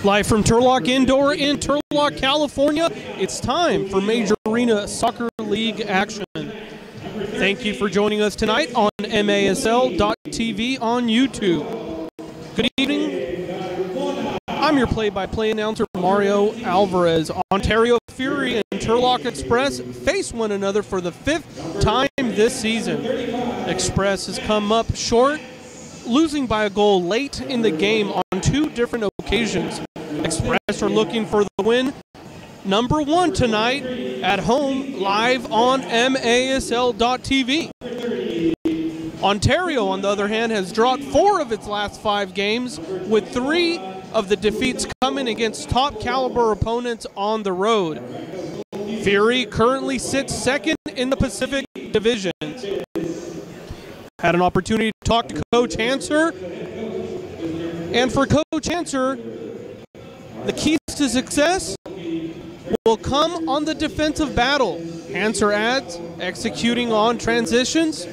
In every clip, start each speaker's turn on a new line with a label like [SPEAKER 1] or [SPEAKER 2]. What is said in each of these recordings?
[SPEAKER 1] Live from Turlock Indoor in Turlock, California, it's time for Major Arena Soccer League action. Thank you for joining us tonight on MASL.TV on YouTube. Good evening. I'm your play-by-play announcer, Mario Alvarez. Ontario Fury and Turlock Express face one another for the 5th time this season. Express has come up short, losing by a goal late in the game on 2 different occasions. Express are looking for the win number 1 tonight at home, live on MASL.TV. Ontario, on the other hand, has dropped 4 of its last 5 games, with 3 of the defeats coming against top caliber opponents on the road. Fury currently sits 2nd in the Pacific Division. Had an opportunity to talk to Coach Hanser, and for Coach Hanser, the keys to success will come on the defensive battle. Hanser adds, executing on transitions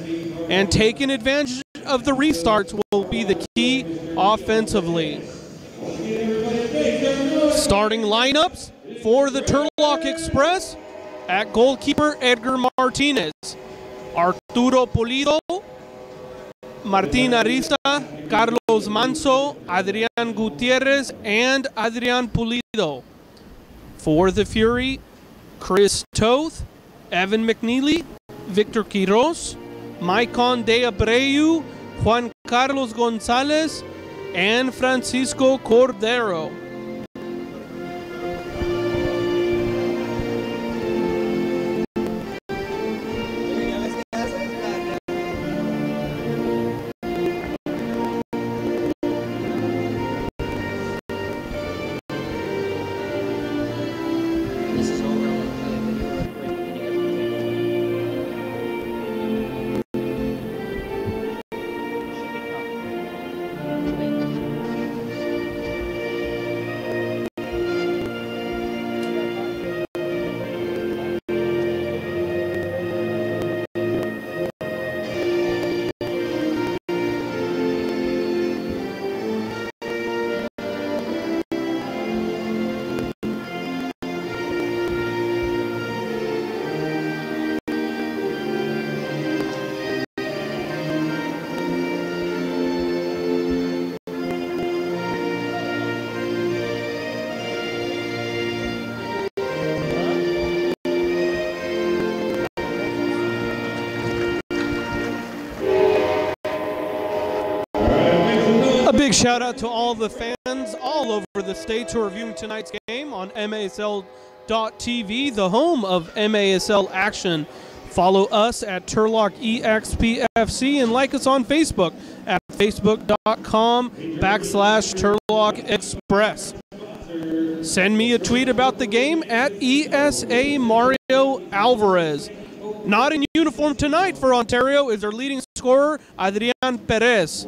[SPEAKER 1] and taking advantage of the restarts will be the key offensively. Starting lineups for the Turlock Express: at goalkeeper, Edgar Martinez, Arturo Pulido, Martin Arista, Carlos Manso, Adrian Gutierrez, and Adrian Pulido. For the Fury, Chris Toth, Evan McNeely, Victor Quiroz, Maicon de Abreu, Juan Carlos Gonzalez, and Francisco Cordero. Big shout out to all the fans all over the states who are viewing tonight's game on MASL.TV, the home of MASL action. Follow us at Turlock EXPFC and like us on Facebook at facebook.com/Turlock Express. Send me a tweet about the game at ESA Mario Alvarez. Not in uniform tonight for Ontario is their leading scorer, Adrian Perez.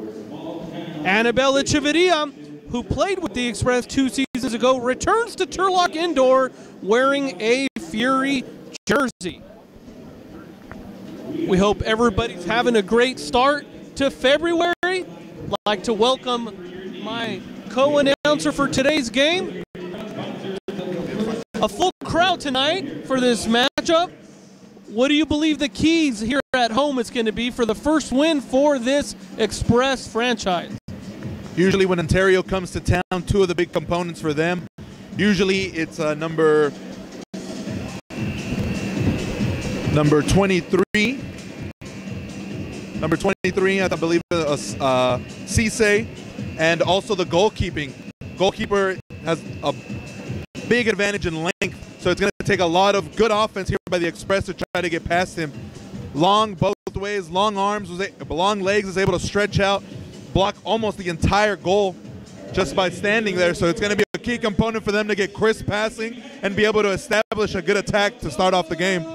[SPEAKER 1] Annabelle Echeverria, who played with the Express 2 seasons ago, returns to Turlock Indoor wearing a Fury jersey. We hope everybody's having a great start to February. I'd like to welcome my co-announcer for today's game. A full crowd tonight for this matchup. What do you believe the keys here at home is going to be for the first win for this Express franchise?
[SPEAKER 2] Usually when Ontario comes to town, 2 of the big components for them, usually it's number 23. Number 23, I believe, Cisse, and also the goalkeeping. Goalkeeper has a big advantage in length, so it's going to take a lot of good offense here by the Express to try to get past him. Long both ways, long arms, long legs, is able to stretch out, block almost the entire goal just by standing there. So it's going to be a key component for them to get crisp passing and be able to establish a good attack to start off the game.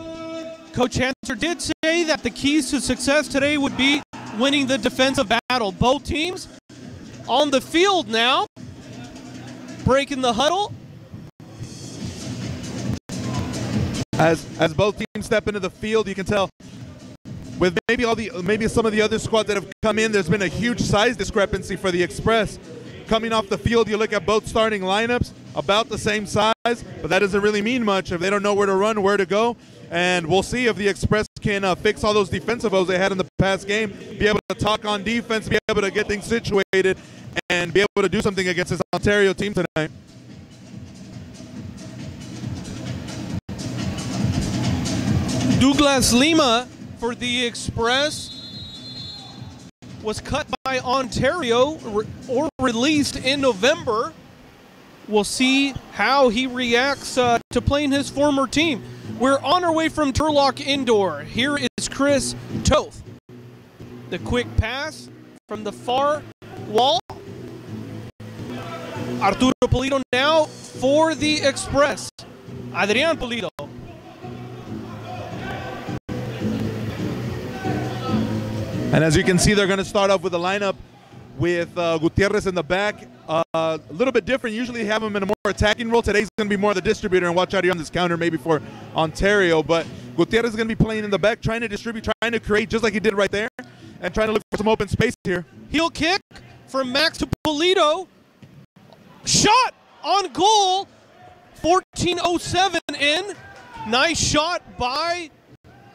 [SPEAKER 1] Coach Hanser did say that the keys to success today would be winning the defensive battle. Both teams on the field now, breaking the huddle.
[SPEAKER 2] As both teams step into the field, you can tell with maybe some of the other squads that have come in, there's been a huge size discrepancy for the Express. coming off the field, you look at both starting lineups, about the same size, but that doesn't really mean much if they don't know where to run, where to go. And we'll see if the Express can fix all those defensive woes they had in the past game, be able to talk on defense, be able to get things situated, and be able to do something against this Ontario team tonight.
[SPEAKER 1] Douglas Lima for the Express was cut by Ontario or released in November. We'll see how he reacts to playing his former team. We're on our way from Turlock Indoor. Here is Chris Toth. The quick pass from the far wall. Arturo Pulido now for the Express. Adrian Pulido.
[SPEAKER 2] And as you can see, they're going to start off with a lineup with Gutierrez in the back. A little bit different. Usually have him in a more attacking role. Today's going to be more the distributor, and watch out here on this counter maybe for Ontario. But Gutierrez is going to be playing in the back, trying to distribute, trying to create just like he did right there, and trying to look for some open space here.
[SPEAKER 1] Heel kick from Max to Pulido. Shot on goal. 14:07 in. Nice shot by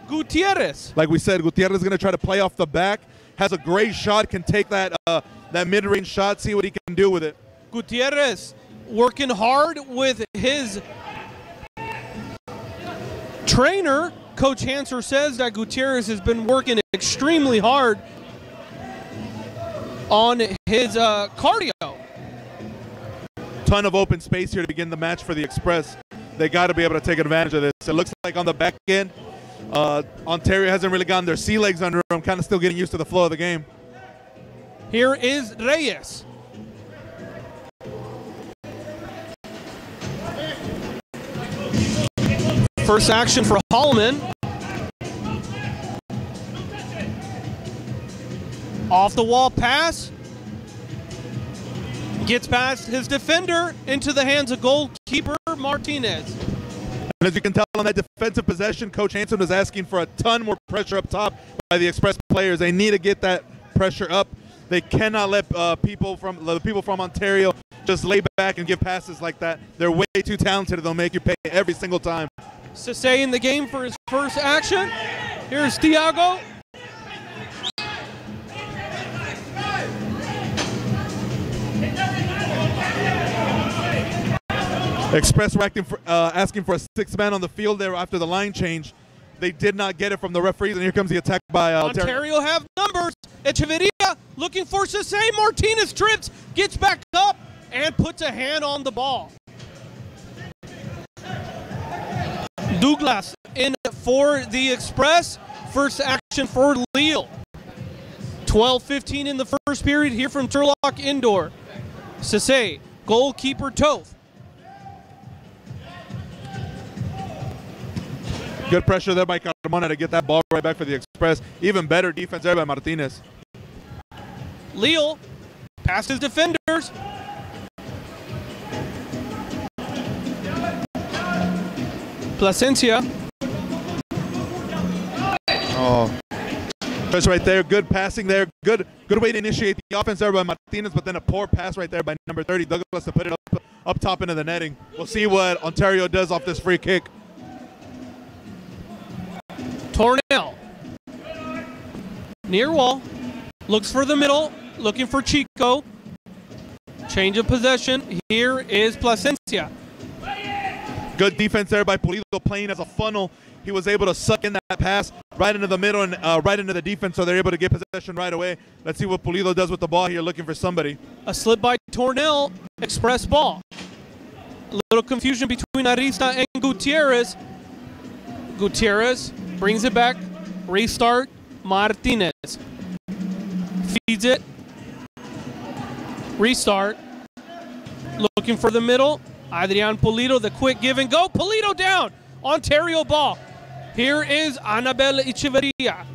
[SPEAKER 1] Gutierrez.
[SPEAKER 2] Like we said, Gutierrez is going to try to play off the back. Has a great shot, can take that that mid-range shot, see what he can do with it.
[SPEAKER 1] Gutierrez working hard with his trainer. Coach Hanser says that Gutierrez has been working extremely hard on his cardio.
[SPEAKER 2] Ton of open space here to begin the match for the Express. They got to be able to take advantage of this. It looks like on the back end, Ontario hasn't really gotten their sea legs under them, kind of still getting used to the flow of the game.
[SPEAKER 1] Here is Reyes. First action for Holloman. Off the wall pass. Gets past his defender into the hands of goalkeeper Martinez.
[SPEAKER 2] And as you can tell on that defensive possession, Coach Hansen was asking for a ton more pressure up top by the Express players. They need to get that pressure up. They cannot let the people from Ontario just lay back and give passes like that. They're way too talented. They'll make you pay every single time.
[SPEAKER 1] Sase in the game for his first action. Here's Thiago.
[SPEAKER 2] Express were asking for a sixth man on the field there after the line change. They did not get it from the referees, and here comes the attack by
[SPEAKER 1] Ontario have numbers. Echeverria looking for Sase. Martinez trips, gets back up, and puts a hand on the ball. Douglas in for the Express. First action for Lille. 12:15 in the first period here from Turlock Indoor. Sase, goalkeeper Toth.
[SPEAKER 2] Good pressure there by Carmona to get that ball right back for the Express. Even better defense there by Martinez.
[SPEAKER 1] Lille past his defenders. Plasencia.
[SPEAKER 2] Oh, that's right there. Good passing there. Good way to initiate the offense there by Martinez, but then a poor pass right there by number 30, Douglas, to put it up top into the netting. We'll see what Ontario does off this free kick.
[SPEAKER 1] Tornell. Near wall. Looks for the middle. Looking for Chico. Change of possession. Here is Plasencia.
[SPEAKER 2] Good defense there by Pulido, playing as a funnel. He was able to suck in that pass right into the middle and right into the defense, so they're able to get possession right away. Let's see what Pulido does with the ball here, looking for somebody.
[SPEAKER 1] A slip by Tornell. Express ball. A little confusion between Arista and Gutierrez. Gutierrez brings it back. Restart. Martinez. Feeds it. Restart. Looking for the middle. Adrian Pulido, the quick give and go. Pulido down. Ontario ball. Here is Anabel Echeverria.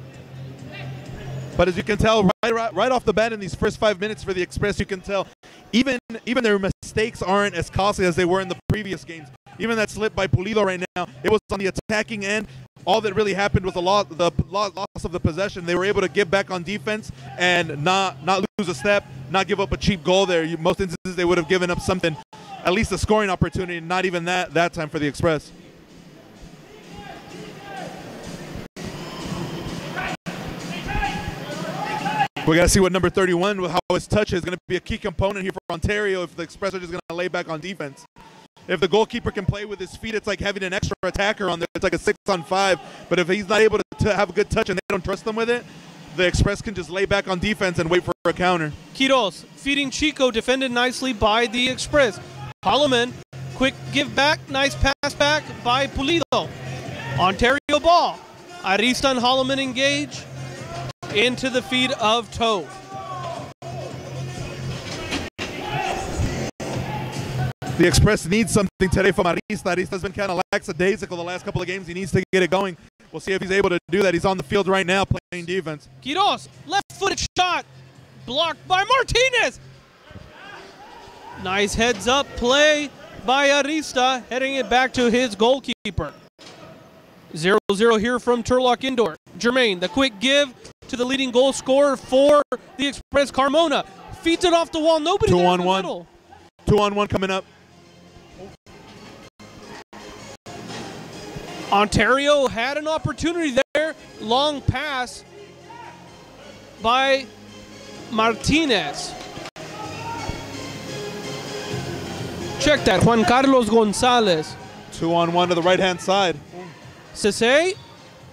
[SPEAKER 2] But as you can tell, right off the bat in these first 5 minutes for the Express, you can tell even their mistakes aren't as costly as they were in the previous games. Even that slip by Pulido right now, it was on the attacking end. All that really happened was the loss of the possession. They were able to get back on defense and not lose a step. not give up a cheap goal there. Most instances they would have given up something, at least a scoring opportunity, not even that time for the Express. We got to see what number 31, with how his touch is going to be a key component here for Ontario if the Express are just going to lay back on defense. If the goalkeeper can play with his feet, it's like having an extra attacker on there. It's like a 6-on-5. But if he's not able to have a good touch and they don't trust him with it, the Express can just lay back on defense and wait for a counter.
[SPEAKER 1] Quiros feeding Chico, defended nicely by the Express. Holloman, quick give back, nice pass back by Pulido. Ontario ball. Arista and Holloman engage into the feed of Toth.
[SPEAKER 2] The Express needs something today from Arista. Arista's been kind of lackadaisical the last couple of games. He needs to get it going. We'll see if he's able to do that. He's on the field right now playing defense.
[SPEAKER 1] Quiros, left-footed shot, blocked by Martinez. Nice heads-up play by Arista, heading it back to his goalkeeper. 0-0 here from Turlock Indoor. Jermaine, the quick give to the leading goal scorer for the Express, Carmona. Feeds it off the wall, nobody there in the middle.
[SPEAKER 2] 2-on-1 coming up.
[SPEAKER 1] Ontario had an opportunity there. Long pass by Martinez. Check that, Juan Carlos Gonzalez.
[SPEAKER 2] 2-on-1 to the right-hand side.
[SPEAKER 1] Sese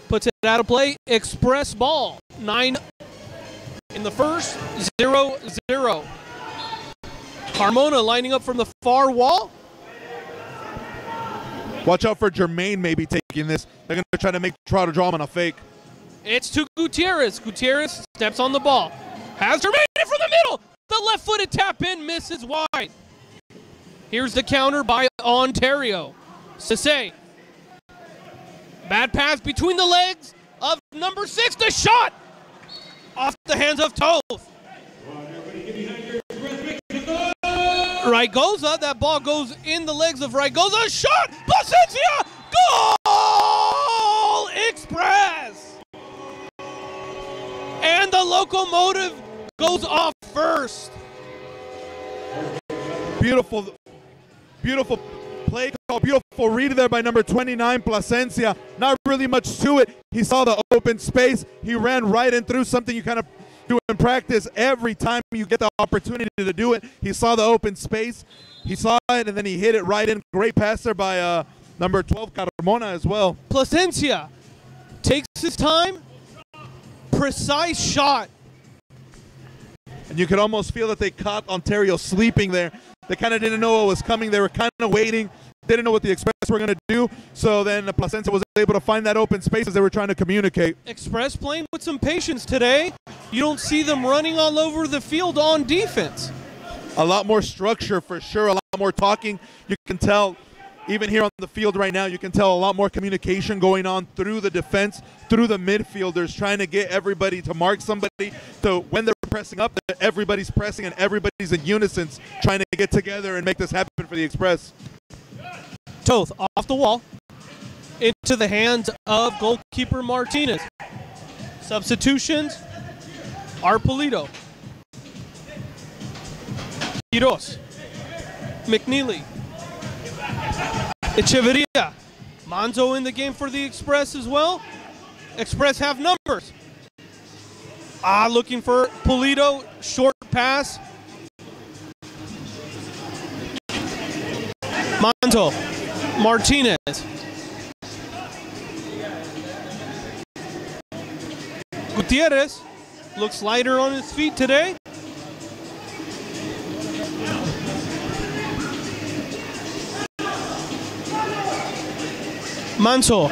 [SPEAKER 1] puts it out of play. Express ball. 9 in the first, 0-0. Carmona lining up from the far wall.
[SPEAKER 2] Watch out for Jermaine maybe taking this. They're going to try to try to draw him on a fake.
[SPEAKER 1] It's to Gutierrez. Gutierrez steps on the ball. Has Jermaine in from the middle. The left-footed tap in misses wide. Here's the counter by Ontario. Sese. Bad pass between the legs of number 6. The shot off the hands of Toth. Raigoza, that ball goes in the legs of Raigoza. Shot! Plasencia! Goal! Express! And the locomotive goes off first.
[SPEAKER 2] Beautiful play call, beautiful read there by number 29, Plasencia. Not really much to it. He saw the open space. He ran right in through, something you kind of do in practice every time you get the opportunity to do it. He saw the open space. He saw it, and then he hit it right in. Great pass there by number 12, Carmona, as well.
[SPEAKER 1] Plasencia takes his time. Precise shot.
[SPEAKER 2] And you could almost feel that they caught Ontario sleeping there. They kind of didn't know what was coming. They were kind of waiting. Didn't know what the Express were going to do. So then Plasencia was able to find that open space as they were trying to communicate.
[SPEAKER 1] Express playing with some patience today. You don't see them running all over the field on defense.
[SPEAKER 2] A lot more structure for sure. A lot more talking. You can tell, even here on the field right now, you can tell a lot more communication going on through the defense, through the midfielders, trying to get everybody to mark somebody. So when they're pressing up, everybody's pressing and everybody's in unison, trying to get together and make this happen for the Express.
[SPEAKER 1] Toth off the wall into the hands of goalkeeper Martinez. Substitutions, Arpolito, Quiros, McNeely, Echeverria, Manzo in the game for the Express as well. Express have numbers. Looking for Pulido, short pass. Manzo, Martinez. Gutierrez looks lighter on his feet today. Manso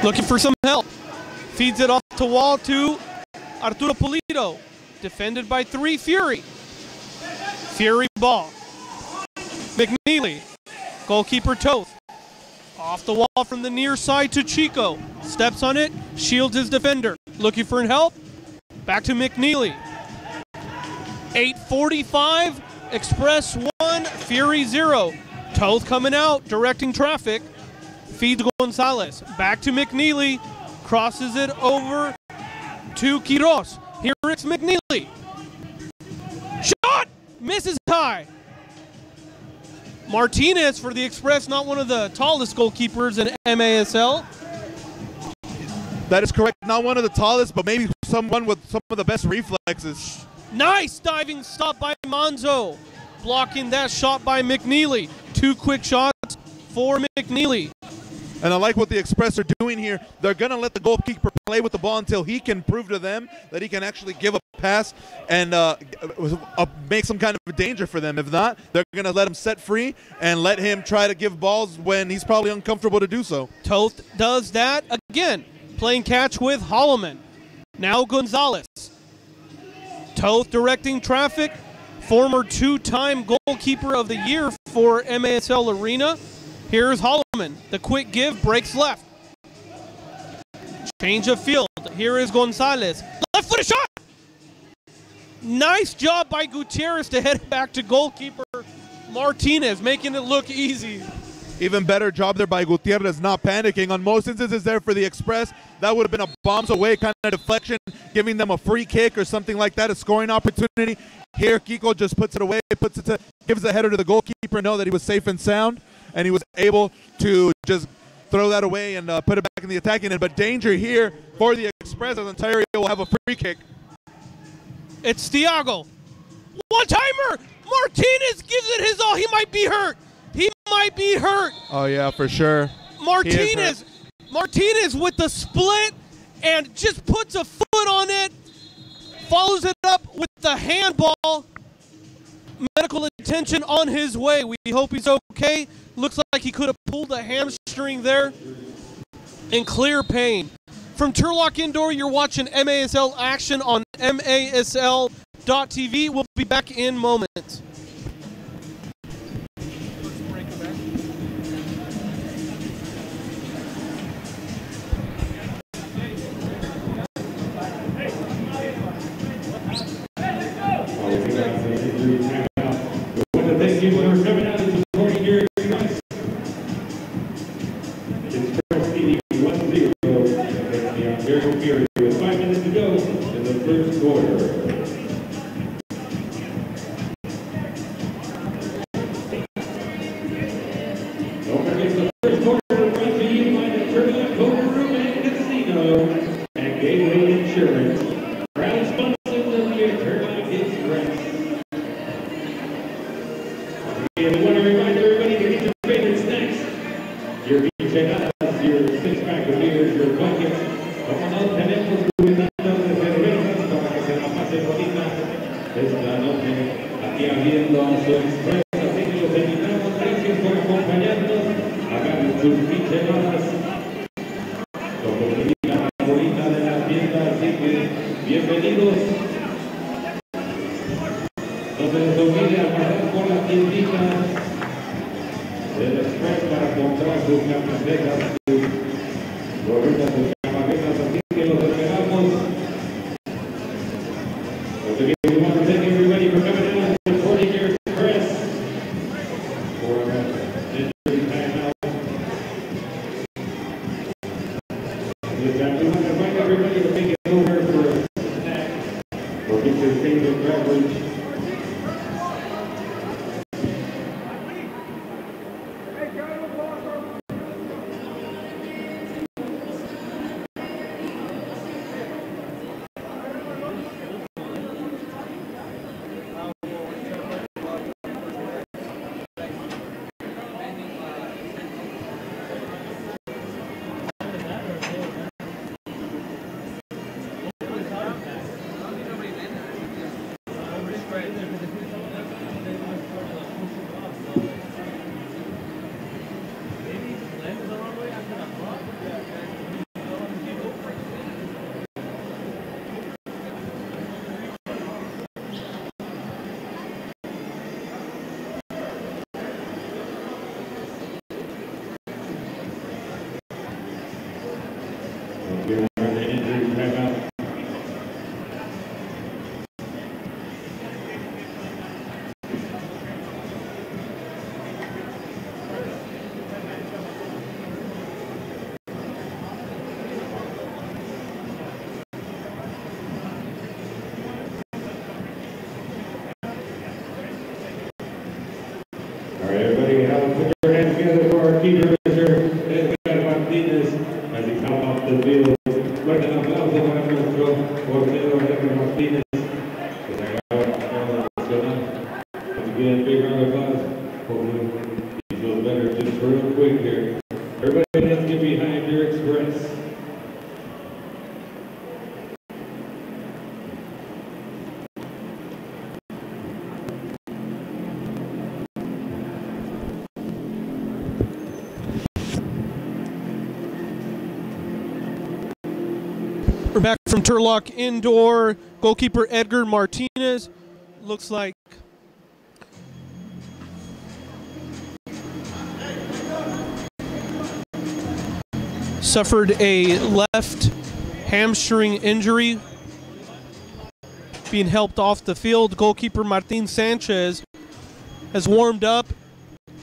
[SPEAKER 1] looking for some help. Feeds it off the wall to Arturo Pulido. Defended by 3, Fury. Fury ball. McNeely. Goalkeeper Toth. Off the wall from the near side to Chico. Steps on it. Shields his defender. Looking for help. Back to McNeely. 8:45. Express 1. Fury 0. Toth coming out. Directing traffic. Feeds Gonzalez. Back to McNeely. Crosses it over to Quiros. Here it's McNeely. Shot! misses high. Martinez for the Express, not one of the tallest goalkeepers in MASL.
[SPEAKER 2] That is correct. Not one of the tallest, but maybe someone with some of the best reflexes.
[SPEAKER 1] Nice diving stop by Monzo. Blocking that shot by McNeely. 2 quick shots for McNeely.
[SPEAKER 2] And I like what the Express are doing here. They're going to let the goalkeeper play with the ball until he can prove to them that he can actually give a pass and make some kind of danger for them. If not, they're going to let him set free and let him try to give balls when he's probably uncomfortable to do so.
[SPEAKER 1] Toth does that again, playing catch with Holloman. Now Gonzalez. Toth directing traffic. Former 2-time goalkeeper of the year for MASL Arena. Here's Holloman. The quick give, breaks left. Change of field. Here is Gonzalez. Left-footed shot! Nice job by Gutierrez to head back to goalkeeper Martinez, making it look easy.
[SPEAKER 2] Even better job there by Gutierrez, not panicking. On most instances there for the Express, that would have been a bombs away kind of deflection, giving them a free kick or something like that, a scoring opportunity. Here, Kiko just puts it away, gives the header to the goalkeeper, know that he was safe and sound, and he was able to just throw that away and put it back in the attacking end. But danger here for the Express, as Ontario will have a free kick.
[SPEAKER 1] It's Thiago. One-timer! Martinez gives it his all. He might be hurt. He might be hurt.
[SPEAKER 2] Oh, yeah, for sure.
[SPEAKER 1] Martinez with the split and just puts a foot on it. Follows it up with the handball. Medical attention on his way. We hope he's okay. Looks like he could have pulled a hamstring there. In clear pain. From Turlock Indoor, you're watching MASL action on MASL.TV. We'll be back in moments.
[SPEAKER 3] Thank you for coming out and supporting your guys. It's Press TV 1-0 against the Ontario Fury with 5 minutes to go in the first quarter. Don't forget the first quarter brought to you by the Turlock Poker Room and Casino and Gateway Insurance. Proud sponsors of the Turlock Express. We want to remind everybody to get your favorite snacks. Your micheladas, your 6-pack of beers, your buckets. Como no tenemos cuidado de cervezas para que se la pase bonita esta noche aquí abriendo su Express. Así que los invitamos, gracias por acompañarnos. Hagan sus micheladas. Como comida favorita de la tienda, así que bienvenidos. No se les olvide a pasar por la tiendita del Express para comprar sus camisetas, sus gorritas, sus camisetas, así que los esperamos. Once again, we want to thank everybody for coming out and supporting your Express for injury timeout. This time, we want to invite everybody to take it over for a snack or get your favorite beverage. Fuerte el aplauso para nuestro portero Edgar Martínez, que se acaba de ganar la nacional. Again, big round of applause for him. He feels better just real quick here. Everybody, let's get behind your express.
[SPEAKER 1] We're back from Turlock Indoor. Goalkeeper Edgar Martinez looks like suffered a left hamstring injury, being helped off the field. Goalkeeper Martin Sanchez has warmed up,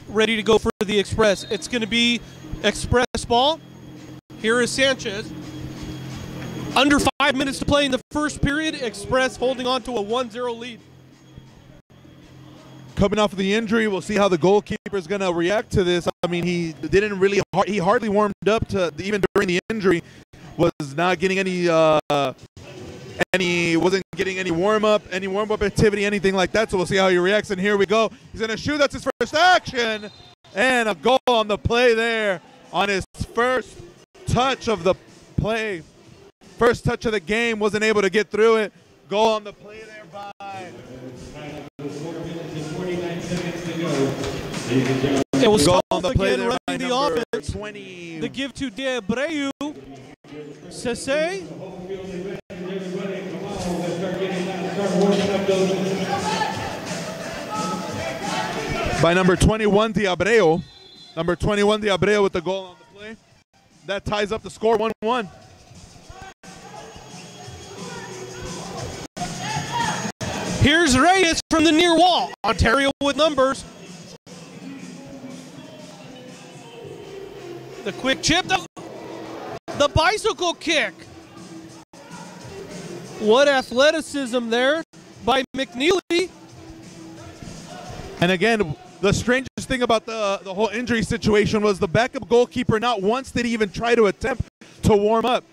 [SPEAKER 1] ready to go for the Express. It's going to be Express ball. Here is Sanchez. Under 5 minutes to play in the first period. Express holding on to a 1-0 lead.
[SPEAKER 2] Coming off of the injury, we'll see how the goalkeeper is going to react to this. I mean, he hardly warmed up to even during the injury. Was not getting wasn't getting any warm up activity, anything like that. So we'll see how he reacts. And here we go. He's going to shoot. That's his first action, and a goal on the play there on his first touch of the play. First touch of the game, wasn't able to get through it. Goal on the play there by.
[SPEAKER 3] 4 minutes and 49 seconds to go.
[SPEAKER 1] It was
[SPEAKER 2] Goal
[SPEAKER 1] on the play there by the offense.
[SPEAKER 2] 20.
[SPEAKER 1] The give to De Abreu. Sese.
[SPEAKER 2] By number 21, De Abreu. Number 21, De Abreu with the goal on the play. That ties up the score 1-1.
[SPEAKER 1] Here's Reyes from the near wall. Ontario with numbers. The quick chip. The bicycle kick. What athleticism there by McNeely.
[SPEAKER 2] And again, the strangest thing about the whole injury situation was the backup goalkeeper not once did he even try to attempt to warm up.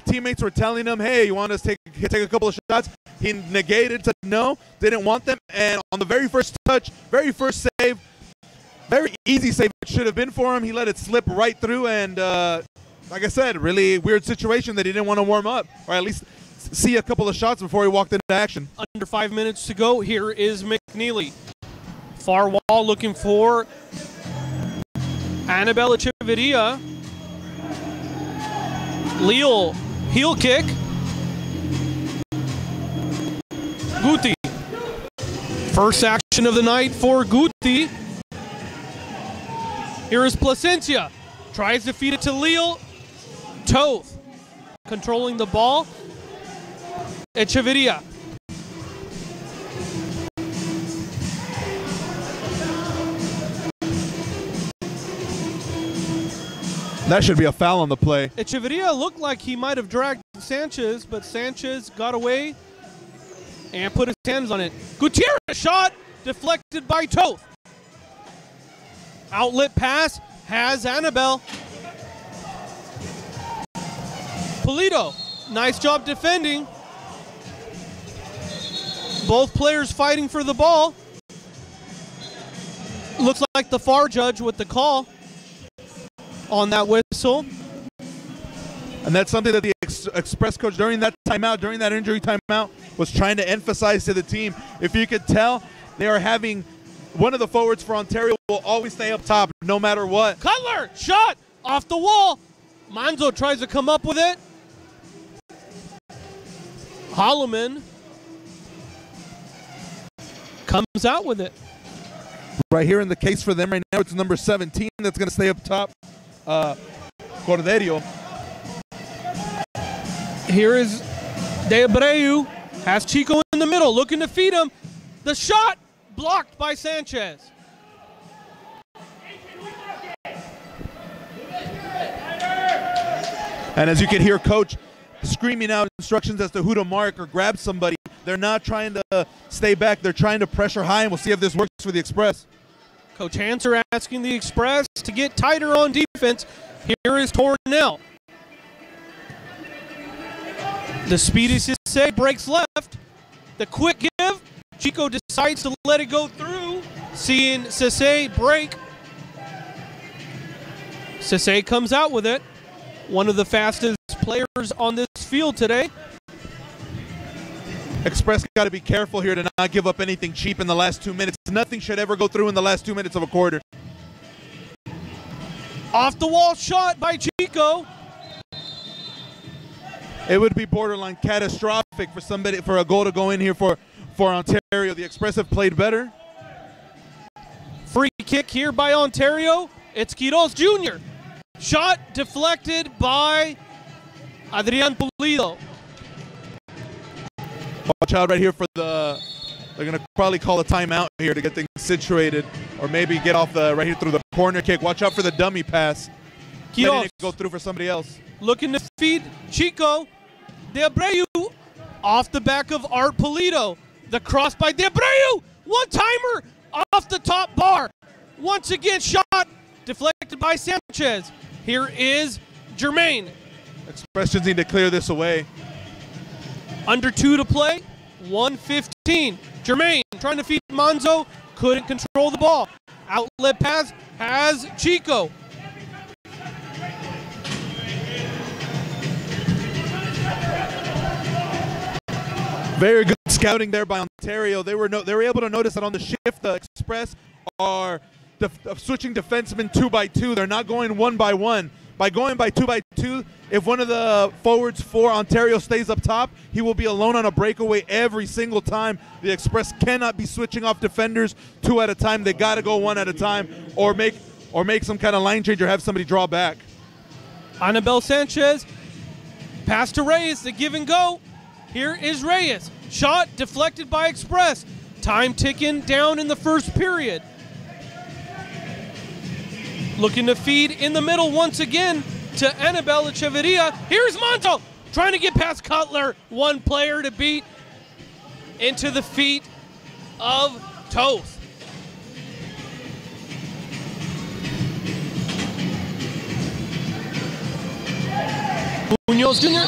[SPEAKER 2] Teammates were telling him, hey, you want us to take a couple of shots? He negated, said no, didn't want them. And on the very first touch, very first save, very easy save it should have been for him. He let it slip right through. And like I said, really weird situation that he didn't want to warm up, or at least see a couple of shots before he walked into action.
[SPEAKER 1] Under 5 minutes to go. Here is McNeely. Far wall looking for Annabella Echeverria. Leal, heel kick. Guti. First action of the night for Guti. Here is Placencia. Tries to feed it to Leal. Toth controlling the ball. Echeverria.
[SPEAKER 2] That should be a foul on the play.
[SPEAKER 1] Echeverria looked like he might have dragged Sanchez, but Sanchez got away and put his hands on it. Gutierrez shot deflected by Toth. Outlet pass has Annabelle. Polito, nice job defending. Both players fighting for the ball. Looks like the VAR judge with the call on that whistle.
[SPEAKER 2] And that's something that the Express coach during that timeout, during that injury timeout, was trying to emphasize to the team. If you could tell, they are having one of the forwards for Ontario will always stay up top no matter what.
[SPEAKER 1] Cutler, shot off the wall. Manzo tries to come up with it. Holloman comes out with it.
[SPEAKER 2] Right here in the case for them right now, it's number 17 that's going to stay up top. Cordeiro.
[SPEAKER 1] Here is De Abreu. Has Chico in the middle, looking to feed him. The shot blocked by Sanchez.
[SPEAKER 2] And as you can hear Coach screaming out instructions as to who to mark or grab somebody, they're not trying to stay back. They're trying to pressure high, and we'll see if this works for the Express.
[SPEAKER 1] Coach Hanser asking the Express to get tighter on defense. Here is Tornell. The speedy Sisse breaks left. The quick give. Chico decides to let it go through. Seeing Sisse break. Sisse comes out with it. One of the fastest players on this field today.
[SPEAKER 2] Express got to be careful here to not give up anything cheap in the last 2 minutes. Nothing should ever go through in the last 2 minutes of a quarter.
[SPEAKER 1] Off the wall shot by Chico.
[SPEAKER 2] It would be borderline catastrophic for a goal to go in here for Ontario. The Express have played better.
[SPEAKER 1] Free kick here by Ontario. It's Quiroz Jr. Shot deflected by Adrian Pulido.
[SPEAKER 2] Watch out right here for they're going to probably call a timeout here to get things situated, or maybe get off right here through the corner kick. Watch out for the dummy pass.
[SPEAKER 1] Quiroz
[SPEAKER 2] go through for somebody else.
[SPEAKER 1] looking to feed Chico. De Abreu off the back of Art Pulido. The cross by De Abreu. One-timer off the top bar. Once again, shot deflected by Sanchez. Here is Jermaine.
[SPEAKER 2] Expressions need to clear this away.
[SPEAKER 1] Under 2 to play, 1:15. Jermaine trying to feed Monzo, couldn't control the ball. Outlet pass has Chico.
[SPEAKER 2] Very good scouting there by Ontario. They were able to notice that on the shift, the Express are switching defensemen 2 by 2. They're not going 1 by 1. By going by 2 by 2, if one of the forwards for Ontario stays up top, he will be alone on a breakaway every single time. The Express cannot be switching off defenders 2 at a time. They got to go 1 at a time, or make some kind of line change or have somebody draw back.
[SPEAKER 1] Anabel Sanchez, pass to Reyes, the give and go. Here is Reyes. Shot deflected by Express. Time ticking down in the first period. Looking to feed in the middle once again to Anabel Echeverria. Here's Monzo trying to get past Cutler. One player to beat into the feet of Toth. Munoz Jr.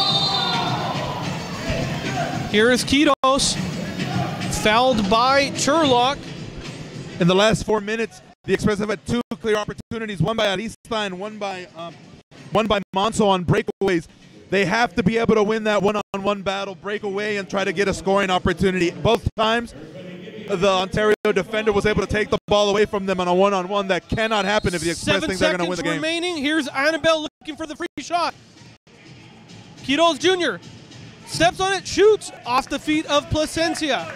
[SPEAKER 1] Here is Quiroz, fouled by Turlock.
[SPEAKER 2] In the last 4 minutes, the Express have had 2 clear opportunities, one by Arista and one by Monzo on breakaways. They have to be able to win that one-on-one battle, break away, and try to get a scoring opportunity. Both times, the Ontario defender was able to take the ball away from them on a one-on-one. That cannot happen if the Express think they're going to win the game.
[SPEAKER 1] 7 seconds remaining. Here's Anabel looking for the free shot. Quiroz Jr. steps on it, shoots off the feet of Plasencia.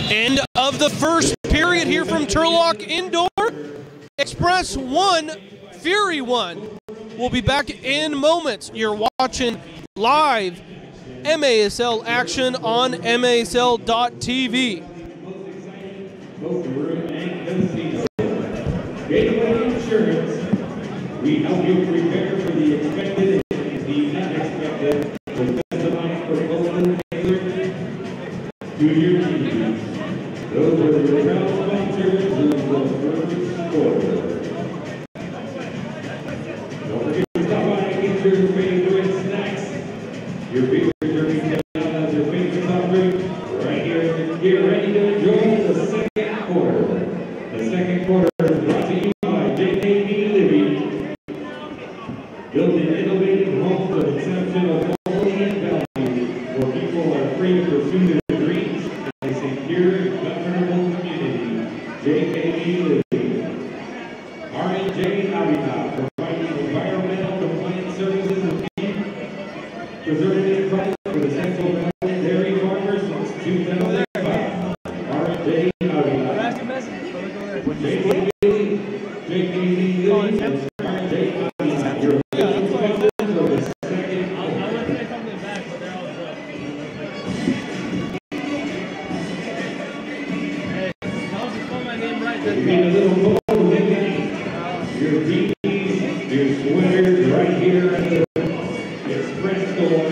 [SPEAKER 1] End of the first period here from Turlock Indoor. Express 1, Fury 1. We'll be back in moments. You're watching live MASL action on MASL.tv.
[SPEAKER 3] Gateway Insurance, we help you prepare for the expected and the unexpected. With customized proposals tailored to your needs. Those are the proud sponsors of the first quarter. Don't forget to stop by and get your favorite snacks. Your favorite jerky down your favorite soft drink. Right here, get ready to enjoy the second quarter. The second quarter is brought to you by JKB Living. Built in innovative homes of exceptional quality and value, where people are free to pursue their dreams in a secure and comfortable community. JKB Living. R&J Habitat, providing environmental compliance services and beef preservative products for the Central Valley dairy farmers since 2005. R&J Habitat. JKB Living and R&J Habitat. Your official sponsors of the second You need a little photo taken. Your DVDs, your sweaters, right here at the Express store.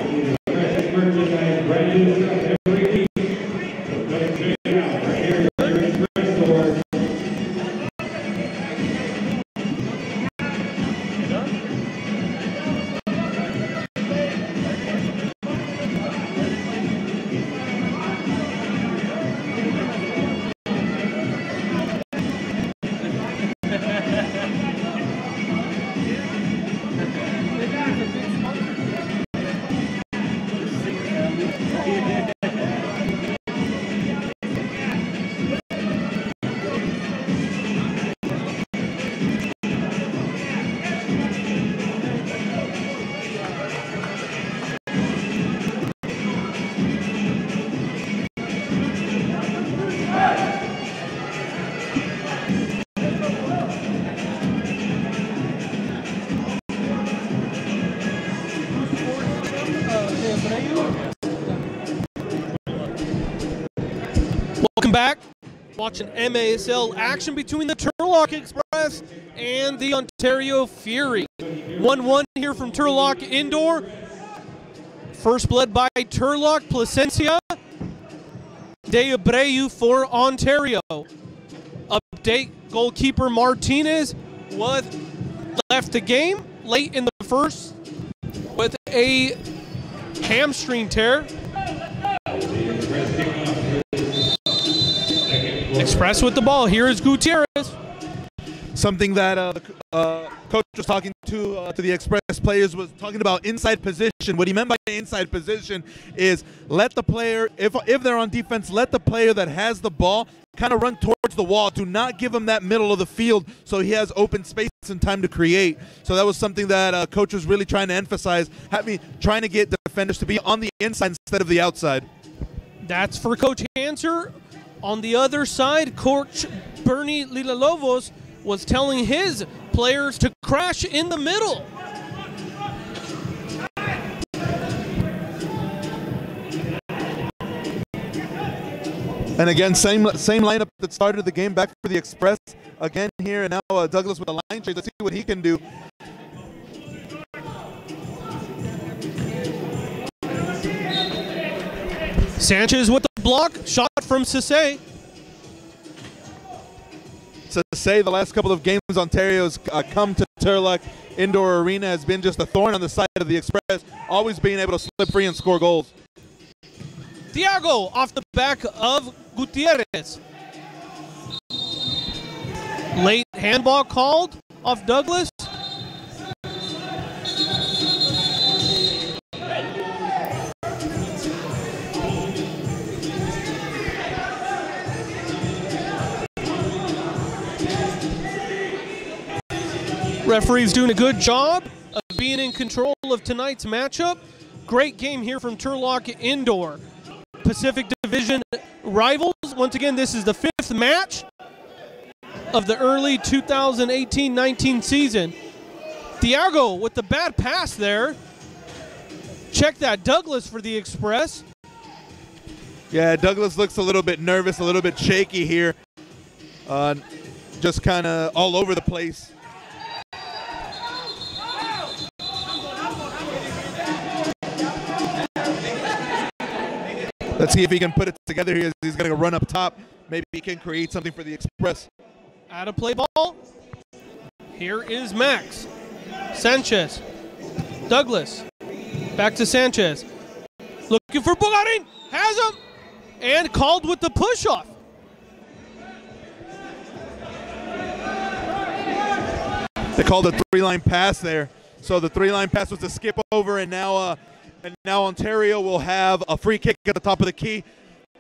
[SPEAKER 3] Only the freshest merchandise, brand new stuff every week. So come check it out right here at your Express store.
[SPEAKER 1] back. Watching MASL action between the Turlock Express and the Ontario Fury. 1-1 here from Turlock Indoor. First blood by Turlock, Placencia. De Abreu for Ontario. Update, goalkeeper Martinez was left the game late in the first with a hamstring tear. Express with the ball. Here is Gutierrez.
[SPEAKER 2] Something that the coach was talking to the Express players was talking about inside position. What he meant by inside position is let the player, if they're on defense, let the player that has the ball kind of run towards the wall. Do not give him that middle of the field so he has open space and time to create. So that was something that coach was really trying to emphasize, trying to get defenders to be on the inside instead of the outside.
[SPEAKER 1] That's for Coach Hanser. On the other side, Coach Bernie Lilalobos was telling his players to crash in the middle.
[SPEAKER 2] And again, same lineup that started the game back for the Express. Again here, and now Douglas with the line change. Let's see what he can do.
[SPEAKER 1] Sanchez with the block, shot from Sisse.
[SPEAKER 2] Sisse, the last couple of games Ontario's come to Turlock Indoor Arena has been just a thorn on the side of the Express, always being able to slip free and score goals.
[SPEAKER 1] Thiago off the back of Gutierrez. Late handball called off Douglas. Referee's doing a good job of being in control of tonight's matchup. Great game here from Turlock Indoor. Pacific Division rivals. Once again, this is the 5th match of the early 2018-19 season. Thiago with the bad pass there. Check that, Douglas for the Express.
[SPEAKER 2] Yeah, Douglas looks a little bit nervous, a little bit shaky here. Just kind of all over the place. Let's see if he can put it together here. He's going to run up top. Maybe he can create something for the Express.
[SPEAKER 1] Out of play ball. Here is Max. Sanchez. Douglas. Back to Sanchez. Looking for Bugarin. Has him. And called with the push-off.
[SPEAKER 2] They called a 3-line pass there. So the 3-line pass was a skip over, and now Ontario will have a free kick at the top of the key.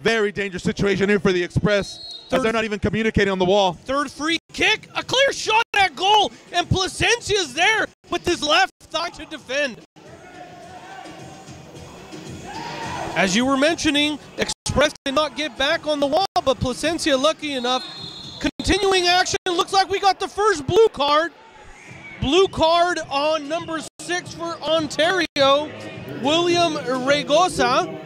[SPEAKER 2] Very dangerous situation here for the Express, as they're not even communicating on the wall.
[SPEAKER 1] Third free kick, a clear shot at goal, and Placencia's there with his left thigh to defend. As you were mentioning, Express did not get back on the wall, but Placencia lucky enough. Continuing action, it looks like we got the first blue card. Blue card on number 6 for Ontario, William Regosa.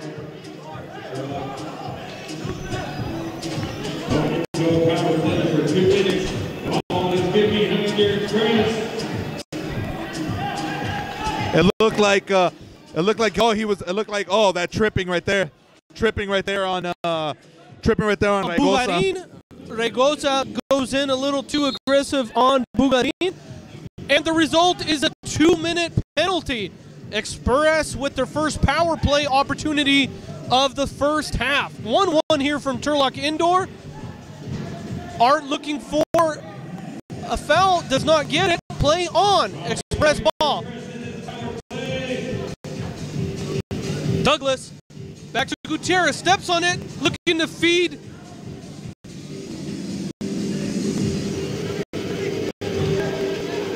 [SPEAKER 2] It looked like that tripping right there on Regosa.
[SPEAKER 1] Regosa goes in a little too aggressive on Bugarin. And the result is a 2-minute penalty. Express with their first power play opportunity of the first half. 1-1 here from Turlock Indoor. Art looking for a foul, does not get it. Play on. Express ball. Douglas back to Gutierrez, steps on it, looking to feed.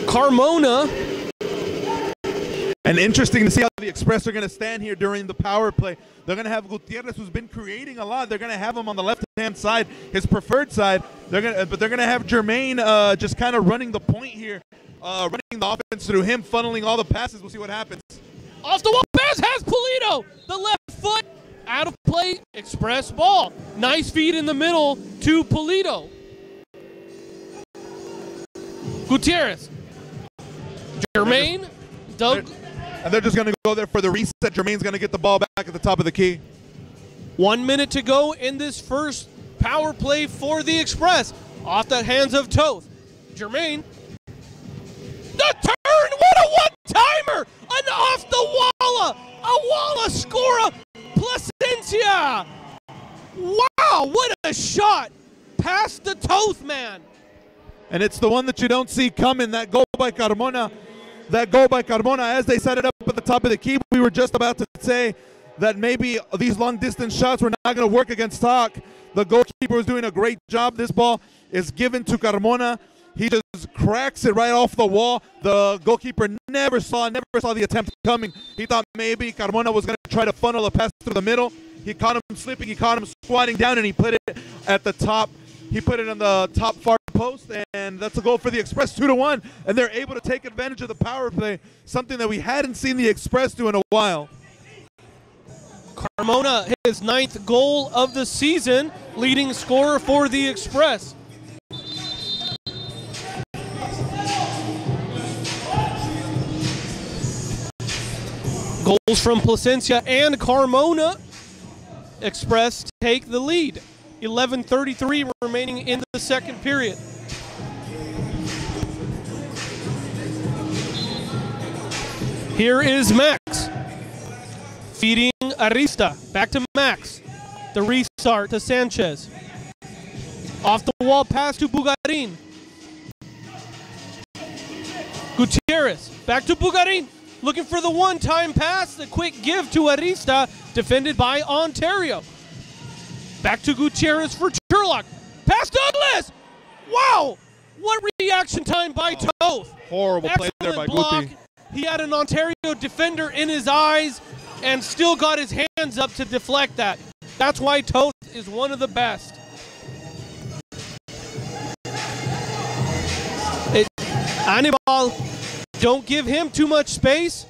[SPEAKER 1] Carmona.
[SPEAKER 2] And interesting to see how the Express are going to stand here during the power play. They're going to have Gutierrez, who's been creating a lot. They're going to have him on the left-hand side, his preferred side. But they're going to have Jermaine just kind of running the point here, running the offense through him, funneling all the passes. We'll see what happens.
[SPEAKER 1] Off the wall pass has Pulido. The left foot out of play, Express ball. Nice feed in the middle to Pulido. Gutierrez. Jermaine. Doug.
[SPEAKER 2] And they're just going to go there for the reset. Jermaine's going to get the ball back at the top of the key.
[SPEAKER 1] 1 minute to go in this first power play for the Express. Off the hands of Toth. Jermaine. The turn! What a one-timer! An off the Walla! A Walla score! Placencia! Wow, what a shot! Past the Toth man.
[SPEAKER 2] And it's the one that you don't see coming, that goal by Carmona. That goal by Carmona as they set it up at the top of the key. We were just about to say that maybe these long-distance shots were not going to work against Talk. The goalkeeper was doing a great job. This ball is given to Carmona. He just cracks it right off the wall. The goalkeeper never saw the attempt coming. He thought maybe Carmona was going to try to funnel a pass through the middle. He caught him slipping. He caught him squatting down, and he put it at the top. He put it on the top far post, and that's a goal for the Express, 2-1. And they're able to take advantage of the power play, something that we hadn't seen the Express do in a while.
[SPEAKER 1] Carmona, his 9th goal of the season, leading scorer for the Express. Goals from Placencia and Carmona. Express take the lead. 11:33 remaining in the second period. Here is Max. Feeding Arista. Back to Max. The restart to Sanchez. Off the wall pass to Bugarin. Gutierrez. Back to Bugarin. Looking for the one-time pass. The quick give to Arista. Defended by Ontario. Back to Gutierrez for Turlock. Pass Douglas! Wow! What reaction time by Toth.
[SPEAKER 2] Horrible play there by
[SPEAKER 1] block.
[SPEAKER 2] Guti.
[SPEAKER 1] He had an Ontario defender in his eyes and still got his hands up to deflect that. That's why Toth is one of the best. Anibal, don't give him too much space.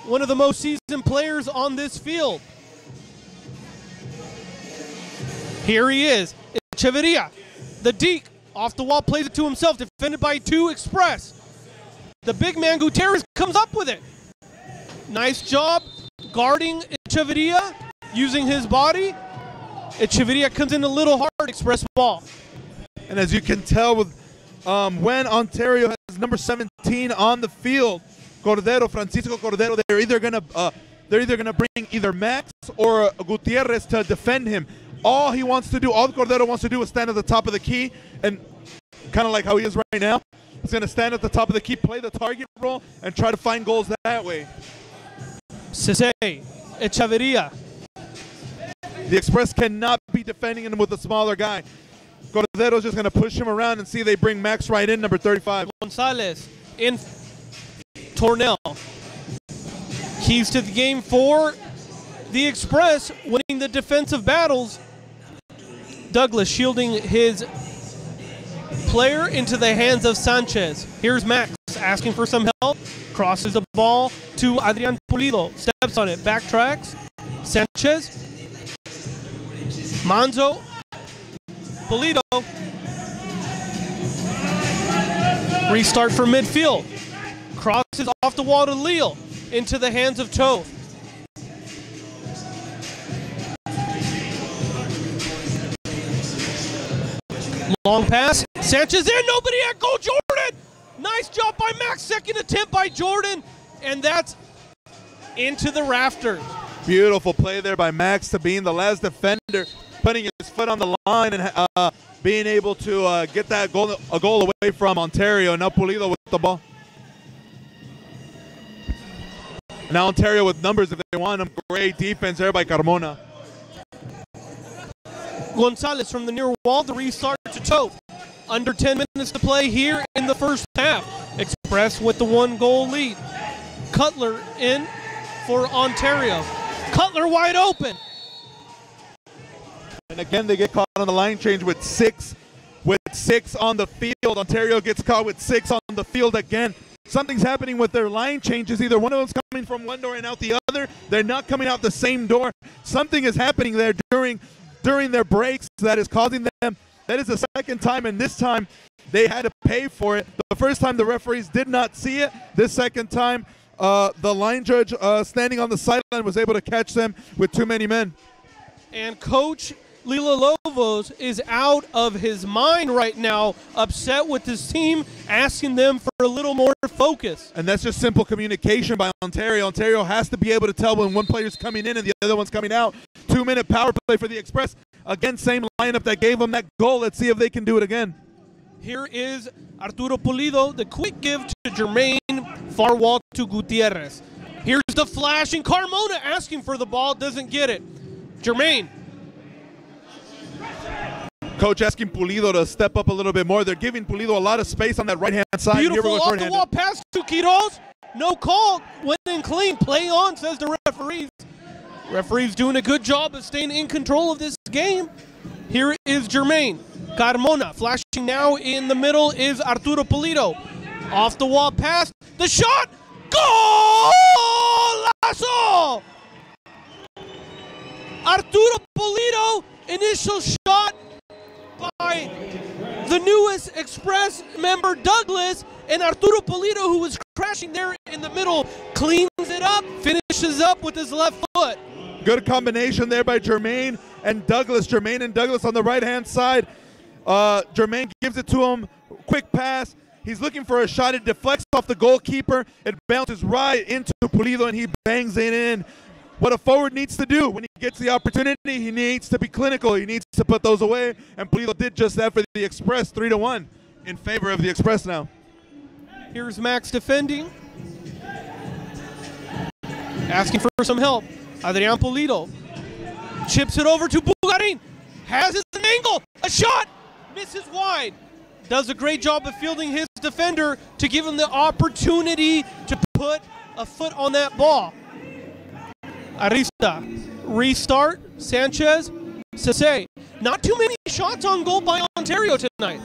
[SPEAKER 1] One of the most seasoned players on this field. Here he is, Echeverria. The Deke, off the wall, plays it to himself, defended by 2 Express. The big man Gutierrez comes up with it. Nice job guarding Echeverria, using his body. Echeverria comes in a little hard, Express ball.
[SPEAKER 2] And as you can tell, with when Ontario has number 17 on the field, Francisco Cordero, they're either gonna bring either Max or Gutierrez to defend him. All Cordero wants to do is stand at the top of the key, and kind of like how he is right now, he's going to stand at the top of the key, play the target role, and try to find goals that way.
[SPEAKER 1] Cese, Echeverria.
[SPEAKER 2] The Express cannot be defending him with a smaller guy. Cordero's just going to push him around and see they bring Max right in, number 35.
[SPEAKER 1] Gonzalez in Tornell. Keys to the game for the Express, winning the defensive battles. Douglas shielding his player into the hands of Sanchez. Here's Max asking for some help. Crosses the ball to Adrian Pulido. Steps on it. Backtracks. Sanchez. Manzo. Pulido. Restart for midfield. Crosses off the wall to Leal. Into the hands of Toth. Long pass. Sanchez in. Nobody at goal. Jordan. Nice job by Max. Second attempt by Jordan. And that's into the rafters.
[SPEAKER 2] Beautiful play there by Max to being the last defender, putting his foot on the line and being able to get that goal, a goal away from Ontario. Now Pulido with the ball. Now Ontario with numbers if they want them. Great defense there by Carmona.
[SPEAKER 1] Gonzalez from the near wall, the restart to Toth. Under 10 minutes to play here in the first half. Express with the 1-goal lead. Cutler in for Ontario. Cutler wide open.
[SPEAKER 2] And again, they get caught on the line change with 6 6 on the field. Ontario gets caught with 6 on the field again. Something's happening with their line changes. Either one of them's coming from one door and out the other. They're not coming out the same door. Something is happening there during their breaks that is causing them. That is the second time, and this time they had to pay for it. The first time the referees did not see it. This second time, the line judge standing on the sideline was able to catch them with too many men.
[SPEAKER 1] And Coach Lila Lobos is out of his mind right now, upset with his team, asking them for a little more focus.
[SPEAKER 2] And that's just simple communication by Ontario. Ontario has to be able to tell when one player's coming in and the other one's coming out. 2-minute power play for the Express. Again, same lineup that gave them that goal. Let's see if they can do it again.
[SPEAKER 1] Here is Arturo Pulido, the quick give to Jermaine, far wall to Gutierrez. Here's the flashing Carmona asking for the ball, doesn't get it. Jermaine.
[SPEAKER 2] Coach asking Pulido to step up a little bit more. They're giving Pulido a lot of space on that right-hand side.
[SPEAKER 1] Beautiful off the wall pass to Quiroz. No call. Went in clean. Play on, says the referees. Referees doing a good job of staying in control of this game. Here is Jermaine. Carmona flashing now in the middle is Arturo Pulido. Off the wall pass. The shot. Golazo! Arturo Pulido. Initial shot by the newest Express member Douglas, and Arturo Pulido, who was crashing there in the middle, cleans it up, finishes up with his left foot.
[SPEAKER 2] Good combination there by Jermaine and Douglas. Jermaine and Douglas on the right-hand side. Jermaine gives it to him, quick pass. He's looking for a shot. It deflects off the goalkeeper. It bounces right into Pulido, and he bangs it in. What a forward needs to do when he gets the opportunity, he needs to be clinical. He needs to put those away, and Pulido did just that for the Express, 3-1 in favor of the Express now.
[SPEAKER 1] Here's Max defending, asking for some help. Adrian Pulido chips it over to Bugarin, has his angle, a shot, misses wide. Does a great job of fielding his defender to give him the opportunity to put a foot on that ball. Arista, restart, Sanchez, Sase. Not too many shots on goal by Ontario tonight.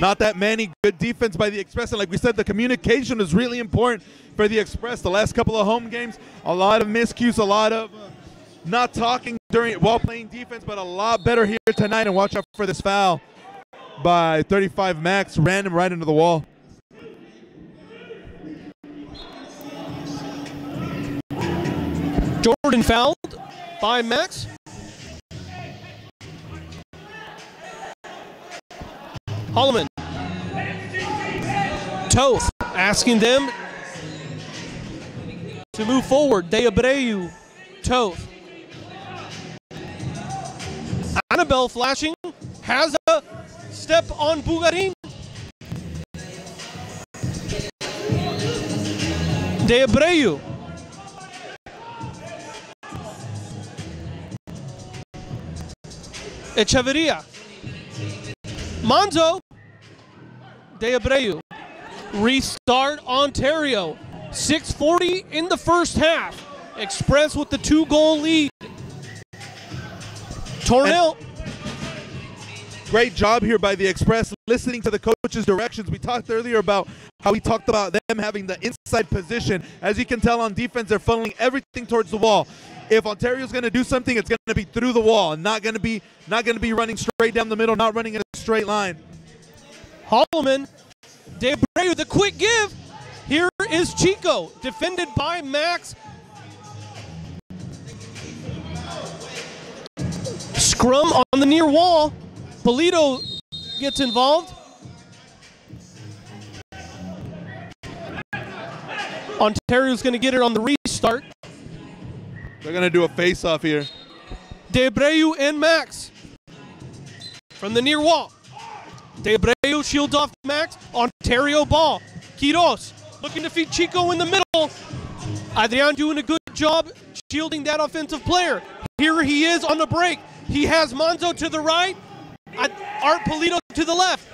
[SPEAKER 2] Not that many. Good defense by the Express, and like we said, the communication is really important for the Express. The last couple of home games, a lot of miscues, a lot of not talking while playing defense, but a lot better here tonight. And watch out for this foul by 35 Max, ran him right into the wall.
[SPEAKER 1] Jordan fouled by Max. Holloman. Toth asking them to move forward. De Abreu. Toth. Annabelle flashing. Has a step on Bugarin. De Abreu. Echeverria. Monzo. De Abreu. Restart Ontario. 6:40 in the first half. Express with the 2-goal lead. Tornell.
[SPEAKER 2] Great job here by the Express, listening to the coach's directions. We talked earlier about how he talked about them having the inside position. As you can tell on defense, they're funneling everything towards the wall. If Ontario's going to do something, it's going to be through the wall, and not going to be running straight down the middle, not running in a straight line.
[SPEAKER 1] Holloman, De Abreu, the quick give. Here is Chico, defended by Max. Scrum on the near wall. Pulido gets involved. Ontario's going to get it on the restart.
[SPEAKER 2] They're going to do a face-off here.
[SPEAKER 1] De Abreu and Max from the near wall. De Abreu shields off Max. Ontario ball. Quiroz looking to feed Chico in the middle. Adrian doing a good job shielding that offensive player. Here he is on the break. He has Monzo to the right. Art Pulido to the left.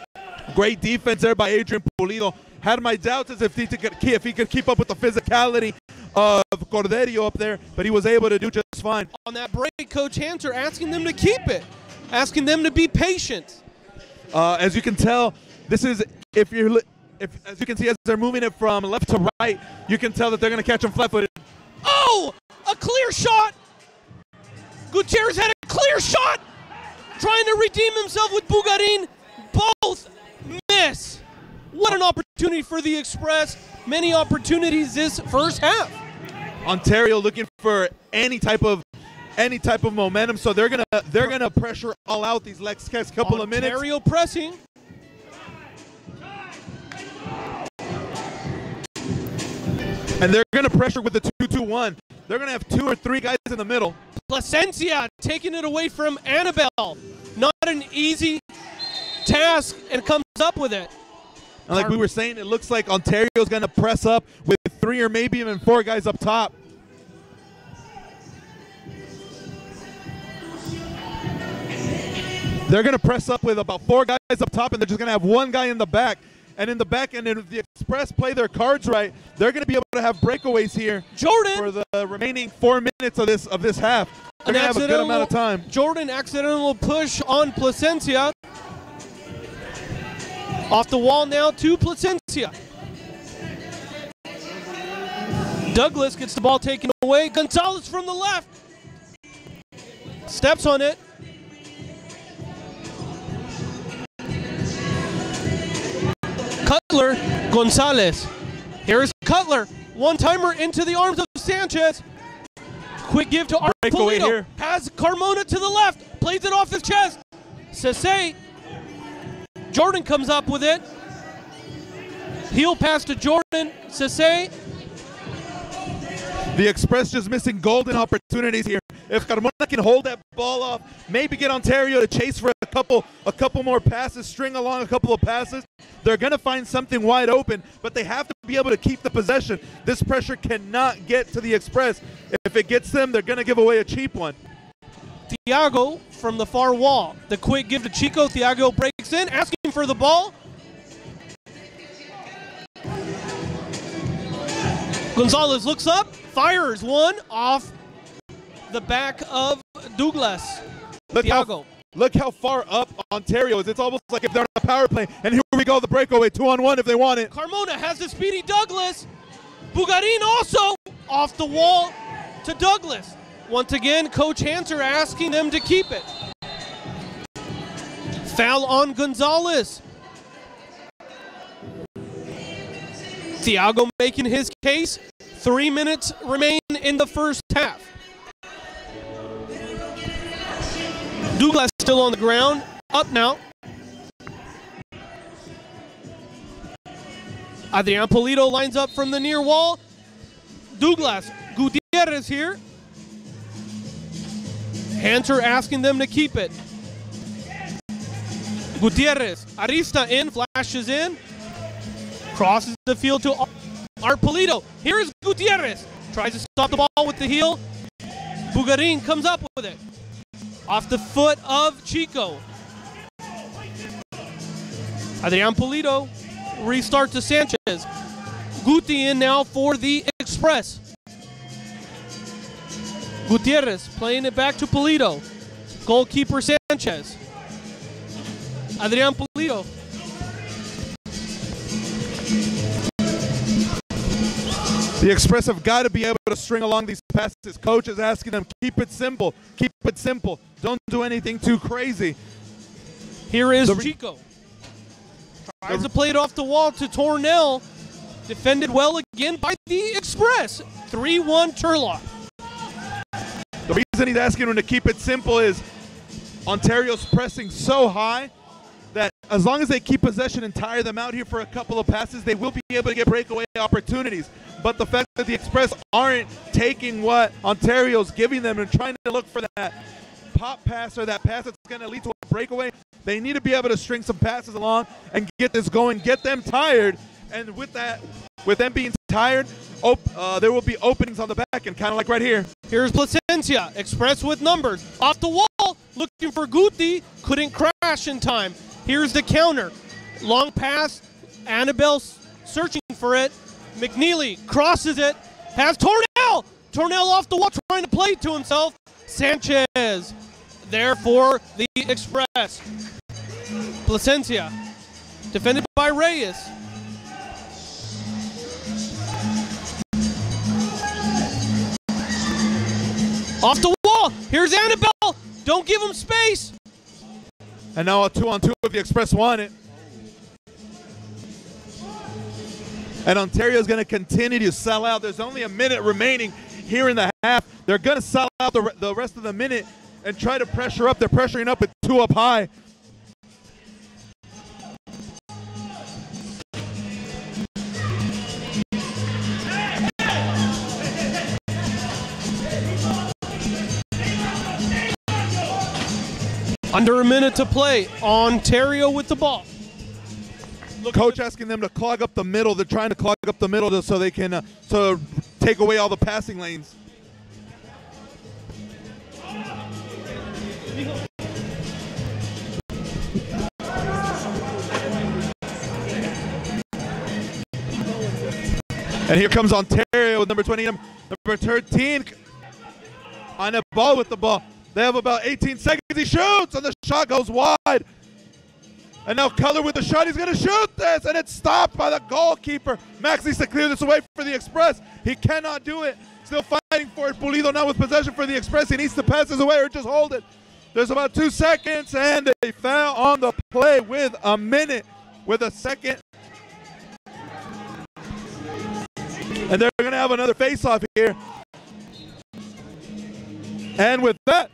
[SPEAKER 2] Great defense there by Adrian Pulido. Had my doubts as if he could keep up with the physicality of Corderio up there, but he was able to do just fine.
[SPEAKER 1] On that break, Coach Hanser asking them to keep it, asking them to be patient.
[SPEAKER 2] As you can tell, this is as you can see, as they're moving it from left to right, you can tell that they're going to catch him flat-footed.
[SPEAKER 1] Oh, a clear shot. Gutierrez had a clear shot, trying to redeem himself with Bugarin. Both miss. What an opportunity for the Express. Many opportunities this first half.
[SPEAKER 2] Ontario looking for any type of momentum, so they're gonna pressure all out these next couple of minutes.
[SPEAKER 1] Ontario pressing.
[SPEAKER 2] And they're going to pressure with the 2-2-1. They're going to have 2 or 3 guys in the middle.
[SPEAKER 1] Plasencia taking it away from Annabelle. Not an easy task, and comes up with it.
[SPEAKER 2] And like we were saying, it looks like Ontario's going to press up with 3 or maybe even 4 guys up top. They're going to press up with about 4 guys up top, and they're just going to have 1 guy in the back. And in the back end, if the Express play their cards right, they're going to be able to have breakaways here.
[SPEAKER 1] Jordan,
[SPEAKER 2] for the remaining 4 minutes of this half. They're going to have a good amount of time.
[SPEAKER 1] Jordan, accidental push on Plasencia. Off the wall now to Plasencia. Douglas gets the ball taken away. Gonzalez from the left. Steps on it. Cutler, Gonzalez. Here's Cutler. One-timer into the arms of Sanchez. Quick give to Arpolito. Here. Has Carmona to the left. Plays it off his chest. Sese. Jordan comes up with it. Heel pass to Jordan. Sese.
[SPEAKER 2] The Express just missing golden opportunities here. If Carmona can hold that ball off, maybe get Ontario to chase for a couple more passes, string along a couple of passes, they're going to find something wide open, but they have to be able to keep the possession. This pressure cannot get to the Express. If it gets them, they're going to give away a cheap one.
[SPEAKER 1] Thiago from the far wall. The quick give to Chico. Thiago breaks in, asking for the ball. Gonzalez looks up, fires one off the back of Douglas. Thiago.
[SPEAKER 2] Look how far up Ontario is. It's almost like if they're on a power play. And here we go, the breakaway, 2-on-1 if they want it.
[SPEAKER 1] Carmona has the speedy Douglas. Bugarin also off the wall to Douglas. Once again, Coach Hanser asking them to keep it. Foul on Gonzalez. Thiago making his case. 3 minutes remain in the first half. Douglas still on the ground. Up now. Adrian Polito lines up from the near wall. Douglas. Gutierrez here. Hanser asking them to keep it. Gutierrez. Arista in. Flashes in. Crosses the field to Arpolito. Here is Gutierrez. Tries to stop the ball with the heel. Bugarin comes up with it. Off the foot of Chico. Adrian Polito. Restart to Sanchez. Guti in now for the Express. Gutierrez playing it back to Polito. Goalkeeper Sanchez. Adrian Polito.
[SPEAKER 2] The Express have got to be able to string along these passes. Coach is asking them, keep it simple. Keep it simple. Don't do anything too crazy.
[SPEAKER 1] Here is Chico. Tries to play it off the wall to Tornell. Defended well again by the Express. 3-1 Turlock.
[SPEAKER 2] The reason he's asking them to keep it simple is Ontario's pressing so high that as long as they keep possession and tire them out here for a couple of passes, they will be able to get breakaway opportunities. But the fact that the Express aren't taking what Ontario's giving them and trying to look for that pop pass or that pass that's going to lead to a breakaway, they need to be able to string some passes along and get this going, get them tired. And with that, with them being tired, there will be openings on the back end, kind of like right here.
[SPEAKER 1] Here's Plasencia, Express with numbers. Off the wall, looking for Guti, couldn't crash in time. Here's the counter. Long pass, Annabelle searching for it. McNeely crosses it, has Tornell. Tornell off the wall, trying to play to himself. Sanchez there for the Express. Placencia, defended by Reyes. Off the wall, here's Annabelle. Don't give him space.
[SPEAKER 2] And now a 2-on-2 if the Express want it. And Ontario's going to continue to sell out. There's only a minute remaining here in the half. They're going to sell out the rest of the minute and try to pressure up. They're pressuring up with 2 up high.
[SPEAKER 1] Under a minute to play. Ontario with the ball.
[SPEAKER 2] Coach asking them to clog up the middle. They're trying to clog up the middle so they can take away all the passing lanes. And here comes Ontario with number 20, number 13 on a ball with the ball. They have about 18 seconds. He shoots, and the shot goes wide. And now Color with the shot. He's going to shoot this, and it's stopped by the goalkeeper. Max needs to clear this away for the Express. He cannot do it. Still fighting for it. Pulido now with possession for the Express. He needs to pass this away or just hold it. There's about 2 seconds, and they foul on the play with a minute with a second. And they're going to have another face-off here. And with that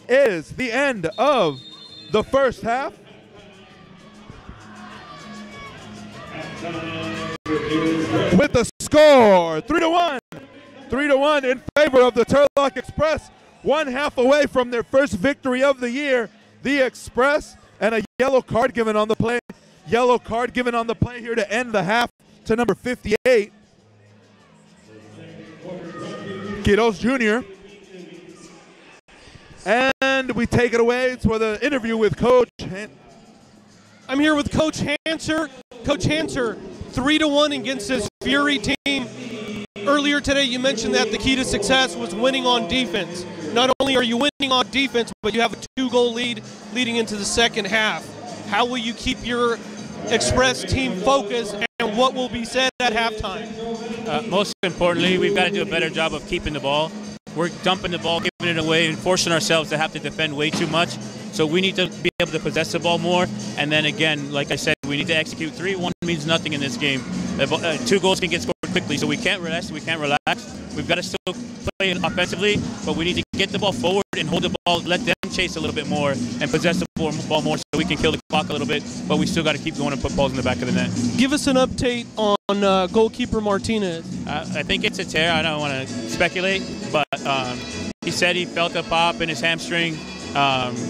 [SPEAKER 2] is the end of the first half. With the score 3-1. 3-1 in favor of the Turlock Express. 1 half away from their first victory of the year. The Express, and a yellow card given on the play. Yellow card given on the play here to end the half to number 58. Quiroz Jr. And we take it away for the interview with Coach.
[SPEAKER 1] I'm here with Coach Hanser. Coach Hanser, 3-1 against this Fury team. Earlier today, you mentioned that the key to success was winning on defense. Not only are you winning on defense, but you have a 2-goal lead leading into the second half. How will you keep your Express team focused, and what will be said at halftime?
[SPEAKER 4] Most importantly, we've got to do a better job of keeping the ball. We're dumping the ball, giving it away, and forcing ourselves to have to defend way too much. So we need to be able to possess the ball more. And then again, like I said, we need to execute. 3-1 means nothing in this game. 2 goals can get scored quickly, so we can't rest, we can't relax. We've got to still play offensively, but we need to get the ball forward and hold the ball, let them chase a little bit more, and possess the ball more so we can kill the clock a little bit. But we still got to keep going and put balls in the back of the net.
[SPEAKER 1] Give us an update on goalkeeper Martinez.
[SPEAKER 4] I think it's a tear. I don't want to speculate, but he said he felt a pop in his hamstring.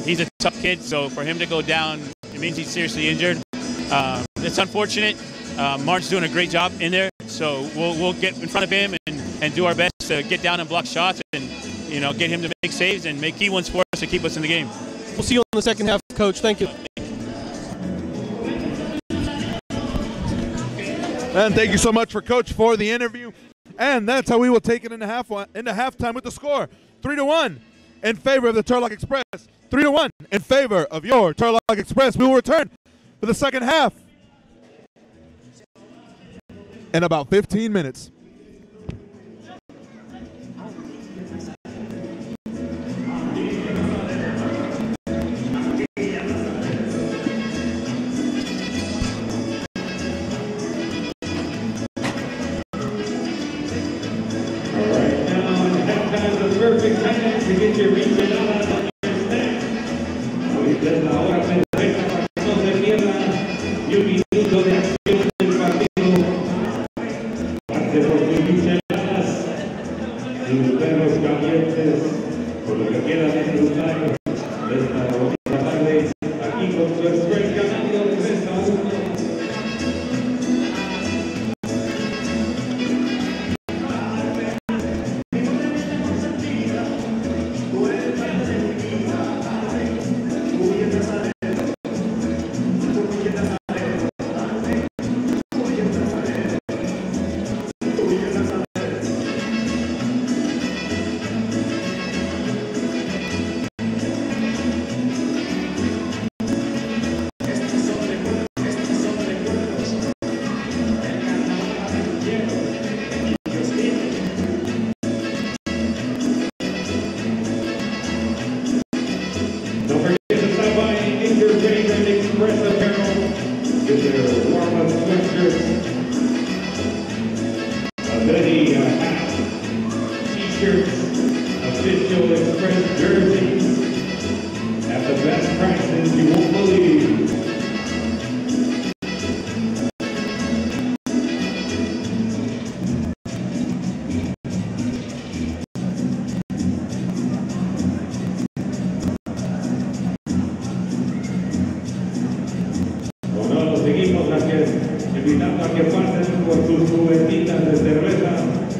[SPEAKER 4] He's a tough kid, so for him to go down, it means he's seriously injured. It's unfortunate. Mark's doing a great job in there, so we'll get in front of him and do our best to get down and block shots and get him to make saves and make key ones for us to keep us in the game.
[SPEAKER 1] We'll see you in the second half, Coach. Thank you.
[SPEAKER 2] And thank you so much for Coach for the interview. And that's how we will take it into halftime with the score 3-1 in favor of the Turlock Express. 3-1 in favor of your Turlock Express. We will return for the second half in about 15 minutes.
[SPEAKER 3] Perfect time to get your micheladas on your snack. Ahorita es la hora perfecta para que no se pierda ni un minuto de acción del partido. Pase por sus micheladas, sus perros calientes, por lo que quieran disfrutar de esta bonita tarde aquí con su Express ganando 3-1. hoodie, hat, t-shirts, official express jerseys at the best prices you won't believe. Bueno, seguimos invitando a que pasen por sus cubetitas de cerveza.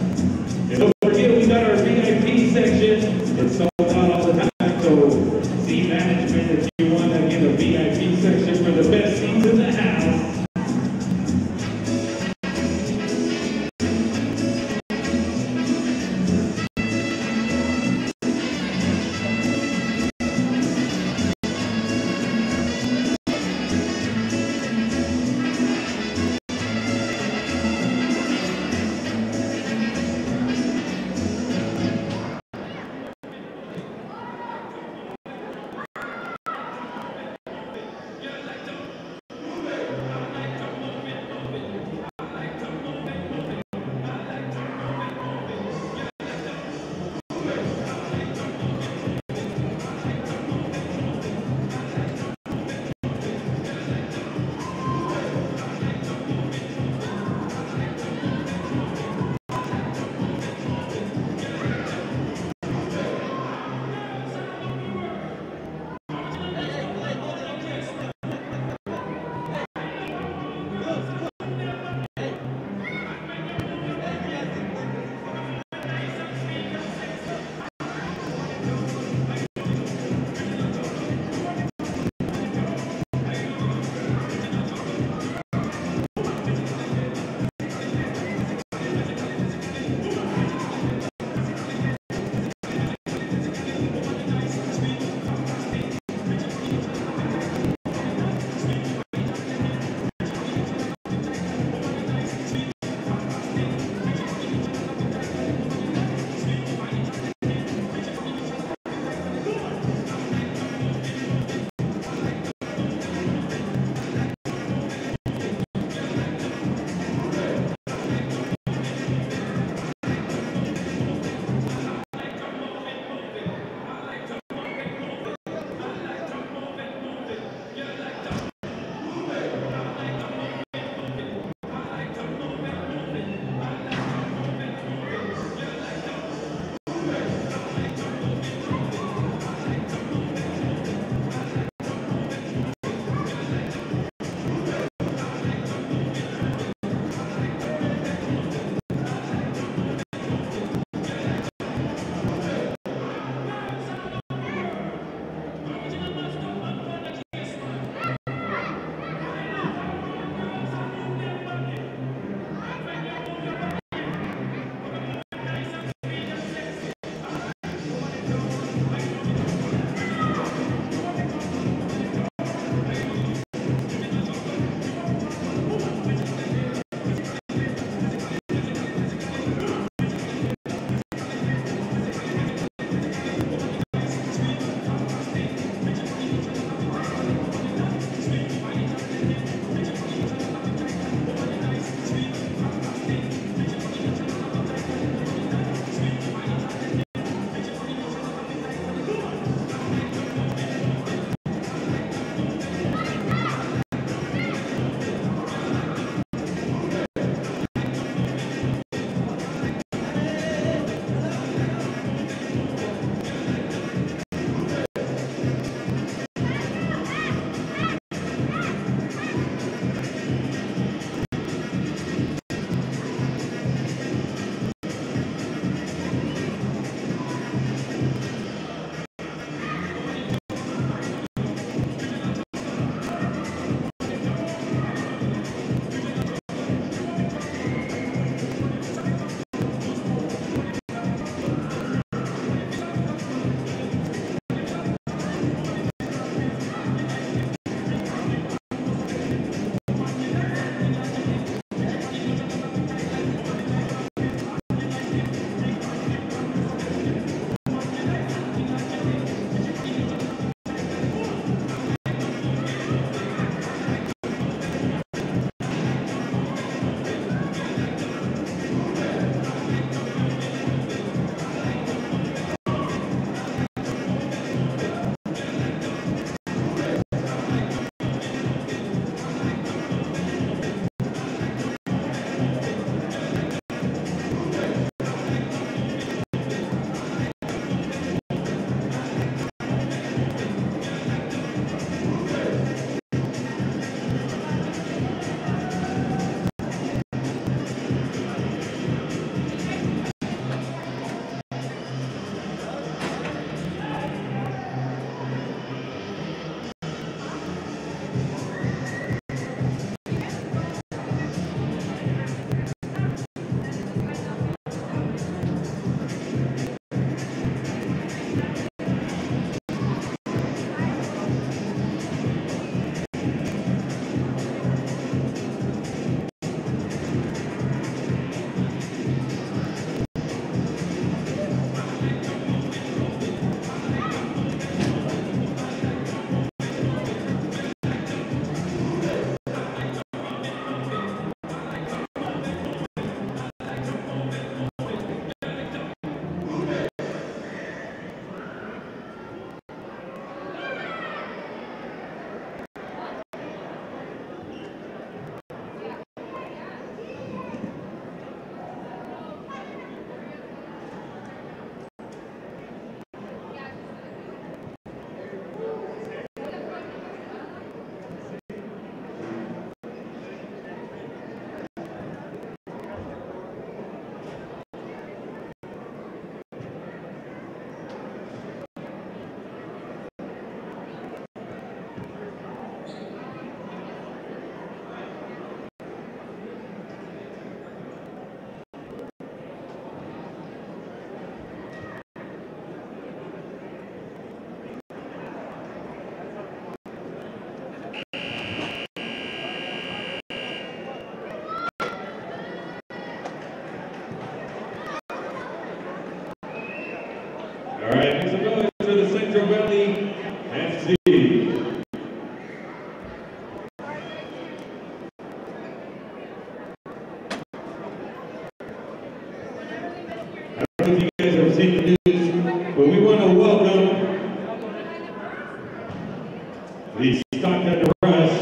[SPEAKER 3] introduce, but we want to welcome the Stockton Rush.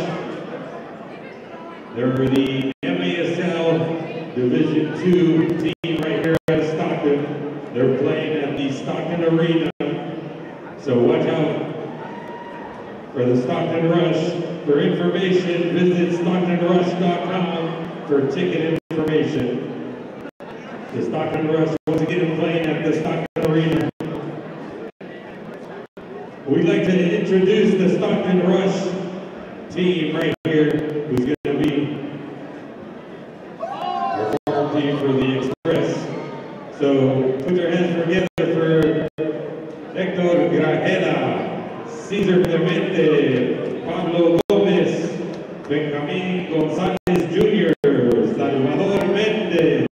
[SPEAKER 3] They're the MASL Division II team right here at Stockton. They're playing at the Stockton Arena. So watch out for the Stockton Rush. For information, visit StocktonRush.com for ticket information. The Stockton Rush once again playing at the Stockton Arena. We'd like to introduce the Stockton Rush team right here, who's going to be our farm team for the Express. So put your hands together for Hector Grajeda, Cesar Clemente, Pablo Gomez, Benjamin Gonzalez Jr., Salvador Mendez,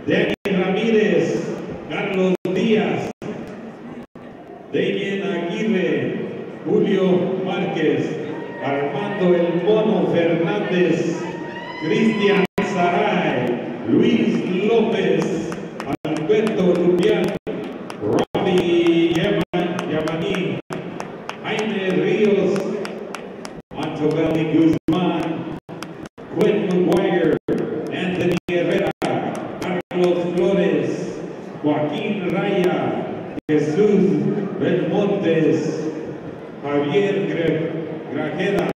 [SPEAKER 3] Danny Ramirez, Carlos Diaz, Damien Aguirre, Julio Márquez, Armando El Mono Fernández, Cristian Saray, Luis López, Alberto Lupián, Robbie Yamaní, Jaime Ríos, Antobelli Guzman, Quinn McGuire, Anthony Herrera, Carlos Flores, Joaquín Raya, Jesús Belmontes, Javier Grajeda,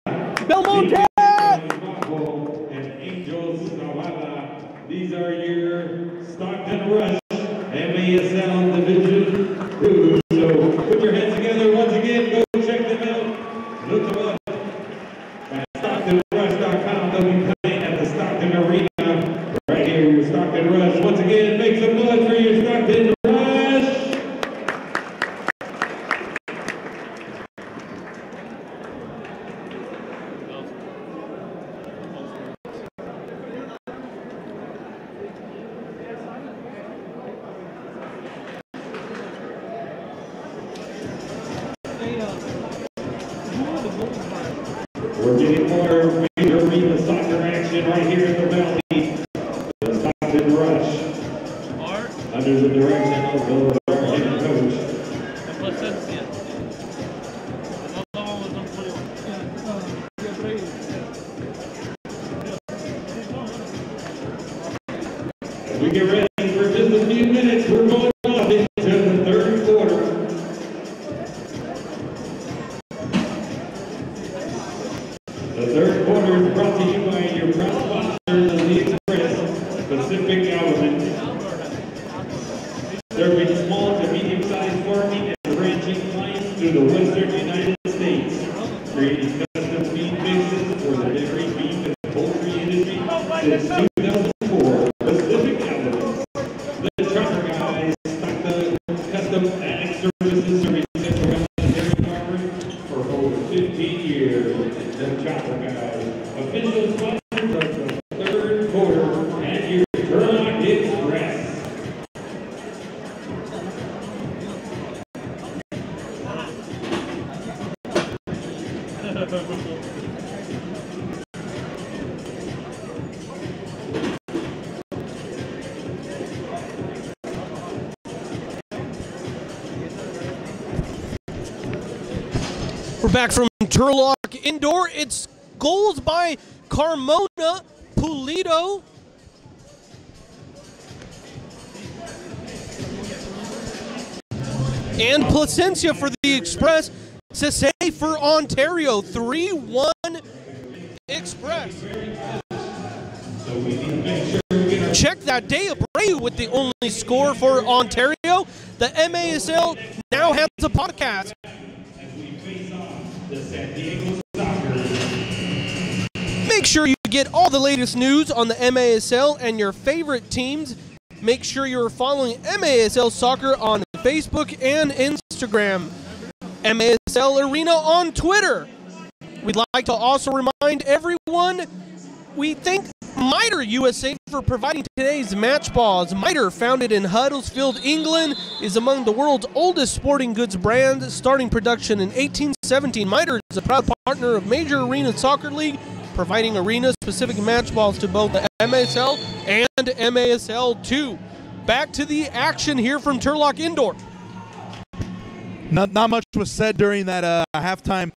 [SPEAKER 1] Belmonte!
[SPEAKER 3] and Angel Zavala. These are your Stockton Rush MASL Division crew. So put your heads together once again. Go check them out. Look them up at StocktonRush.com. They'll be playing at the Stockton Arena right here. Your Stockton Rush. Once again, make some noise for your Stockton Rush. We're getting more major arena soccer action right here in the Valley. The Stockton Rush, under the direction of our head coach. As we get ready for just a few minutes, we're going off into the third quarter. The third quarter is brought to you by your proud sponsors of the Express, Pacific Almond. Serving small to medium-sized farming and ranching clients through the western United States. Creating custom feed mixes for the dairy, beef, and poultry industry since 2004. Pacific Almond. The Trucker Guys, Stockton Custom Ag Services, serving Central dairy farmers for over 15 years. The Chopper Guys, official sponsors of the third quarter and your Turlock Express.
[SPEAKER 1] We're back from Turlock Indoor. It's goals by Carmona, Pulido, and Placencia for the Express. Cisse for Ontario. 3-1 Express. Check that. Day Abreu with the only score for Ontario. The MASL now has a podcast. Make sure you get all the latest news on the MASL and your favorite teams. Make sure you're following MASL Soccer on Facebook and Instagram. MASL Arena on Twitter. We'd like to also remind everyone, we thank Miter USA for providing today's match balls. Miter, founded in Huddersfield, England, is among the world's oldest sporting goods brands, starting production in 1817. Miter is a proud partner of Major Arena Soccer League, providing arena-specific match balls to both the MASL and MASL 2. back to the action here from Turlock Indoor.
[SPEAKER 2] Not much was said during that halftime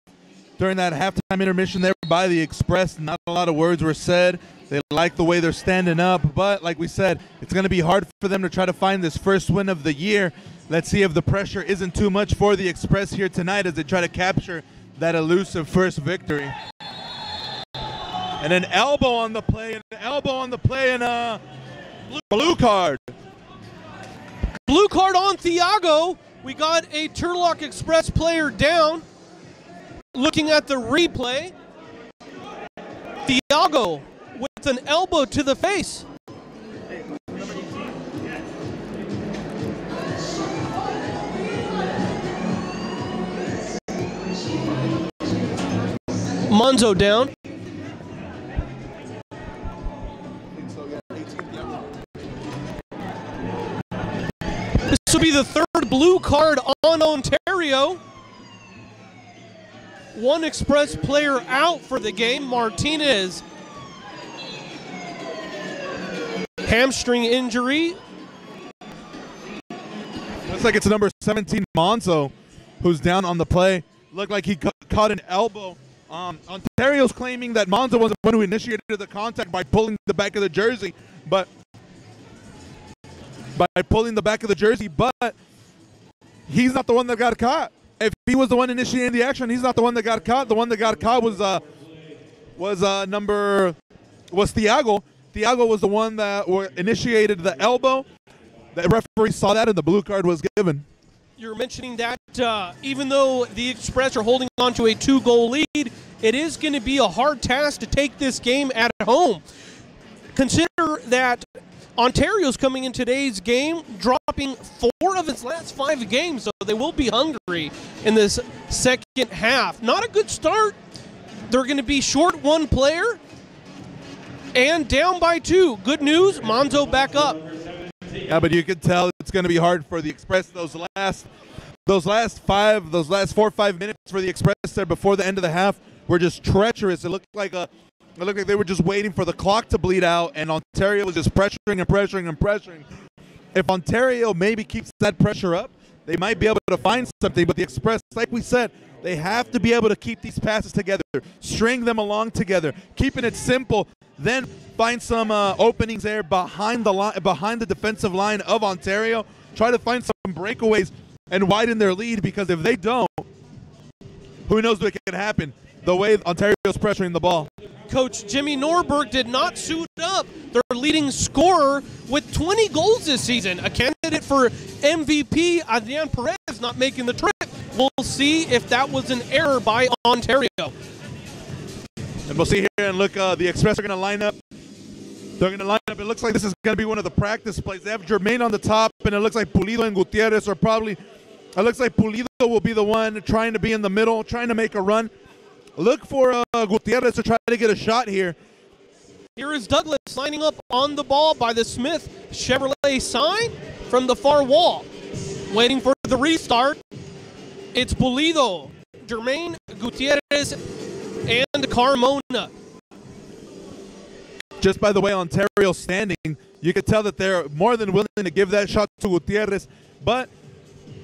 [SPEAKER 2] intermission there by the Express. Not a lot of words were said. They like the way they're standing up, but like we said, it's going to be hard for them to try to find this first win of the year. Let's see if the pressure isn't too much for the Express here tonight as they try to capture that elusive first victory. And an elbow on the play, and a blue card.
[SPEAKER 1] Blue card on Thiago. We got a Turlock Express player down. Looking at the replay, Thiago with an elbow to the face. Monzo down. This will be the third blue card on Ontario. One Express player out for the game, Martinez. Hamstring injury.
[SPEAKER 2] Looks like it's number 17, Monzo, who's down on the play. Looked like he caught an elbow. Ontario's claiming that Monzo was the one who initiated the contact by pulling the back of the jersey, but he's not the one that got caught. If he was the one initiating the action, he's not the one that got caught. The one that got caught was Thiago. Thiago was the one that initiated the elbow. The referee saw that, and the blue card was given.
[SPEAKER 1] You're mentioning that even though the Express are holding on to a 2-goal lead, it is going to be a hard task to take this game at home. Consider that Ontario's coming in today's game, dropping 4 of its last 5 games, so they will be hungry in this second half. Not a good start. They're going to be short 1 player and down by 2. Good news, Monzo back up.
[SPEAKER 2] Yeah, but you can tell it's going to be hard for the Express. Those last 4 or 5 minutes for the Express there before the end of the half were just treacherous. It looked like they were just waiting for the clock to bleed out, and Ontario was just pressuring. If Ontario maybe keeps that pressure up, they might be able to find something. But the Express, like we said, they have to be able to keep these passes together, string them along together, keeping it simple. Then find some openings there behind the defensive line of Ontario. Try to find some breakaways and widen their lead, because if they don't, who knows what can happen the way Ontario's pressuring the ball.
[SPEAKER 1] Coach Jimmy Norberg did not suit up. Their leading scorer with 20 goals this season. A candidate for MVP, Adrian Perez, not making the trip. We'll see if that was an error by Ontario.
[SPEAKER 2] And we'll see here, and look, the Express are going to line up. They're going to line up. It looks like this is going to be one of the practice plays. They have Jermaine on the top, and it looks like Pulido and Gutierrez are probably, it looks like Pulido will be the one trying to be in the middle, trying to make a run. Look for Gutierrez to try to get a shot here.
[SPEAKER 1] Here is Douglas lining up on the ball by the Smith Chevrolet sign from the far wall. Waiting for the restart. It's Pulido, Jermaine, Gutierrez, and Carmona.
[SPEAKER 2] Just by the way Ontario's standing, you can tell that they're more than willing to give that shot to Gutierrez, but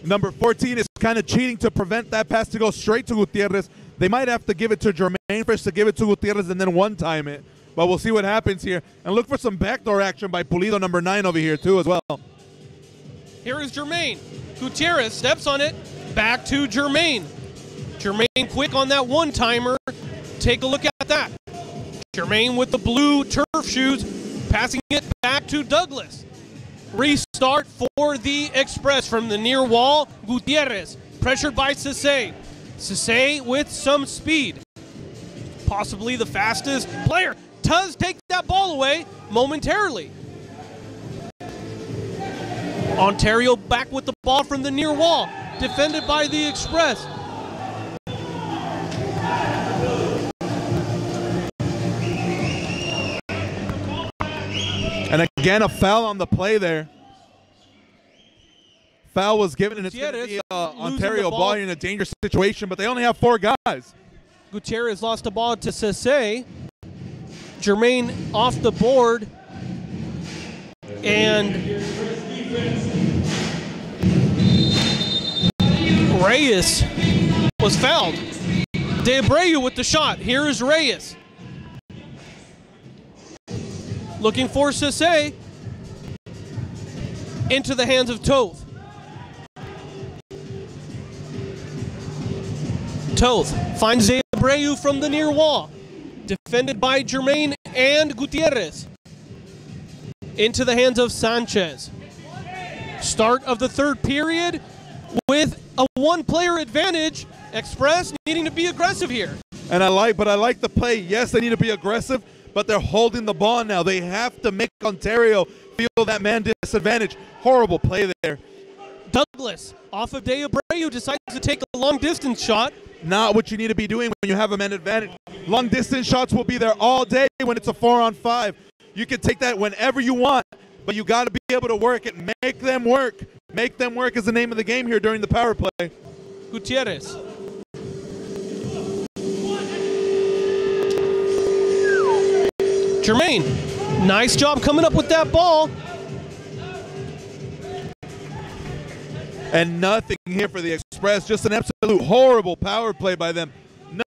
[SPEAKER 2] number 14 is kind of cheating to prevent that pass to go straight to Gutierrez. They might have to give it to Jermaine first to give it to Gutierrez and then one-time it. But we'll see what happens here. And look for some backdoor action by Pulido, number 9 over here too as well.
[SPEAKER 1] Here is Jermaine. Gutierrez steps on it. Back to Jermaine. Jermaine quick on that one-timer. Take a look at that. Jermaine with the blue turf shoes, passing it back to Douglas. Restart for the Express from the near wall. Gutierrez pressured by Cisse. Cisse with some speed. Possibly the fastest player. Does take that ball away momentarily. Ontario back with the ball from the near wall. Defended by the Express.
[SPEAKER 2] And again, a foul on the play there. Foul was given, and it's going to be Ontario ball in a dangerous situation, but they only have 4 guys.
[SPEAKER 1] Gutierrez lost the ball to Cisse. Jermaine off the board. And Reyes was fouled. De Abreu with the shot. Here is Reyes. Looking for Sisse. Into the hands of Toth. Toth finds De Abreu from the near wall. Defended by Jermaine and Gutierrez. Into the hands of Sanchez. Start of the third period with a one-player advantage. Express needing to be aggressive here.
[SPEAKER 2] And I like the play. Yes, they need to be aggressive, but they're holding the ball now. They have to make Ontario feel that man disadvantage. Horrible play there.
[SPEAKER 1] Douglas, off of De Abreu, decides to take a long-distance shot.
[SPEAKER 2] Not what you need to be doing when you have a man advantage. Long-distance shots will be there all day when it's a 4-on-5. You can take that whenever you want, but you got to be able to work it. Make them work. Make them work is the name of the game here during the power play.
[SPEAKER 1] Gutierrez. Jermaine, nice job coming up with that ball.
[SPEAKER 2] And nothing here for the Express. Just an absolute horrible power play by them.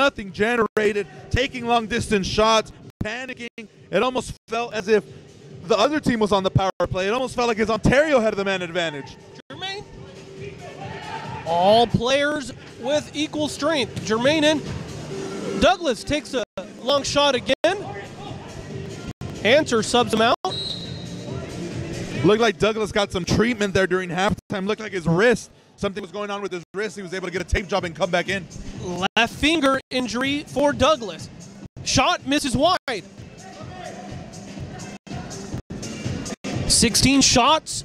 [SPEAKER 2] Nothing generated. Taking long distance shots. Panicking. It almost felt as if the other team was on the power play. It almost felt like his Ontario had the man advantage.
[SPEAKER 1] Jermaine. All players with equal strength. Jermaine in. Douglas takes a long shot again. Answer subs him out.
[SPEAKER 2] Looked like Douglas got some treatment there during halftime. Looked like his wrist. Something was going on with his wrist. He was able to get a tape job and come back in.
[SPEAKER 1] Left finger injury for Douglas. Shot misses wide. 16 shots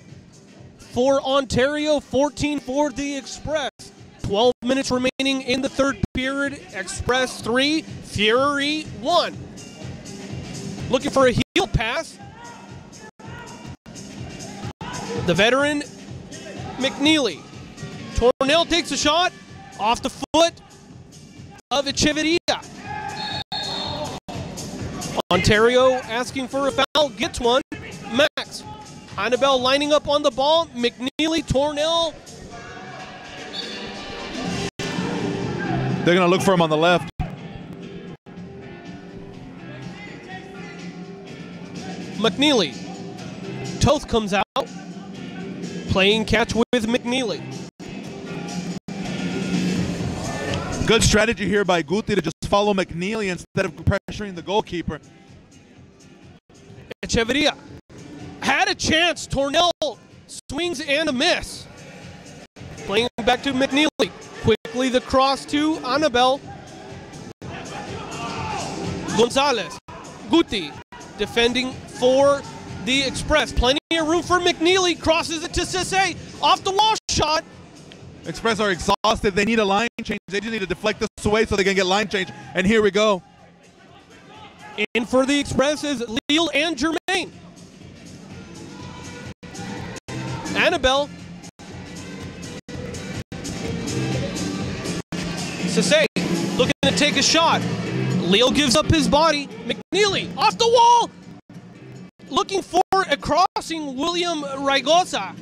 [SPEAKER 1] for Ontario, 14 for the Express. 12 minutes remaining in the third period. Express 3, Fury 1. Looking for a heel pass. The veteran, McNeely. Tornell takes a shot off the foot of Echeverria. Ontario asking for a foul, gets one. Max. Annabelle lining up on the ball. McNeely, Tornell.
[SPEAKER 2] They're going to look for him on the left.
[SPEAKER 1] McNeely. Toth comes out. Playing catch with McNeely.
[SPEAKER 2] Good strategy here by Guti to just follow McNeely instead of pressuring the goalkeeper.
[SPEAKER 1] Echeverria had a chance. Tornell swings and a miss. Playing back to McNeely. Quickly the cross to Annabelle. Gonzalez. Guti defending for the Express. Plenty of room for McNeely. Crosses it to Sisse. Off the wall shot.
[SPEAKER 2] Express are exhausted. They need a line change. They just need to deflect this away so they can get line change. And here we go.
[SPEAKER 1] In for the Express is Leal and Jermaine. Annabelle. Sisse looking to take a shot. Leal gives up his body. McNeely off the wall. Looking for a crossing, William Raigosa.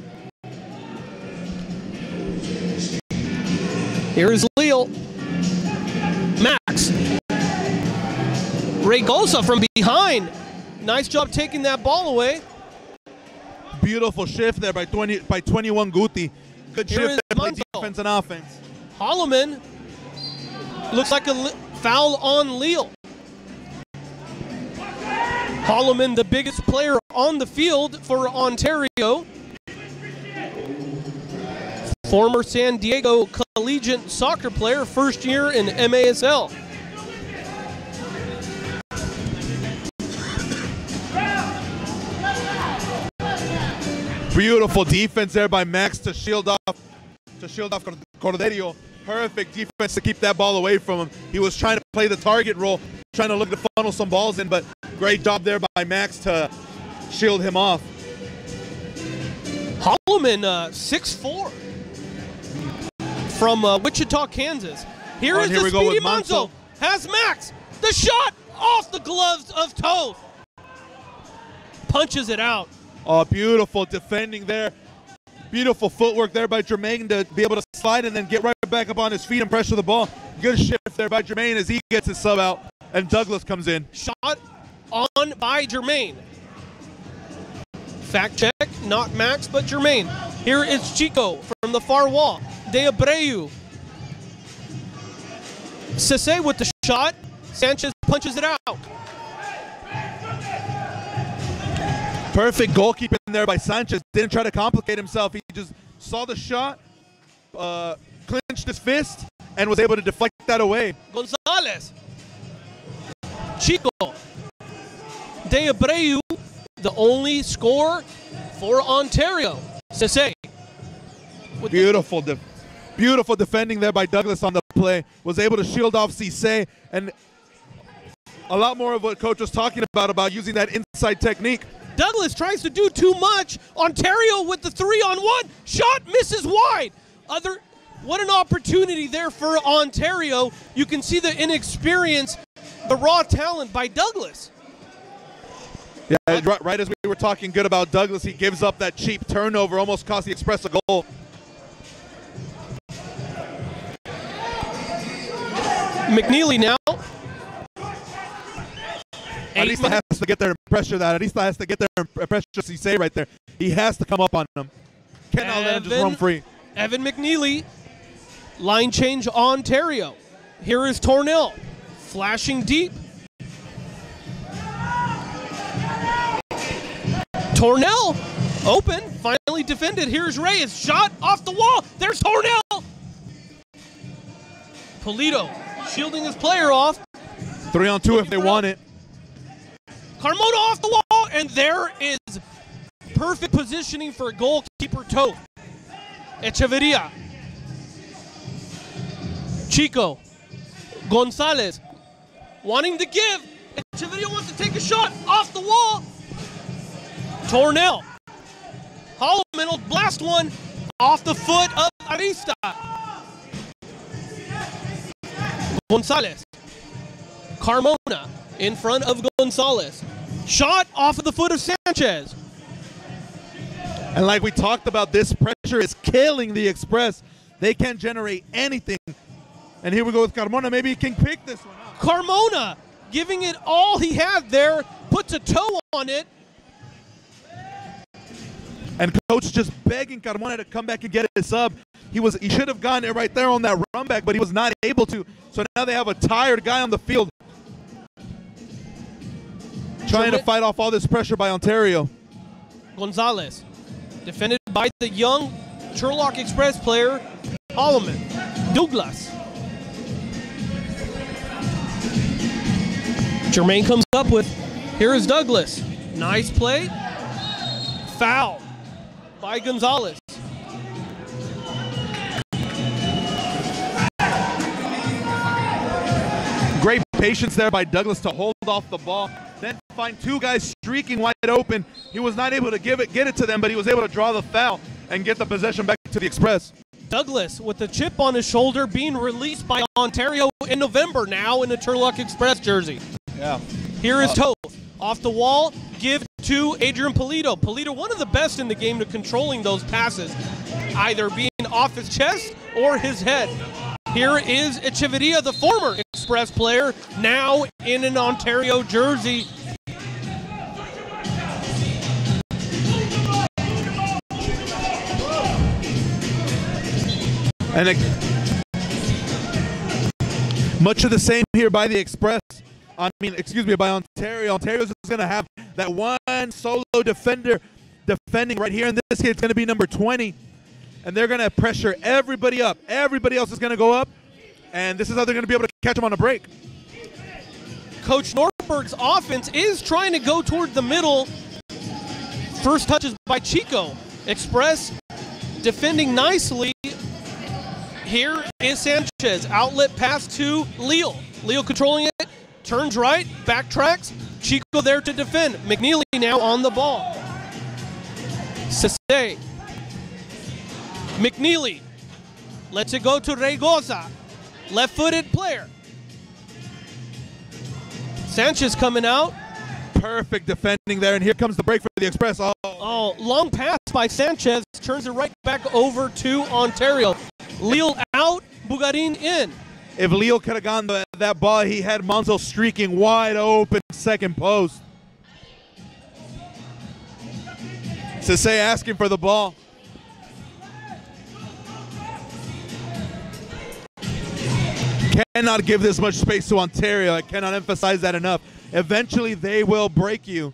[SPEAKER 1] Here is Leal. Max. Raigosa from behind. Nice job taking that ball away.
[SPEAKER 2] Beautiful shift there by 21 Guti. Good shift there, defense and offense.
[SPEAKER 1] Holloman looks like a foul on Leal. Holloman, the biggest player on the field for Ontario. Former San Diego collegiate soccer player, first year in MASL.
[SPEAKER 2] Beautiful defense there by Max to shield off Cordeiro. Perfect defense to keep that ball away from him. He was trying to play the target role, trying to look to funnel some balls in, but great job there by Max to shield him off.
[SPEAKER 1] Holloman, 6'4", from Wichita, Kansas. Here is the speedy Monzo. Has Max. The shot off the gloves of Toth. Punches it out.
[SPEAKER 2] Oh, beautiful defending there. Beautiful footwork there by Jermaine to be able to slide and then get right back up on his feet and pressure the ball. Good shift there by Jermaine as he gets his sub out, and Douglas comes in.
[SPEAKER 1] Shot on by Jermaine. Fact check, not Max, but Jermaine. Here is Chico from the far wall. De Abreu. Cisse with the shot. Sanchez punches it out.
[SPEAKER 2] Perfect goalkeeping there by Sanchez. Didn't try to complicate himself. He just saw the shot, clinched his fist, and was able to deflect that away.
[SPEAKER 1] Gonzalez. Chico. De Abreu, the only score for Ontario. Cisse.
[SPEAKER 2] Beautiful defending there by Douglas on the play. Was able to shield off Cisse, and a lot more of what Coach was talking about using that inside technique.
[SPEAKER 1] Douglas tries to do too much. Ontario with the 3-on-1. Shot misses wide. What an opportunity there for Ontario. You can see the inexperience, the raw talent by Douglas.
[SPEAKER 2] Yeah, right as we were talking good about Douglas, he gives up that cheap turnover, almost cost the Express a goal.
[SPEAKER 1] McNeely now.
[SPEAKER 2] Arista has to get there and pressure that. Arista has to get there and pressure Cisse right there. He has to come up on him. Cannot let him just run free.
[SPEAKER 1] Evan McNeely. Line change Ontario. Here is Tornell. Flashing deep. Tornell open. Finally defended. Here's Reyes. Shot off the wall. There's Tornell. Polito shielding his player off.
[SPEAKER 2] 3-on-2 if they want it.
[SPEAKER 1] Carmona off the wall, and there is perfect positioning for goalkeeper Toth. Echeverria. Chico. Gonzalez. Wanting to give. Echeverria wants to take a shot off the wall. Tornell. Holloman will blast one off the foot of Arista. Gonzalez. Carmona in front of Gonzalez. Shot off of the foot of Sanchez.
[SPEAKER 2] And like we talked about, this pressure is killing the Express. They can't generate anything. And here we go with Carmona. Maybe he can pick this one up.
[SPEAKER 1] Carmona giving it all he had there, puts a toe on it.
[SPEAKER 2] And Coach just begging Carmona to come back and get his sub. He should have gotten it right there on that run back, but he was not able to. So now they have a tired guy on the field trying to fight off all this pressure by Ontario.
[SPEAKER 1] Gonzalez, defended by the young Turlock Express player, Holloman. Douglas. Jermaine comes up with, here is Douglas. Nice play. Foul by Gonzalez.
[SPEAKER 2] Great patience there by Douglas to hold off the ball, then find two guys streaking wide open. He was not able to get it to them, but he was able to draw the foul and get the possession back to the Express.
[SPEAKER 1] Douglas with the chip on his shoulder, being released by Ontario in November, now in the Turlock Express jersey.
[SPEAKER 2] Yeah.
[SPEAKER 1] Here is Toth. Off the wall, give to Adrian Polito. Polito, one of the best in the game to controlling those passes, either being off his chest or his head. Here is Echeverria, the former Express player, now in an Ontario jersey.
[SPEAKER 2] And much of the same here by the Express. By Ontario. Ontario's just going to have that one solo defender defending right here. In this case, it's going to be number 20. And they're going to pressure everybody up. Everybody else is going to go up. And this is how they're going to be able to catch them on a break.
[SPEAKER 1] Coach Norberg's offense is trying to go toward the middle. First touches by Chico. Express defending nicely. Here is Sanchez. Outlet pass to Leal. Leal controlling it. Turns right. Backtracks. Chico there to defend. McNeely now on the ball. Cisse. McNeely lets it go to Reygosa. Left-footed player. Sanchez coming out.
[SPEAKER 2] Perfect defending there, and here comes the break for the Express.
[SPEAKER 1] Oh, long pass by Sanchez, turns it right back over to Ontario. Lille out, Bugarin in.
[SPEAKER 2] If Lille could have gone that ball, he had Monzo streaking wide open second post. Cisse asking for the ball. Cannot give this much space to Ontario. I cannot emphasize that enough. Eventually, they will break you.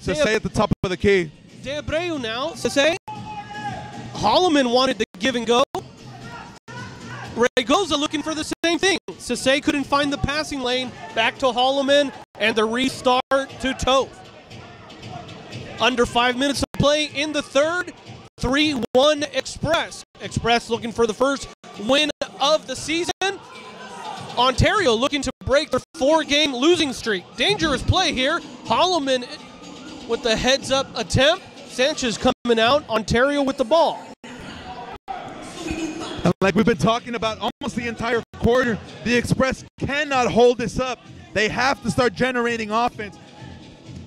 [SPEAKER 2] Cisse at the top of the key.
[SPEAKER 1] De Abreu now. Cisse. Holloman wanted the give and go. Raygoza looking for the same thing. Cisse couldn't find the passing lane. Back to Holloman, and the restart to Toth. Under 5 minutes to play in the third. 3-1 Express. Express looking for the first win of the season. Ontario looking to break their 4-game losing streak. Dangerous play here. Holloman with the heads-up attempt. Sanchez coming out. Ontario with the ball.
[SPEAKER 2] And like we've been talking about almost the entire quarter, the Express cannot hold this up. They have to start generating offense.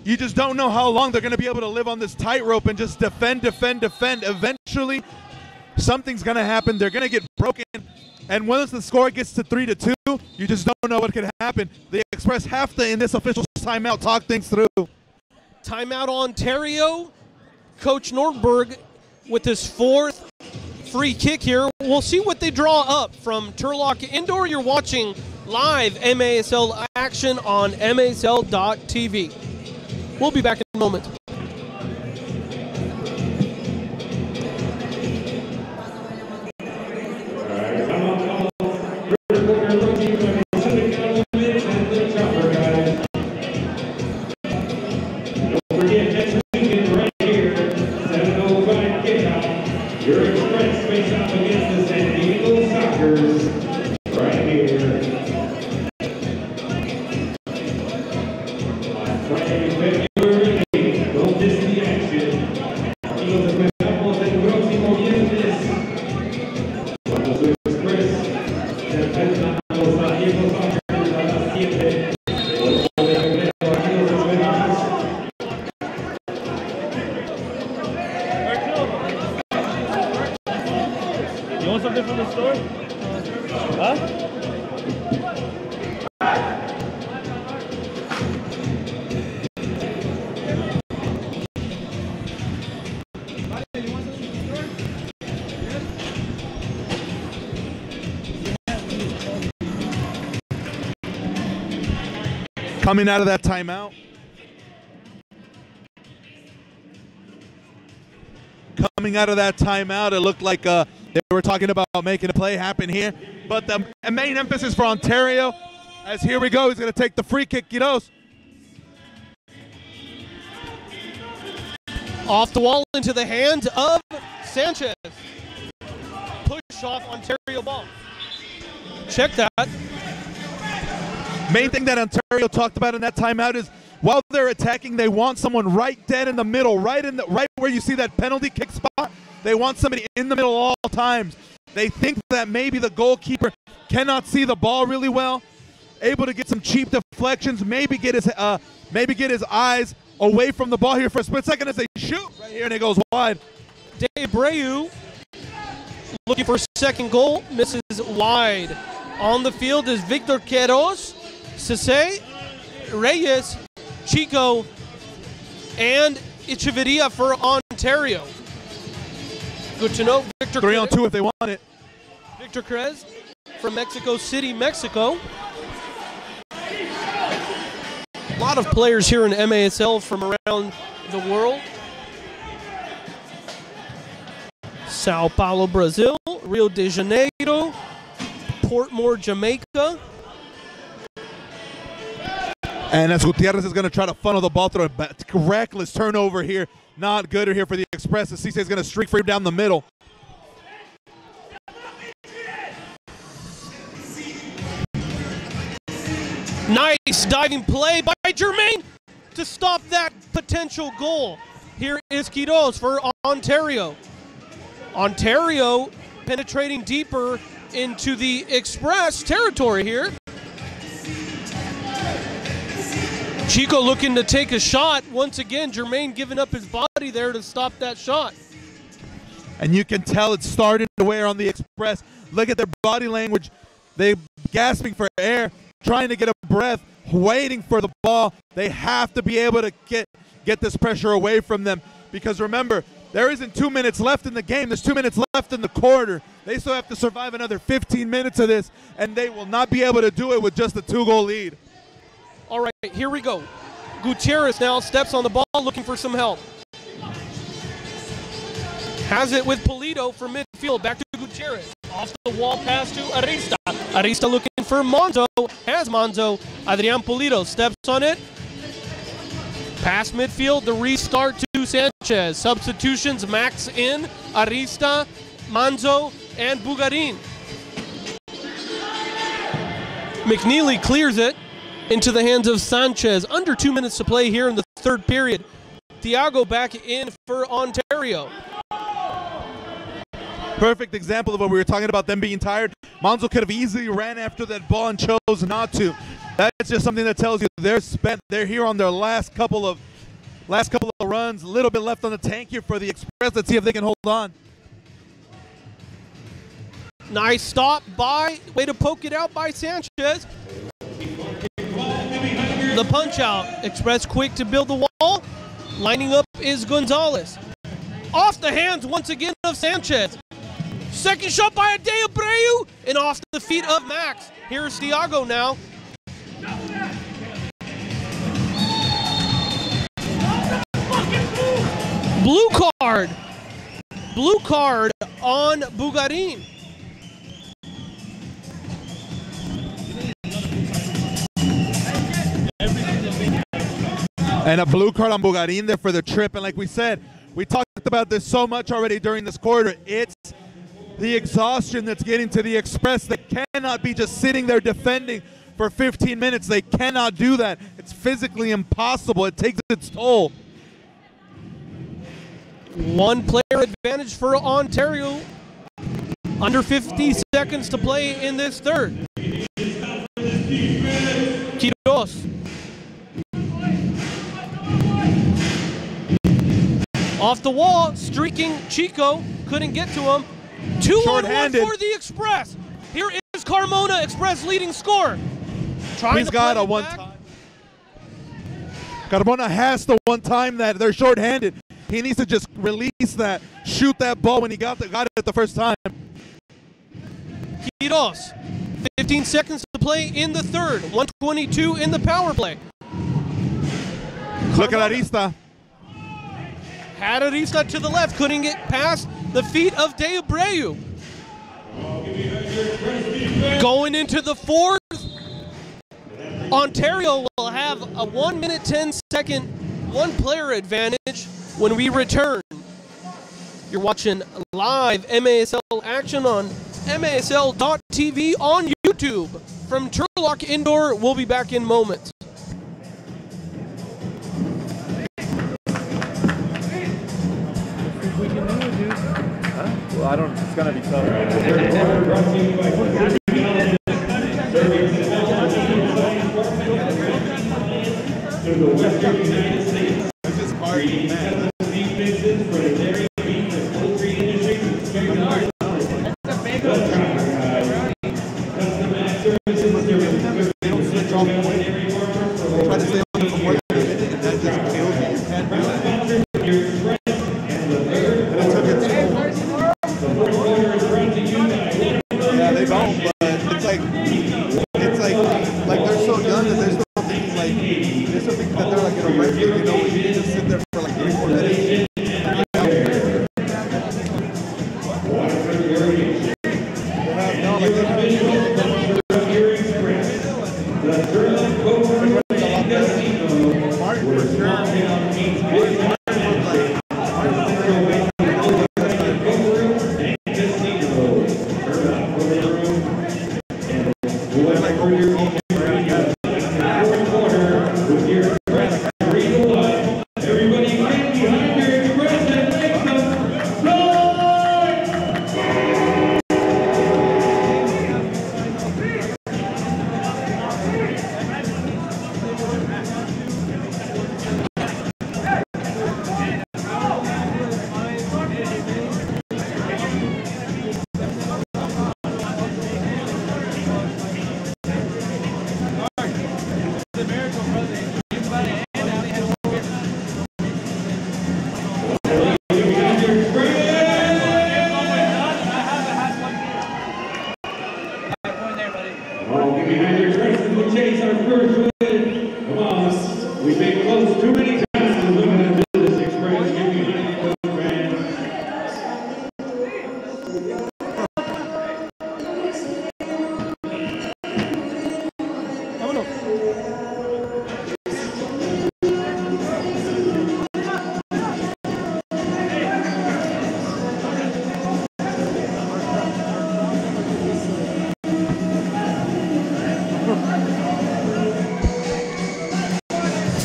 [SPEAKER 2] You just don't know how long they're going to be able to live on this tightrope and just defend, defend, defend. Eventually, something's going to happen. They're going to get broken. And once the score gets to 3-2, you just don't know what could happen. The Express have to, in this official timeout, talk things through.
[SPEAKER 1] Timeout Ontario. Coach Nordberg with his 4th free kick here. We'll see what they draw up from Turlock Indoor. You're watching live MASL action on MASL.tv. We'll be back in a moment.
[SPEAKER 3] Your Express face off against the San Diego Sockers right here. On Friday, February 8th, don't miss the action. Amigos, esperamos el próximo viernes. Cuando su Express se enfrenta a los San Diego Sockers a las 7.
[SPEAKER 4] You want something from the store? Huh?
[SPEAKER 2] Coming out of that timeout. Coming out of that timeout, it looked like they were talking about making a play happen here. But the main emphasis for Ontario, as here we go, he's going to take the free kick, Quiroz.
[SPEAKER 1] Off the wall into the hands of Sanchez. Push off Ontario ball. Check that.
[SPEAKER 2] Main thing that Ontario talked about in that timeout is while they're attacking, they want someone right dead in the middle, right where you see that penalty kick spot. They want somebody in the middle all times. They think that maybe the goalkeeper cannot see the ball really well, able to get some cheap deflections, maybe get his eyes away from the ball here for a split second as they shoot right here, and it goes wide.
[SPEAKER 1] De Abreu looking for a second goal, misses wide. On the field is Victor Queiroz, Cisse, Reyes, Chico, and Echeverria for Ontario. Good to know. Victor
[SPEAKER 2] 3-on-2 if they want it.
[SPEAKER 1] Victor Crez from Mexico City, Mexico. A lot of players here in MASL from around the world. Sao Paulo, Brazil, Rio de Janeiro, Portmore, Jamaica.
[SPEAKER 2] And as Gutierrez is going to try to funnel the ball through a reckless turnover here. Not good here for the Express. Cisse is going to streak free down the middle.
[SPEAKER 1] Nice diving play by Jermaine to stop that potential goal. Here is Quiroz for Ontario. Ontario penetrating deeper into the Express territory here. Chico looking to take a shot. Once again, Jermaine giving up his body there to stop that shot.
[SPEAKER 2] And you can tell it's starting to wear on the Express. Look at their body language. They're gasping for air, trying to get a breath, waiting for the ball. They have to be able to get this pressure away from them, because remember, there isn't 2 minutes left in the game. There's 2 minutes left in the quarter. They still have to survive another 15 minutes of this, and they will not be able to do it with just a 2-goal lead.
[SPEAKER 1] All right, here we go. Gutierrez now steps on the ball looking for some help. Has it with Polito from midfield. Back to Gutierrez. Off the wall pass to Arista. Arista looking for Monzo. Has Monzo. Adrian Polito steps on it. Past midfield, the restart to Sanchez. Substitutions, Max in, Arista, Manzo, and Bugarin. McNeely clears it into the hands of Sanchez. Under 2 minutes to play here in the third period. Thiago back in for Ontario.
[SPEAKER 2] Perfect example of what we were talking about, them being tired. Monzo could have easily ran after that ball and chose not to. That's just something that tells you they're spent. They're here on their last couple of runs. A little bit left on the tank here for the Express. Let's see if they can hold on.
[SPEAKER 1] Nice stop by, way to poke it out by Sanchez. The punch out. Express quick to build the wall. Lining up is Gonzalez. Off the hands once again of Sanchez. Second shot by De Abreu and off the feet of Max. Here's Thiago now. Blue card. Blue card on Bugarin.
[SPEAKER 2] And a blue card on Bugarin there for the trip. And like we said, we talked about this so much already during this quarter. It's the exhaustion that's getting to the Express. They cannot be just sitting there defending for 15 minutes. They cannot do that. It's physically impossible. It takes its toll.
[SPEAKER 1] One player advantage for Ontario. Under 50 seconds to play in this third. Quiroz. Off the wall, streaking Chico. Couldn't get to him. 2-on-1 for the Express. Here is Carmona, Express leading scorer.
[SPEAKER 2] He's got a one-time. Carmona has the one time that they're shorthanded. He needs to just release that, shoot that ball when he got it the first time.
[SPEAKER 1] Quiroz, 15 seconds to play in the third. 122 in the power play.
[SPEAKER 2] Look at Arista.
[SPEAKER 1] Had Arista to the left, couldn't get past the feet of De Abreu. Going into the fourth, Ontario will have a 1 minute 10 second one player advantage when we return. You're watching live MASL action on MASL.tv on YouTube. From Turlock Indoor, we'll be back in moments.
[SPEAKER 5] Well, I don't, it's going to be tough.
[SPEAKER 3] To the Western United States. This is hard, man. Defenses for the dairy, beef, and poultry industries. Custom ag services.
[SPEAKER 2] They don't switch off the way. They try to stay on it for more than a minute, and that just kills you. You can't do that. And it took it. Yeah, they don't.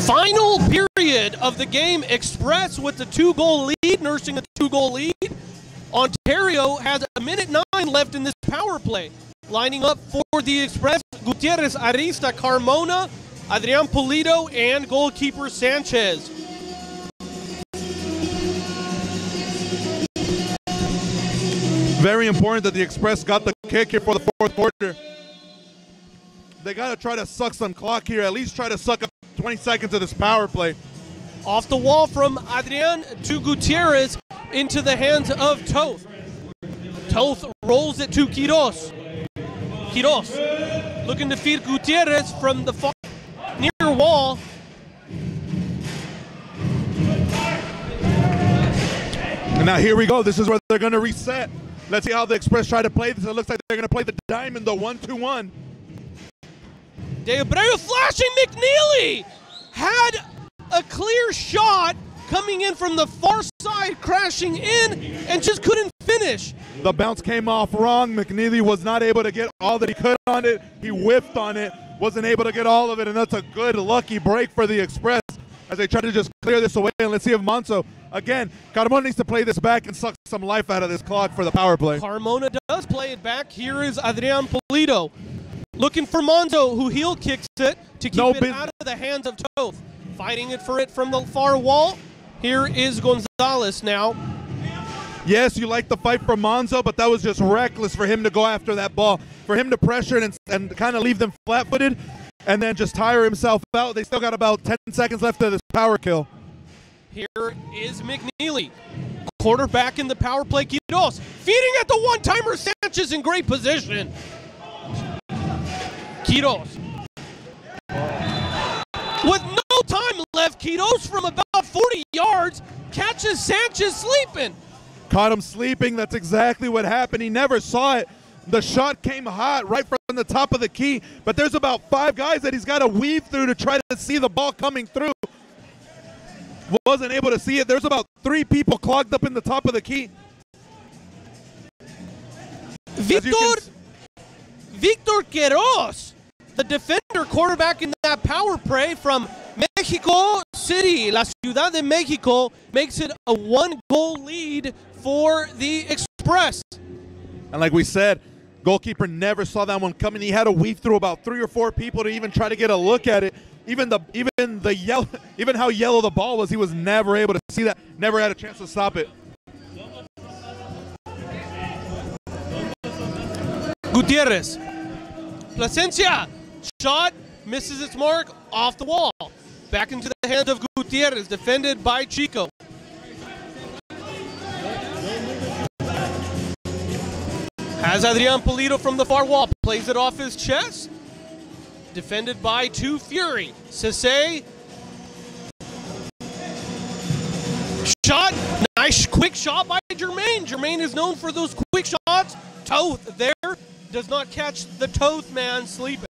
[SPEAKER 1] Final period of the game. Express with the 2-goal lead, nursing a 2-goal lead. Ontario has 1:09 left in this power play. Lining up for the Express, Gutierrez, Arista, Carmona, Adrian Pulido, and goalkeeper Sanchez.
[SPEAKER 2] Very important that the Express got the kick here for the fourth quarter. They got to try to suck some clock here, at least try to suck up 20 seconds of this power play.
[SPEAKER 1] Off the wall from Adrian to Gutierrez into the hands of Toth. Toth rolls it to Quiroz. Quiroz looking to feed Gutierrez from the far near wall.
[SPEAKER 2] And now here we go. This is where they're going to reset. Let's see how the Express try to play this. It looks like they're going to play the diamond, the 1-2-1.
[SPEAKER 1] De Abreu flashing. McNeely had a clear shot coming in from the far side, crashing in, and just couldn't finish.
[SPEAKER 2] The bounce came off wrong. McNeely was not able to get all that he could on it. He whiffed on it, wasn't able to get all of it, and that's a good, lucky break for the Express as they try to just clear this away. And let's see if Monzo, again, Carmona needs to play this back and suck some life out of this clock for the power play.
[SPEAKER 1] Carmona does play it back. Here is Adrian Pulido looking for Monzo, who heel kicks it to keep it out of the hands of Toth. Fighting it for it from the far wall. Here is Gonzalez now.
[SPEAKER 2] Yes, you like the fight for Monzo, but that was just reckless for him to go after that ball. For him to pressure it and kind of leave them flat-footed and then just tire himself out. They still got about 10 seconds left of this power kill.
[SPEAKER 1] Here is McNeely. Quarterback in the power play, Quiroz. Feeding at the one-timer, Sanchez in great position. Quiroz. With no time left, Quiroz from about 40 yards catches Sanchez sleeping.
[SPEAKER 2] Caught him sleeping. That's exactly what happened. He never saw it. The shot came hot right from the top of the key, but there's about 5 guys that he's got to weave through to try to see the ball coming through. Wasn't able to see it. There's about 3 people clogged up in the top of the key.
[SPEAKER 1] Victor Quiroz, the defender quarterback in that power play from Mexico City, La Ciudad de Mexico, makes it a 1-goal lead for the Express.
[SPEAKER 2] And like we said, goalkeeper never saw that one coming. He had to weave through about 3 or 4 people to even try to get a look at it. Even how yellow the ball was, he was never able to see that. Never had a chance to stop it.
[SPEAKER 1] Gutierrez. Plasencia. Shot misses its mark off the wall. Back into the hands of Gutierrez, defended by Chico. Has Adrian Pulido from the far wall. Plays it off his chest. Defended by 2 Fury. Sese. Shot. Nice quick shot by Jermaine. Jermaine is known for those quick shots. Toth there. Does not catch the Toth man sleeping.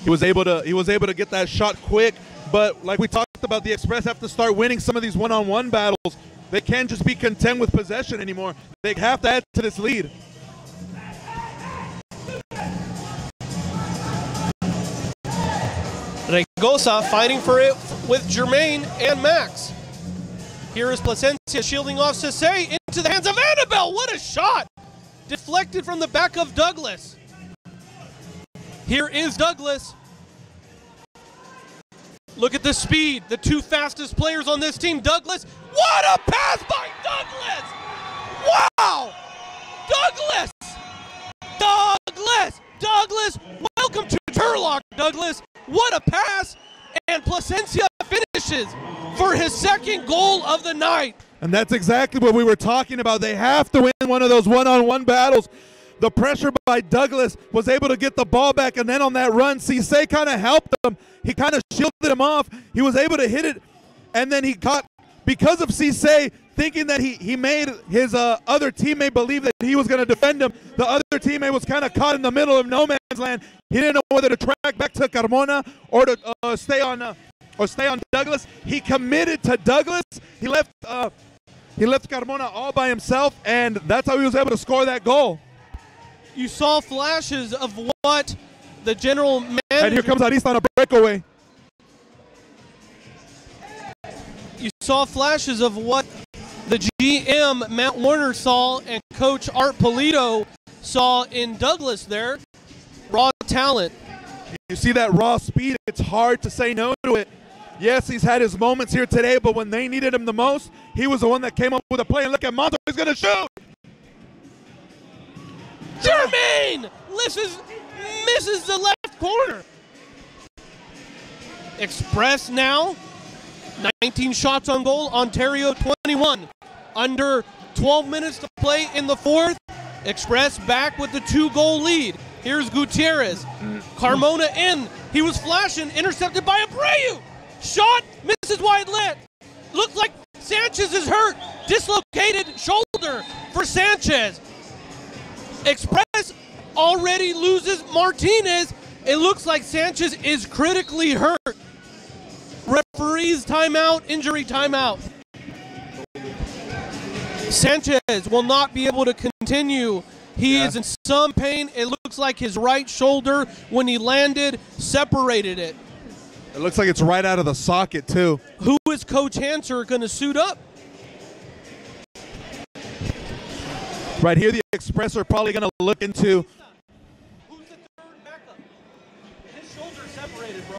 [SPEAKER 2] He was able to get that shot quick, but like we talked about, the Express have to start winning some of these one-on-one battles. They can't just be content with possession anymore. They have to add to this lead.
[SPEAKER 1] Regosa fighting for it with Jermaine and Max. Here is Plasencia shielding off Sese into the hands of Annabelle. What a shot! Deflected from the back of Douglas. Here is Douglas. Look at the speed. The 2 fastest players on this team. Douglas. What a pass by Douglas! Wow! Douglas! Douglas! Douglas! Welcome to Turlock, Douglas. What a pass! And Plasencia finishes for his 2nd goal of the night.
[SPEAKER 2] And that's exactly what we were talking about. They have to win one of those one-on-one battles. The pressure by Douglas was able to get the ball back, and then on that run, Cisse kind of helped him. He kind of shielded him off. He was able to hit it, and then he caught, because of Cisse, thinking that he made his other teammate believe that he was going to defend him. The other teammate was kind of caught in the middle of no man's land. He didn't know whether to track back to Carmona or to stay on Douglas. He committed to Douglas. He left Carmona all by himself, and that's how he was able to score that goal.
[SPEAKER 1] You saw flashes of what the general manager...
[SPEAKER 2] And here comes Arista on a breakaway.
[SPEAKER 1] You saw flashes of what the GM, Matt Warner, saw and Coach Art Polito saw in Douglas there. Raw talent.
[SPEAKER 2] You see that raw speed, it's hard to say no to it. Yes, he's had his moments here today, but when they needed him the most, he was the one that came up with a play. And look at Monto, he's going to shoot.
[SPEAKER 1] Jermaine misses the left corner. Express now, 19 shots on goal, Ontario 21. Under 12 minutes to play in the fourth. Express back with the 2-goal lead. Here's Gutierrez. Carmona in. He was flashing, intercepted by Abreu. Shot, misses wide lit. Looks like Sanchez is hurt. Dislocated shoulder for Sanchez. Express already loses Martinez. It looks like Sanchez is critically hurt. Referee's timeout, injury timeout. Sanchez will not be able to continue. He is in some pain. It looks like his right shoulder, when he landed, separated it.
[SPEAKER 2] It looks like it's right out of the socket, too.
[SPEAKER 1] Who is Coach Hanser going to suit up?
[SPEAKER 2] Right here, the Express are probably going to look into...
[SPEAKER 1] Who's the third backup? His shoulder separated, bro.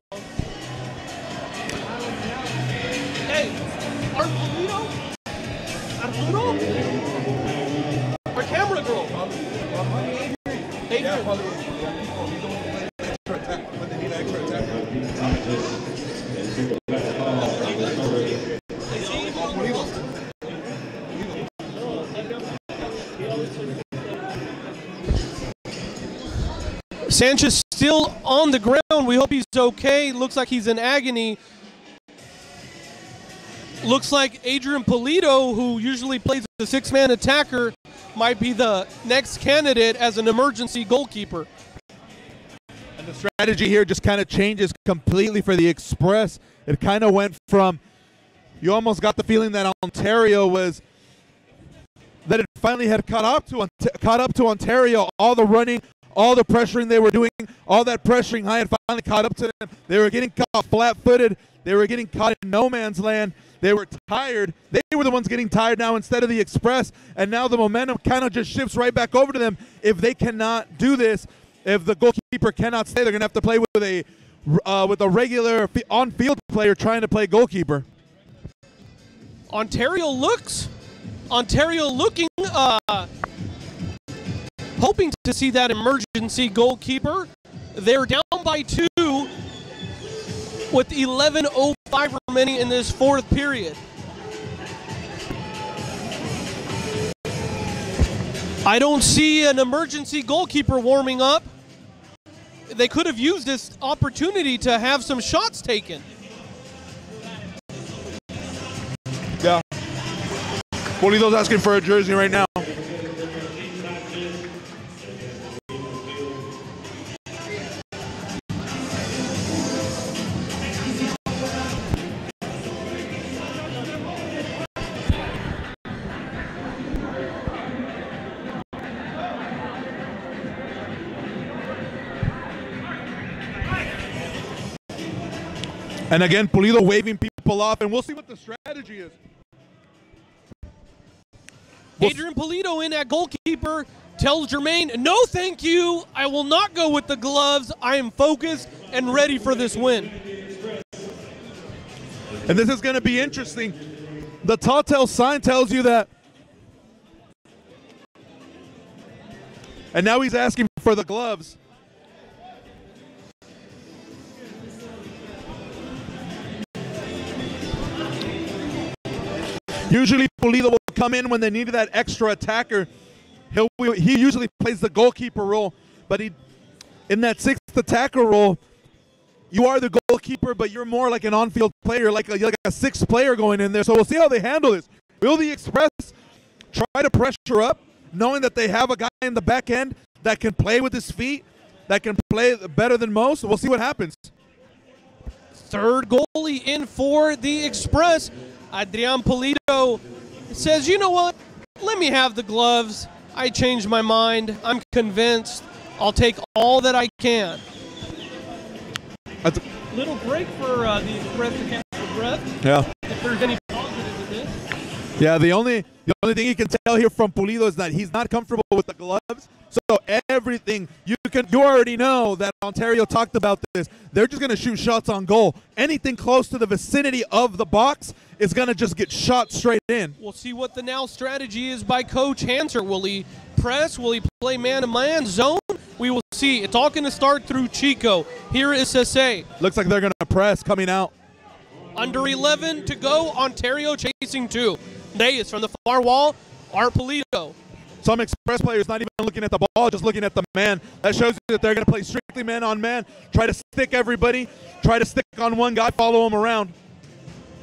[SPEAKER 1] Hey, Arturo? Our camera girl. Sanchez still on the ground. We hope he's okay. Looks like he's in agony. Looks like Adrian Polito, who usually plays the 6-man attacker, might be the next candidate as an emergency goalkeeper.
[SPEAKER 2] And the strategy here just kind of changes completely for the Express. It kind of went from, you almost got the feeling that Ontario was, that it finally had caught up to Ontario. All the running, all the pressuring they were doing, all that pressuring high had finally caught up to them. They were getting caught flat-footed. They were getting caught in no man's land. They were tired. They were the ones getting tired now instead of the Express, and now the momentum kind of just shifts right back over to them. If they cannot do this, if the goalkeeper cannot stay, they're going to have to play with a regular on-field player trying to play goalkeeper.
[SPEAKER 1] Ontario looking, hoping to see that emergency goalkeeper. They're down by 2 with 11:05 remaining in this fourth period. I don't see an emergency goalkeeper warming up. They could have used this opportunity to have some shots taken.
[SPEAKER 2] Yeah. Polito's asking for a jersey right now. And again, Polito waving people off, and we'll see what the strategy is.
[SPEAKER 1] Adrian Polito in at goalkeeper tells Jermaine, no thank you, I will not go with the gloves. I am focused and ready for this win.
[SPEAKER 2] And this is going to be interesting. The telltale sign tells you that. And now he's asking for the gloves. Usually Polito will come in when they needed that extra attacker. He usually plays the goalkeeper role, but in that 6th attacker role, you are the goalkeeper, but you're more like an on-field player, like a 6th player going in there. So we'll see how they handle this. Will the Express try to pressure up, knowing that they have a guy in the back end that can play with his feet, that can play better than most? We'll see what happens.
[SPEAKER 1] Third goalie in for the Express. Adrian Pulido says, you know what? Let me have the gloves. I changed my mind. I'm convinced. I'll take all that I can.
[SPEAKER 2] That's
[SPEAKER 1] Little break for the Express to catch their breath.
[SPEAKER 2] yeah.
[SPEAKER 1] If there's any positive in this.
[SPEAKER 2] Yeah, the only thing you can tell here from Pulido is that he's not comfortable with the gloves. So everything you already know that Ontario talked about this. They're just going to shoot shots on goal. Anything close to the vicinity of the box is going to just get shot straight in.
[SPEAKER 1] We'll see what the now strategy is by Coach Hanser. Will he press? Will he play man-to-man zone? We will see. It's all going to start through Chico. Here is Sese.
[SPEAKER 2] Looks like they're going to press coming out.
[SPEAKER 1] Under 11 to go. Ontario chasing 2. Reyes from the far wall. Art Pulido.
[SPEAKER 2] Some Express players not even looking at the ball, just looking at the man. That shows you that they're going to play strictly man on man. Try to stick everybody. Try to stick on one guy, follow him around.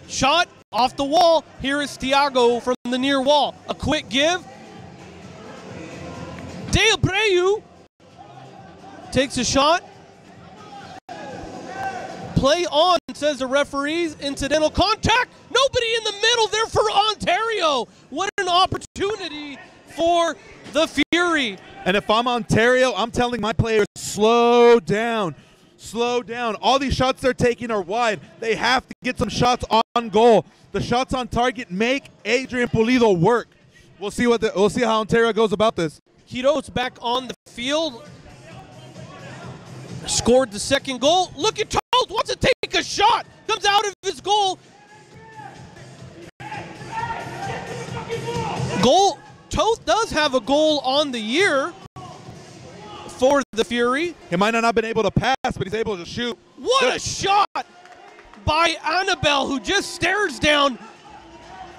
[SPEAKER 1] Shot off the wall. Here is Thiago from the near wall. A quick give. De Abreu takes a shot. Play on, says the referees. Incidental contact. Nobody in the middle there for Ontario. What an opportunity for the Fury.
[SPEAKER 2] And if I'm Ontario, I'm telling my players, slow down. Slow down. All these shots they're taking are wide. They have to get some shots on goal. The shots on target make Adrian Pulido work. We'll see how Ontario goes about this.
[SPEAKER 1] Quiroz back on the field. Scored the second goal. Look at Toth, wants to take a shot. Comes out of his goal. Toth does have a goal on the year for the Fury.
[SPEAKER 2] He might not have been able to pass, but he's able to shoot.
[SPEAKER 1] What a shot by Annabelle, who just stares down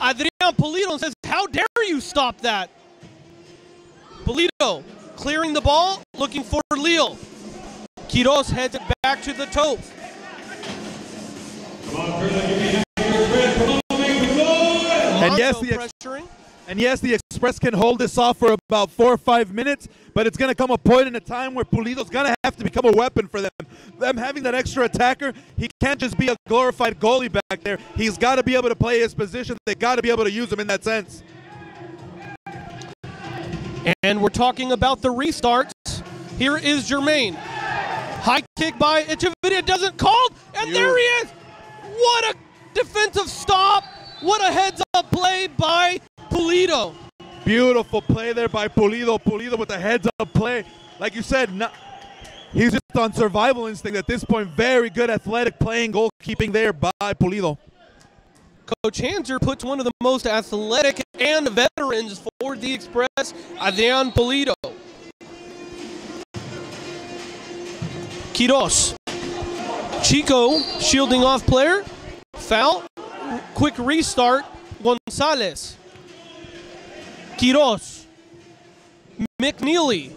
[SPEAKER 1] Adrian Pulido and says, how dare you stop that? Pulido clearing the ball, looking for Lille. Quiroz heads it back to the Toth.
[SPEAKER 2] And yes, the Express can hold this off for about 4 or 5 minutes, but it's going to come a point in a time where Pulido's going to have to become a weapon for them. Them having that extra attacker, he can't just be a glorified goalie back there. He's got to be able to play his position. They got to be able to use him in that sense.
[SPEAKER 1] And we're talking about the restarts. Here is Jermaine. High kick by Echeverria, doesn't called, and there he is. What a defensive stop. What a heads-up play by Pulido.
[SPEAKER 2] Beautiful play there by Pulido. Pulido with the heads-up play. Like you said, he's just on survival instinct at this point. Very good athletic playing, goalkeeping there by Pulido.
[SPEAKER 1] Coach Hanser puts one of the most athletic and veterans for the Express, Adrian Pulido. Quiroz. Chico shielding off player. Foul. Quick restart. Gonzalez. Quiroz. McNeely.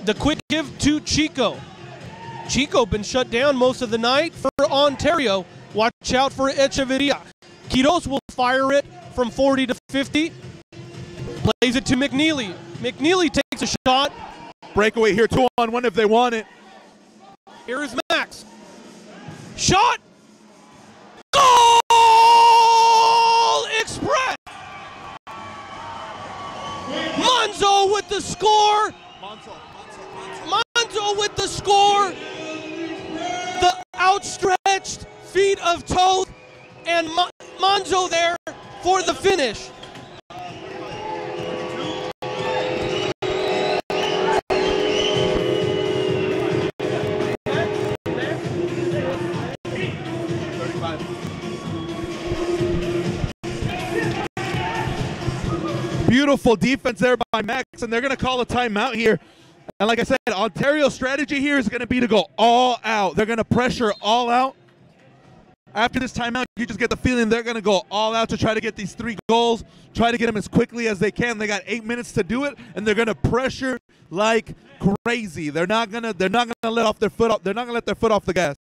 [SPEAKER 1] The quick give to Chico. Chico been shut down most of the night for Ontario. Watch out for Echeverria. Quiroz will fire it from 40 to 50. Plays it to McNeely. McNeely takes a shot.
[SPEAKER 2] Breakaway here, 2-on-1 if they want it.
[SPEAKER 1] Here is Max. Shot. Goal! Express. Monzo with the score. Monzo with the score. The outstretched feet of Toth. And Monzo there for the finish.
[SPEAKER 2] Beautiful defense there by Max, and they're going to call a timeout here. And like I said, Ontario's strategy here is going to be to go all out. They're going to pressure all out. After this timeout, you just get the feeling they're going to go all out to try to get these 3 goals, try to get them as quickly as they can. They got 8 minutes to do it, and they're going to pressure like crazy. They're not going to let their foot off the gas.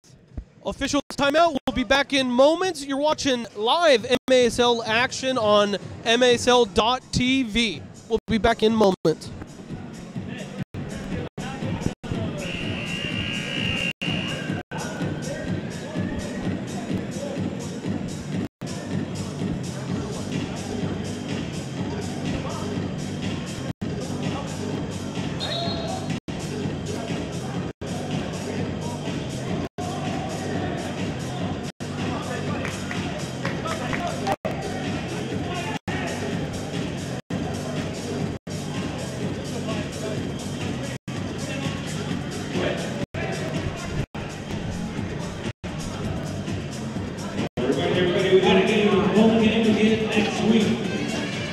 [SPEAKER 1] Officials timeout. We'll be back in moments. You're watching live MASL action on MASL.tv. We'll be back in moments.
[SPEAKER 3] Everybody, we got a game, home game again next week.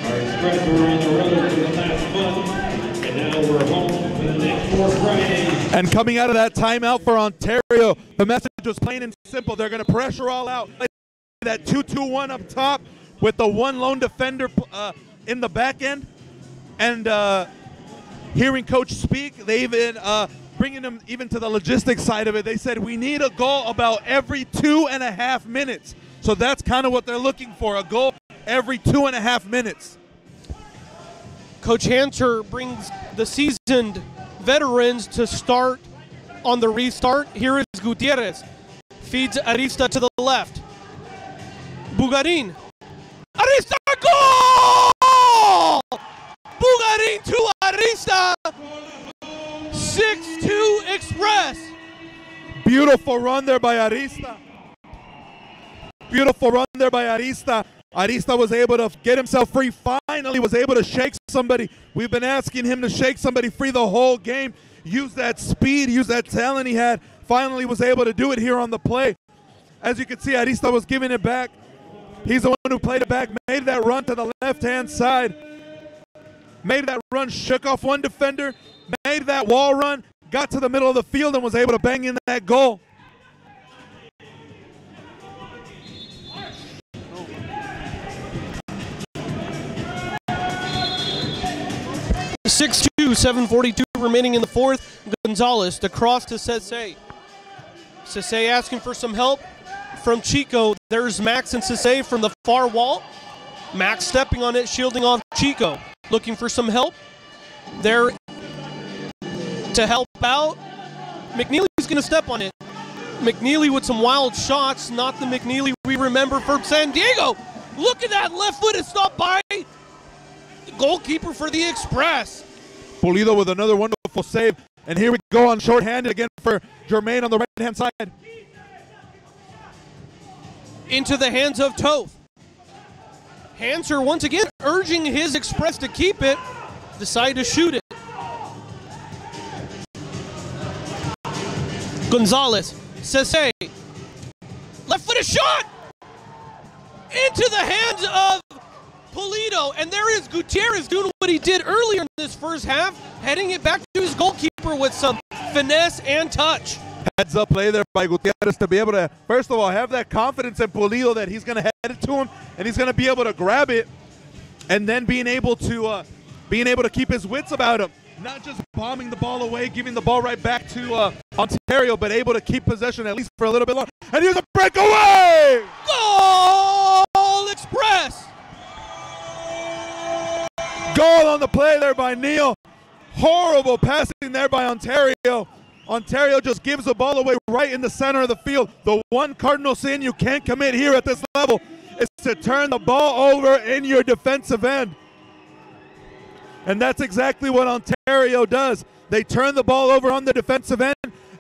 [SPEAKER 3] Our Express were on the road for the last month, and now we're home for the next 4 Fridays.
[SPEAKER 2] And coming out of that timeout for Ontario, the message was plain and simple. They're going to pressure all out. That 2-2-1 up top with the one lone defender in the back end. And hearing Coach speak, they even bringing them even to the logistics side of it. They said we need a goal about every 2.5 minutes. So that's kind of what they're looking for, a goal every 2.5 minutes.
[SPEAKER 1] Coach Hanser brings the seasoned veterans to start on the restart. Here is Gutierrez. Feeds Arista to the left. Bugarin. Arista, goal! Bugarin to Arista. 6-2 Express.
[SPEAKER 2] Beautiful run there by Arista. Beautiful run there by Arista. Arista was able to get himself free. Finally was able to shake somebody. We've been asking him to shake somebody free the whole game. Use that speed, use that talent he had. Finally was able to do it here on the play. As you can see, Arista was giving it back. He's the one who played it back, made that run to the left-hand side. Made that run, shook off one defender, made that wall run, got to the middle of the field and was able to bang in that goal.
[SPEAKER 1] 6-2, 7:42 remaining in the fourth. Gonzalez, the cross to Sese. Sese asking for some help from Chico. There's Max and Sese from the far wall. Max stepping on it, shielding off Chico. Looking for some help. There to help out. McNeely's going to step on it. McNeely with some wild shots, not the McNeely we remember from San Diego. Look at that left-footed stop by the goalkeeper for the Express.
[SPEAKER 2] Pulido with another wonderful save. And here we go on shorthanded again for Jermaine on the right-hand side.
[SPEAKER 1] Into the hands of Toth. Hanser once again urging his Express to keep it. Decide to shoot it. Gonzalez. Sese. Left-footed shot! Into the hands of Pulido. And there is Gutierrez doing what he did earlier in this first half, heading it back to his goalkeeper with some finesse and touch.
[SPEAKER 2] Heads up play there by Gutierrez to be able to, first of all, have that confidence in Pulido that he's going to head it to him and he's going to be able to grab it, and then being able to keep his wits about him. Not just bombing the ball away, giving the ball right back to Ontario, but able to keep possession at least for a little bit longer. And here's a breakaway!
[SPEAKER 1] Goal Express!
[SPEAKER 2] Goal on the play there by Neal. Horrible passing there by Ontario. Ontario just gives the ball away right in the center of the field. The one cardinal sin you can't commit here at this level is to turn the ball over in your defensive end. And that's exactly what Ontario does. They turn the ball over on the defensive end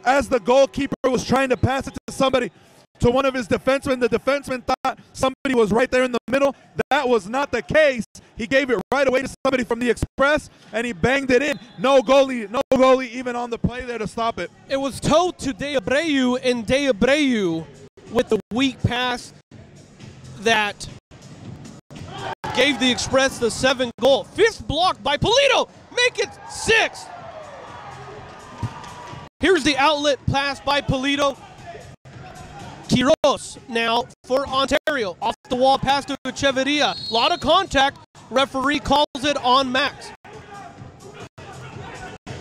[SPEAKER 2] as the goalkeeper was trying to pass it to somebody, to one of his defensemen. The defenseman thought somebody was right there in the middle. That was not the case. He gave it right away to somebody from the Express, and he banged it in. No goalie even on the play there to stop it.
[SPEAKER 1] It was Toth to De Abreu, and De Abreu with the weak pass that gave the Express the 7th goal. 5th block by Pulido. Make it 6. Here's the outlet pass by Pulido. Quiroz now for Ontario. Off the wall pass to Echeverria. A lot of contact. Referee calls it on Max.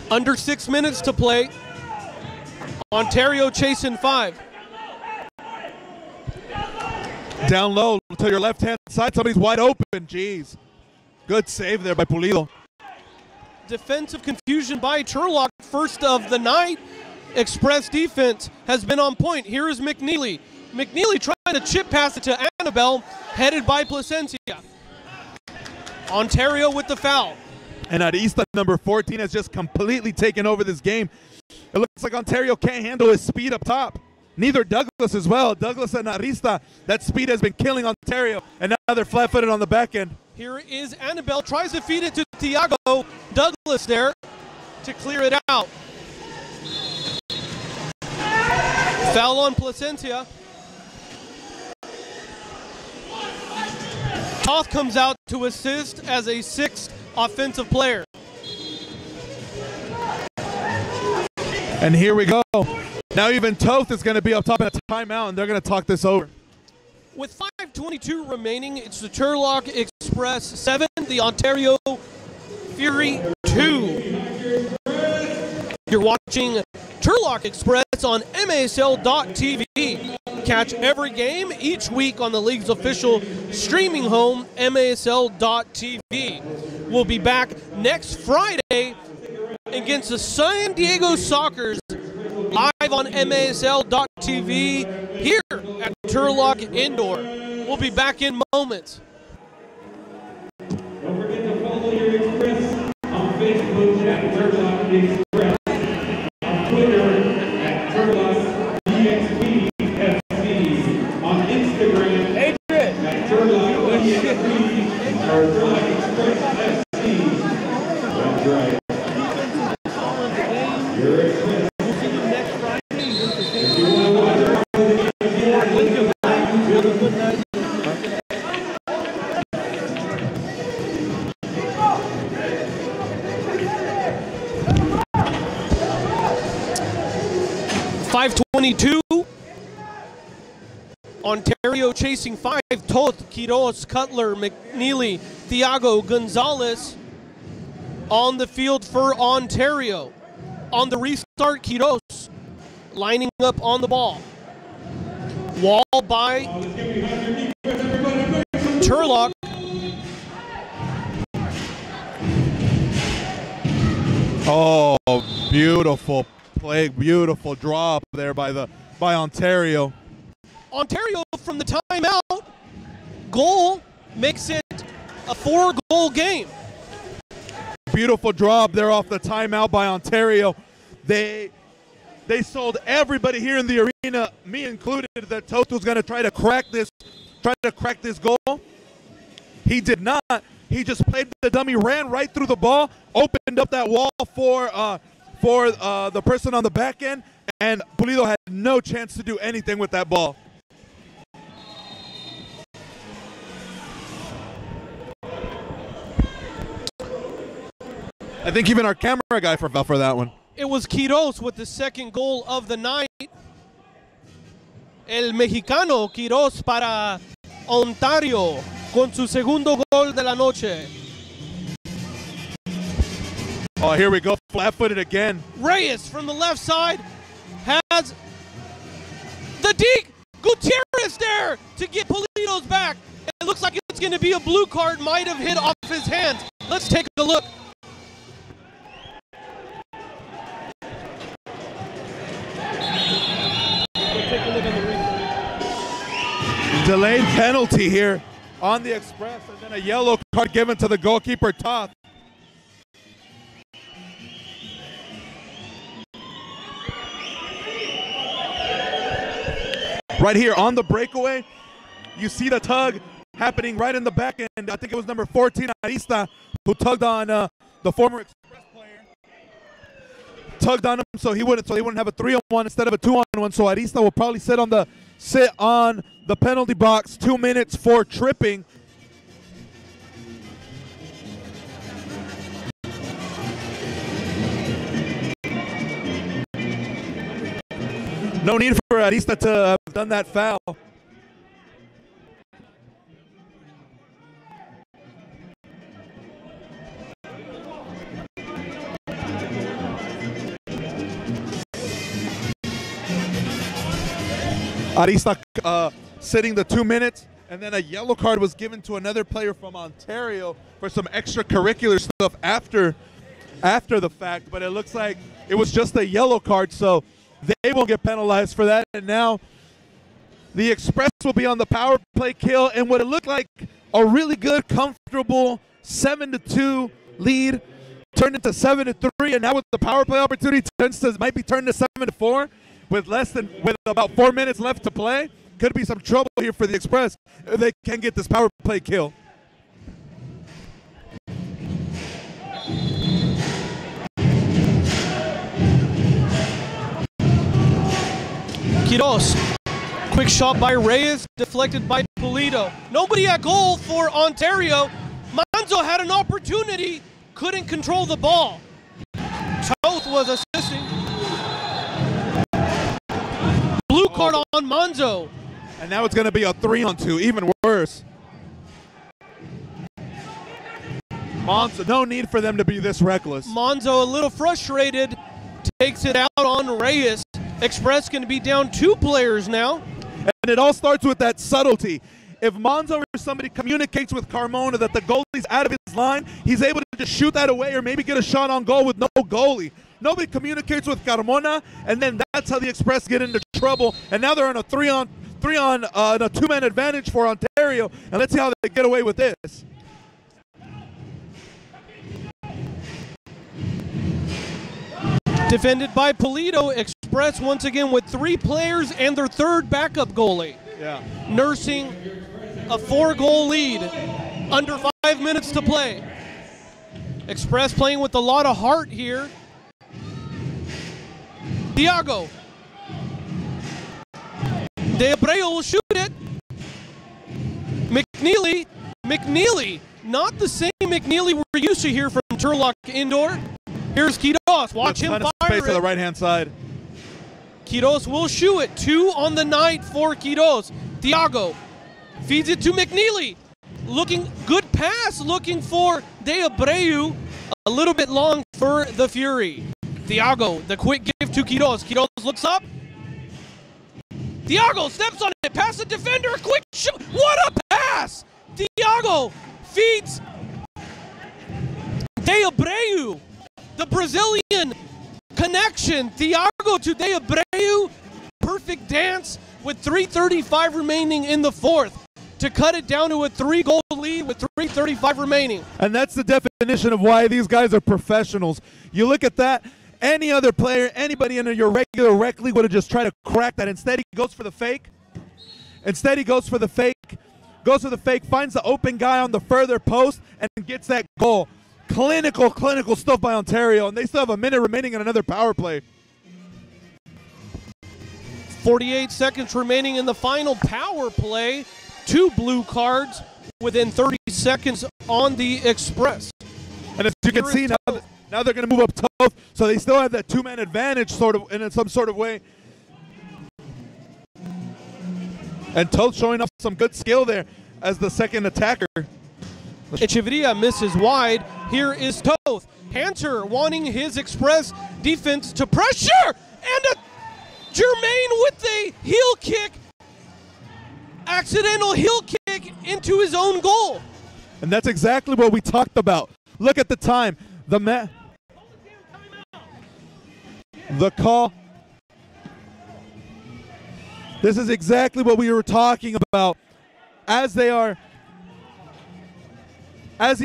[SPEAKER 1] Under 6 minutes to play. Ontario chasing 5.
[SPEAKER 2] Down low to your left-hand side. Somebody's wide open. Jeez. Good save there by Pulido.
[SPEAKER 1] Defensive confusion by Turlock, first of the night. Express defense has been on point. Here is McNeely. McNeely trying to chip pass it to Annabelle, headed by Placencia. Ontario with the foul.
[SPEAKER 2] And Arista, number 14, has just completely taken over this game. It looks like Ontario can't handle his speed up top. Neither Douglas as well. Douglas and Arista, that speed has been killing Ontario. And now they're flat-footed on the back end.
[SPEAKER 1] Here is Annabelle, tries to feed it to Thiago. Douglas there to clear it out. Foul on Placencia. Toth comes out to assist as a sixth offensive player.
[SPEAKER 2] And here we go. Now even Toth is going to be up top in a timeout, and they're going to talk this over.
[SPEAKER 1] With 5:22 remaining, it's the Turlock Express 7, the Ontario Fury 2. You're watching Turlock Express on MASL.TV. Catch every game each week on the league's official streaming home, MASL.TV. We'll be back next Friday against the San Diego Sockers live on MASL.TV here at Turlock Indoor. We'll be back in moments.
[SPEAKER 3] Don't forget to follow your Express on Facebook at Turlock Express, on Twitter at Turlock EXPFC, on Instagram at Turlock EXP or Turlock Express FC. That's right. Your Express. If you want to watch the good night.
[SPEAKER 1] 5:22. Ontario chasing 5. Toth, Quiroz, Cutler, McNeely, Thiago, Gonzalez on the field for Ontario. On the restart, Quiroz lining up on the ball. Wall by Turlock.
[SPEAKER 2] Oh, beautiful play, beautiful drop there by Ontario.
[SPEAKER 1] Ontario from the timeout goal makes it a 4-goal game.
[SPEAKER 2] Beautiful drop there off the timeout by Ontario. They sold everybody here in the arena, me included, that Toth was going to try to crack this goal. He did not. He just played the dummy, ran right through the ball, opened up that wall for the person on the back end, and Pulido had no chance to do anything with that ball. I think even our camera guy fell for that one.
[SPEAKER 1] It was Quiroz with the second goal of the night. El mexicano Quiroz para Ontario con su segundo gol de la noche.
[SPEAKER 2] Oh, here we go, flat-footed again.
[SPEAKER 1] Reyes from the left side has the deke. Gutierrez there to get Pulido's back. It looks like it's going to be a blue card, might have hit off his hands. Let's take a look.
[SPEAKER 2] Delayed penalty here on the Express, and then a yellow card given to the goalkeeper, Toth. Right here on the breakaway, you see the tug happening right in the back end. I think it was number 14, Arista, who tugged on the former Express player. Tugged on him so they wouldn't have a 3-on-1 instead of a 2-on-1. So Arista will probably sit on the penalty box, 2 minutes for tripping. No need for Arista to have done that foul. Arista sitting the 2 minutes, And then a yellow card was given to another player from Ontario for some extracurricular stuff after the fact, but it looks like it was just a yellow card, so they won't get penalized for that. And now the Express will be on the power play kill, and what it looked like a really good, comfortable 7-2 lead turned into 7-3, and now with the power play opportunity might be turned to 7-4 with about 4 minutes left to play. Could be some trouble here for the Express if they can get this power play kill.
[SPEAKER 1] Quiroz, quick shot by Reyes, deflected by Pulido. Nobody at goal for Ontario. Manzo had an opportunity, couldn't control the ball. Toth was assisting. Blue card on Manzo.
[SPEAKER 2] And now it's going to be a 3-on-2, even worse. Manzo, no need for them to be this reckless.
[SPEAKER 1] Manzo, a little frustrated, takes it out on Reyes. Express going to be down 2 players now.
[SPEAKER 2] And it all starts with that subtlety. If Manzo or somebody communicates with Carmona that the goalie's out of his line, he's able to just shoot that away or maybe get a shot on goal with no goalie. Nobody communicates with Carmona, and then that's how the Express get into trouble. And now they're on a 2-man advantage for Ontario, and let's see how they get away with this.
[SPEAKER 1] Defended by Pulido. Express once again with 3 players and their 3rd backup goalie.
[SPEAKER 2] Yeah.
[SPEAKER 1] Nursing a 4-goal lead. Under 5 minutes to play. Express playing with a lot of heart here. Thiago. De Abreu will shoot it. McNeely. Not the same McNeely we're used to here from Turlock Indoor. Here's Quiroz. Watch him fire
[SPEAKER 2] space
[SPEAKER 1] it.
[SPEAKER 2] to the right-hand side.
[SPEAKER 1] Quiroz will shoot it. 2 on the night for Quiroz. Thiago feeds it to McNeely. Looking good pass, looking for De Abreu. A little bit long for the Fury. Thiago, the quick give to Quiroz. Quiroz looks up. Thiago steps on it, past the defender, quick shot. What a pass! Thiago feeds De Abreu. The Brazilian connection. Thiago to De Abreu. Perfect dance with 3:35 remaining in the 4th to cut it down to a 3-goal lead with 3:35 remaining.
[SPEAKER 2] And that's the definition of why these guys are professionals. You look at that, any other player, anybody in your regular rec league would have just tried to crack that. Instead, he goes for the fake. Goes for the fake, finds the open guy on the further post, and gets that goal. Clinical stuff by Ontario, and they still have a minute remaining in another power play.
[SPEAKER 1] 48 seconds remaining in the final power play. 2 blue cards within 30 seconds on the Express.
[SPEAKER 2] And as you can see, now they're going to move up Toth, so they still have that 2-man advantage sort of in some sort of way. And Toth showing up some good skill there as the second attacker.
[SPEAKER 1] Echeverria misses wide. Here is Toth. Hanter wanting his Express defense to pressure, and a Germain with a heel kick. Accidental heel kick into his own goal.
[SPEAKER 2] And that's exactly what we talked about. Look at the time. The call. This is exactly what we were talking about. As the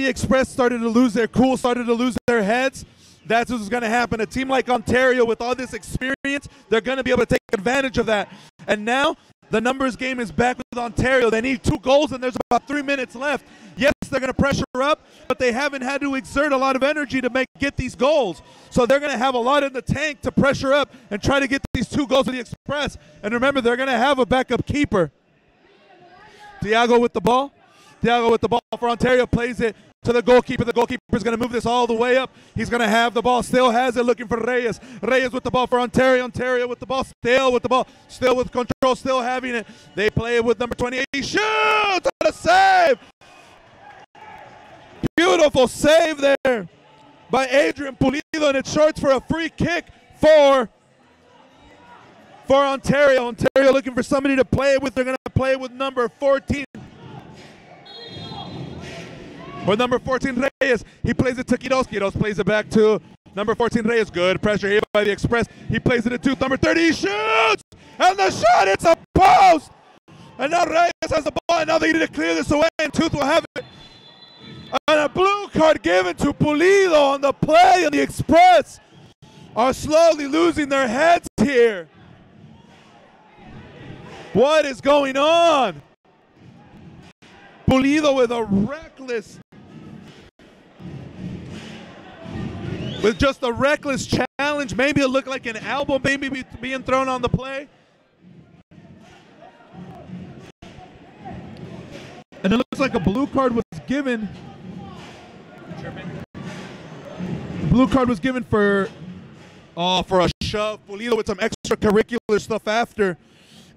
[SPEAKER 2] Express started to lose their cool, started to lose their heads, that's what's going to happen. A team like Ontario with all this experience, they're going to be able to take advantage of that. And now the numbers game is back with Ontario. They need 2 goals, and there's about 3 minutes left. Yes, they're going to pressure up, but they haven't had to exert a lot of energy to get these goals. So they're going to have a lot in the tank to pressure up and try to get these 2 goals to the Express. And remember, they're going to have a backup keeper. Thiago with the ball. Thiago with the ball for Ontario, plays it to the goalkeeper. The goalkeeper is going to move this all the way up. He's going to have the ball, still has it, looking for Reyes. Reyes with the ball for Ontario. Ontario with the ball, still with control, still having it. They play it with number 28. He shoots! And a save! Beautiful save there by Adrian Pulido, and it's short for a free kick for Ontario. Ontario looking for somebody to play with. They're going to play with number 14. with number 14, Reyes. He plays it to Quiroz. Quiroz plays it back to number 14, Reyes. Good pressure here by the Express. He plays it to Tooth. Number 30, he shoots! And the shot, it's a post! And now Reyes has the ball, and now they need to clear this away, and Tooth will have it. And a blue card given to Pulido on the play, and the Express are slowly losing their heads here. What is going on? Pulido with a reckless, with just a reckless challenge. Maybe it looked like an elbow maybe being thrown on the play. And it looks like a blue card was given. Blue card was given for a shove. Pulido with some extracurricular stuff after.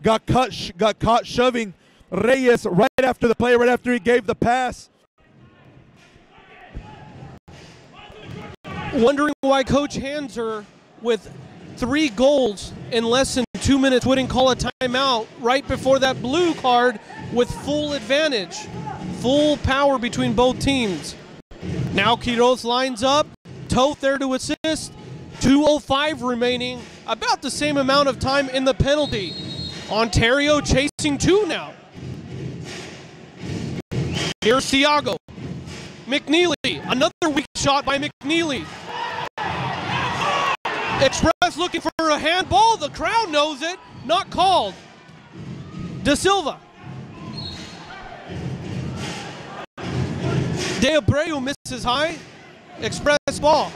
[SPEAKER 2] Got caught shoving Reyes right after the play, right after he gave the pass.
[SPEAKER 1] Wondering why Coach Hanser, with 3 goals in less than 2 minutes, wouldn't call a timeout right before that blue card with full advantage. Full power between both teams. Now Quiroz lines up. Toth there to assist. 2:05 remaining. About the same amount of time in the penalty. Ontario chasing 2 now. Here's Thiago. McNeely. Another weak shot by McNeely. Express looking for a handball. The crowd knows it. Not called. De Silva. De Abreu misses high. Express ball.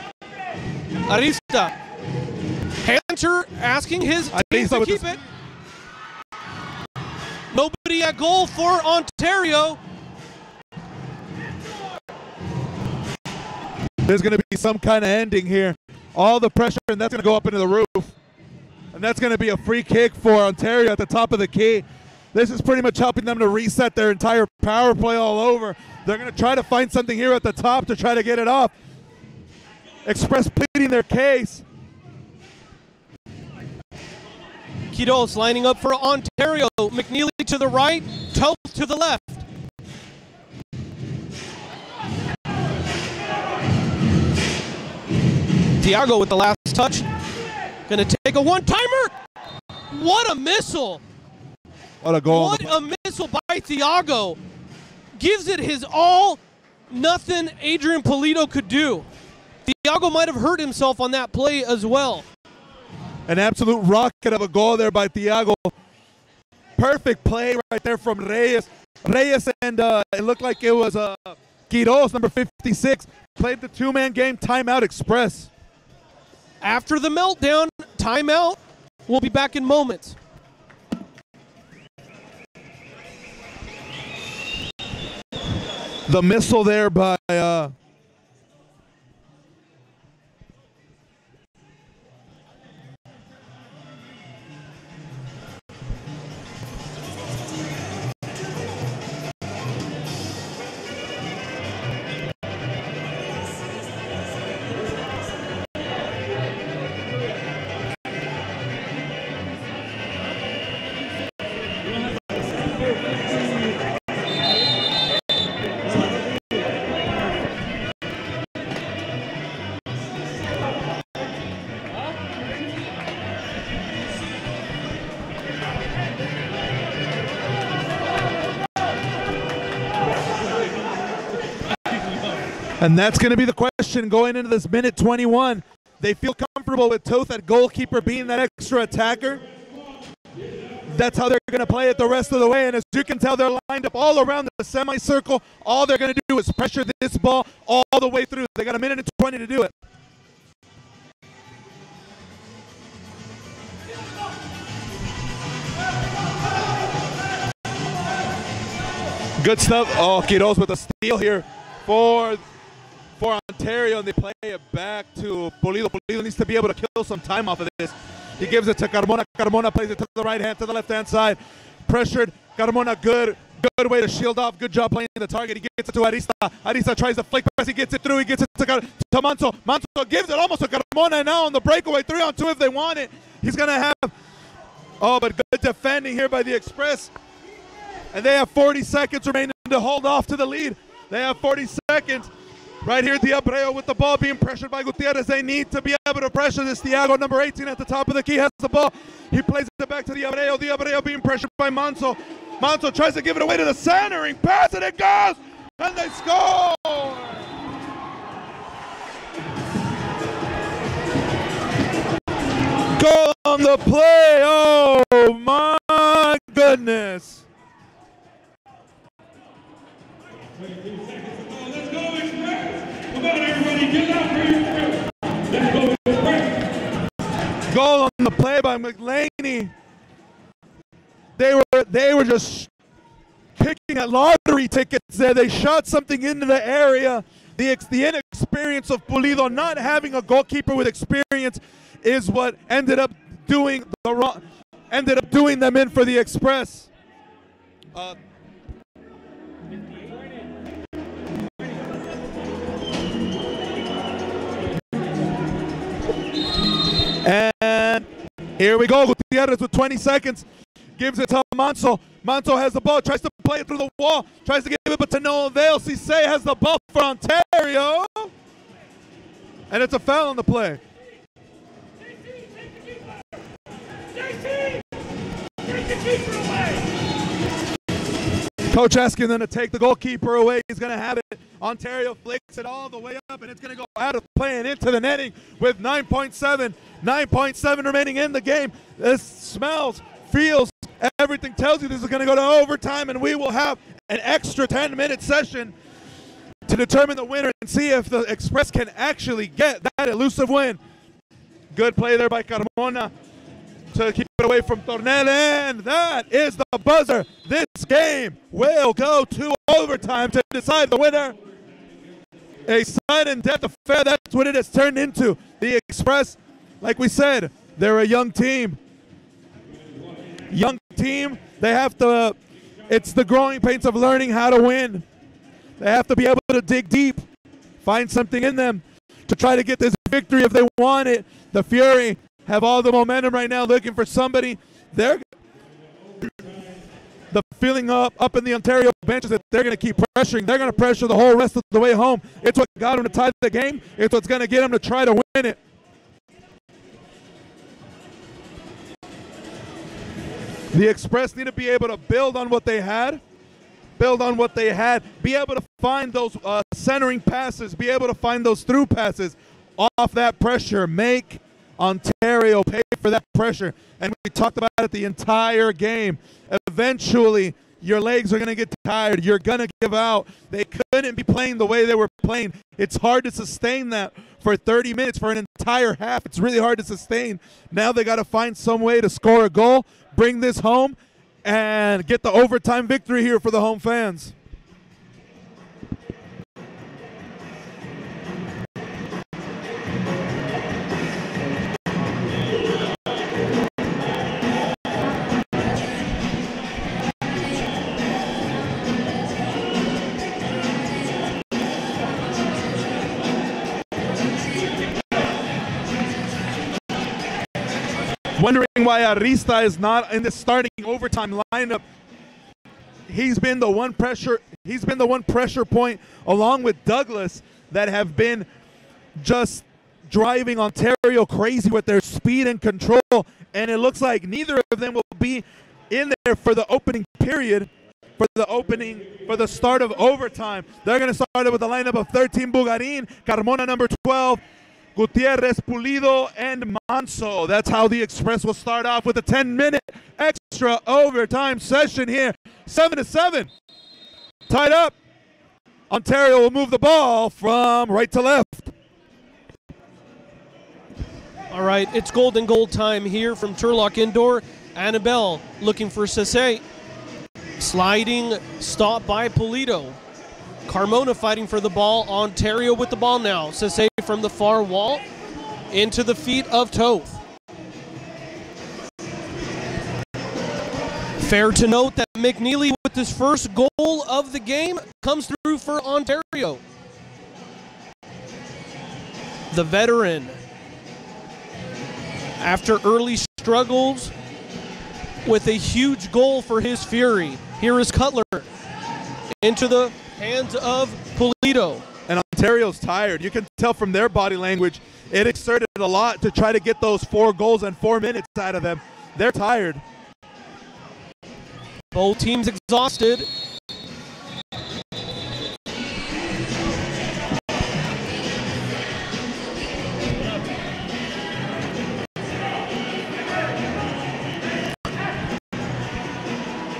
[SPEAKER 1] Arista. Hanser asking his team to keep it. Nobody at goal for Ontario.
[SPEAKER 2] There's going to be some kind of ending here. All the pressure, and that's going to go up into the roof. And that's going to be a free kick for Ontario at the top of the key. This is pretty much helping them to reset their entire power play all over. They're going to try to find something here at the top to try to get it off. Express pleading their case.
[SPEAKER 1] Quiroz lining up for Ontario. McNeely to the right, Toth to the left. Thiago with the last touch. Gonna take a one-timer. What a missile.
[SPEAKER 2] What a goal.
[SPEAKER 1] What a missile by Thiago. Gives it his all. Nothing Adrian Pulido could do. Thiago might have hurt himself on that play as well.
[SPEAKER 2] An absolute rocket of a goal there by Thiago. Perfect play right there from Reyes. Reyes and it looked like it was Quiroz, number 56, played the 2-man game. Timeout Express.
[SPEAKER 1] After the meltdown, timeout. We'll be back in moments.
[SPEAKER 2] The missile there by and that's going to be the question going into this minute 21. They feel comfortable with Toth at goalkeeper being that extra attacker. That's how they're going to play it the rest of the way. And as you can tell, they're lined up all around the semicircle. All they're going to do is pressure this ball all the way through. They got a minute and 20 to do it. Good stuff. Oh, Quiroz with a steal here for Ontario, and they play it back to Pulido. Pulido needs to be able to kill some time off of this. He gives it to Carmona. Carmona plays it to the right hand, to the left-hand side. Pressured. Carmona, good way to shield off. Good job playing the target. He gets it to Arista. Arista tries to flick pass. He gets it through. He gets it to Manso. Manso gives it almost to Carmona, and now on the breakaway, 3-on-2 if they want it. He's going to have, but good defending here by the Express. And they have 40 seconds remaining to hold off to the lead. They have 40 seconds. Right here, Diabreu with the ball being pressured by Gutierrez. They need to be able to pressure this. Thiago, number 18 at the top of the key, has the ball. He plays it back to Diabreu. Diabreu being pressured by Manso. Manso tries to give it away to the centering pass, and it goes, and they score! Goal on the play. Oh my goodness.
[SPEAKER 3] 22 seconds to go. Let's go, Express. Come on, everybody, get out for your crew. Let's go, Express.
[SPEAKER 2] Goal on the play by McLaney. They were just picking at lottery tickets there. They shot something into the area. The inexperience of Pulido, not having a goalkeeper with experience, is what ended up doing them in for the Express. And here we go. Gutierrez with 20 seconds. Gives it to Manso. Manso has the ball, tries to play it through the wall, tries to give it, but to no avail. Cisse has the ball for Ontario. And it's a foul on the play. Coach asking them to take the goalkeeper away. He's going to have it. Ontario flicks it all the way up, and it's going to go out of play and into the netting with 9.7 remaining in the game. This smells, feels, everything tells you this is going to go to overtime, and we will have an extra 10-minute session to determine the winner and see if the Express can actually get that elusive win. Good play there by Carmona to keep it away from Tornel, and that is the buzzer. This game will go to overtime to decide the winner. A sudden death affair, that's what it has turned into. The Express, like we said, they're a young team. They have to, it's the growing pains of learning how to win. They have to be able to dig deep, find something in them to try to get this victory if they want it. The Fury have all the momentum right now, looking for somebody. The feeling up in the Ontario benches that they're going to keep pressuring. They're going to pressure the whole rest of the way home. It's what got them to tie the game. It's what's going to get them to try to win it. The Express need to be able to build on what they had. Be able to find those centering passes, be able to find those through passes off that pressure, make Ontario pay for that pressure. And we talked about it the entire game. Eventually, your legs are going to get tired. You're going to give out. They couldn't be playing the way they were playing. It's hard to sustain that for 30 minutes, for an entire half. It's really hard to sustain. Now they got to find some way to score a goal, bring this home, and get the overtime victory here for the home fans. Wondering why Arista is not in the starting overtime lineup. He's been the one pressure point along with Douglas that have been just driving Ontario crazy with their speed and control, and it looks like neither of them will be in there for the opening period, for the start of overtime. They're going to start it with a lineup of 13 Bugarin, Carmona number 12, Gutierrez, Pulido, and Manso. That's how the Express will start off with a 10-minute extra overtime session here. 7-7. Tied up. Ontario will move the ball from right to left.
[SPEAKER 1] All right, it's golden goal time here from Turlock Indoor. Annabelle looking for Cisse. Sliding stop by Pulido. Carmona fighting for the ball. Ontario with the ball now. Cisse from the far wall into the feet of Toth. Fair to note that McNeely with his first goal of the game comes through for Ontario. The veteran, after early struggles, with a huge goal for his Fury. Here is Cutler into the hands of Pulido.
[SPEAKER 2] And Ontario's tired. You can tell from their body language, it exerted a lot to try to get those 4 goals in 4 minutes out of them. They're tired.
[SPEAKER 1] Both teams exhausted.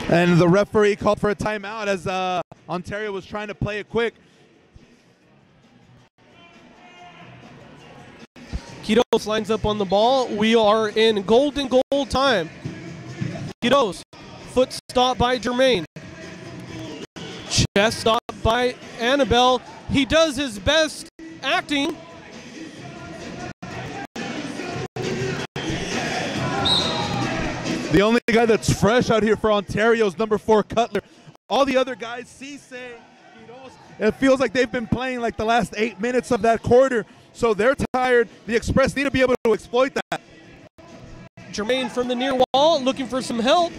[SPEAKER 2] And the referee called for a timeout as Ontario was trying to play it quick.
[SPEAKER 1] Quiros lines up on the ball. We are in golden goal time. Quiros, foot stop by Jermaine. Chest stop by Annabelle. He does his best acting.
[SPEAKER 2] The only guy that's fresh out here for Ontario is number 4, Cutler. All the other guys, Cisse, it feels like they've been playing like the last 8 minutes of that quarter, so they're tired. The Express need to be able to exploit that.
[SPEAKER 1] Jermaine from the near wall looking for some help.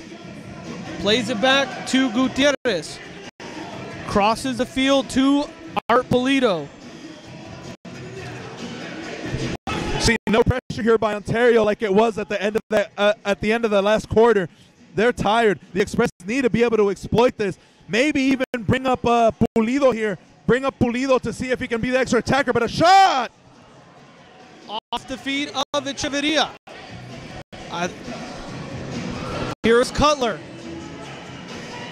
[SPEAKER 1] Plays it back to Gutierrez. Crosses the field to Art Pulido.
[SPEAKER 2] See, no pressure here by Ontario like it was at the end of the last quarter. They're tired. The Express need to be able to exploit this. Maybe even bring up Pulido here. Bring up Pulido to see if he can be the extra attacker. But a shot!
[SPEAKER 1] Off the feet of Echeverria. Here's Cutler.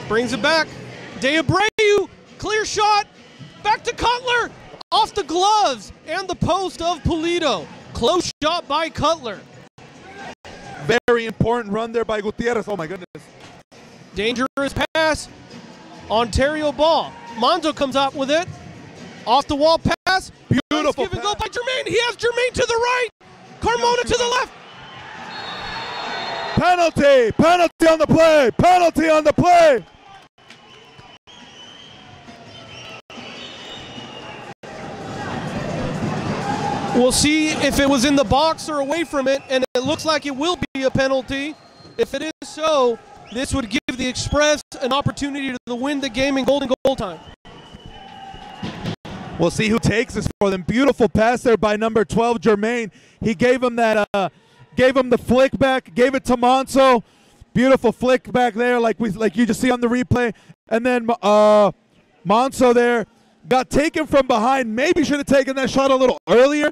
[SPEAKER 1] Brings it back. De Abreu. Clear shot. Back to Cutler. Off the gloves and the post of Pulido. Close shot by Cutler.
[SPEAKER 2] Very important run there by Gutierrez. Oh my goodness.
[SPEAKER 1] Dangerous pass. Ontario ball. Monzo comes out with it. Off the wall pass.
[SPEAKER 2] Beautiful
[SPEAKER 1] Give and go by Jermaine. He has Jermaine to the right. Carmona to the left.
[SPEAKER 2] Penalty. Penalty on the play. Penalty on the play.
[SPEAKER 1] We'll see if it was in the box or away from it, and it looks like it will be a penalty. If it is so, this would give the Express an opportunity to win the game in golden goal time.
[SPEAKER 2] We'll see who takes this for them. Beautiful pass there by number 12, Jermaine. He gave him that, gave him the flick back, gave it to Monzo. Beautiful flick back there, like you just see on the replay. And then Monzo there got taken from behind. Maybe should have taken that shot a little earlier.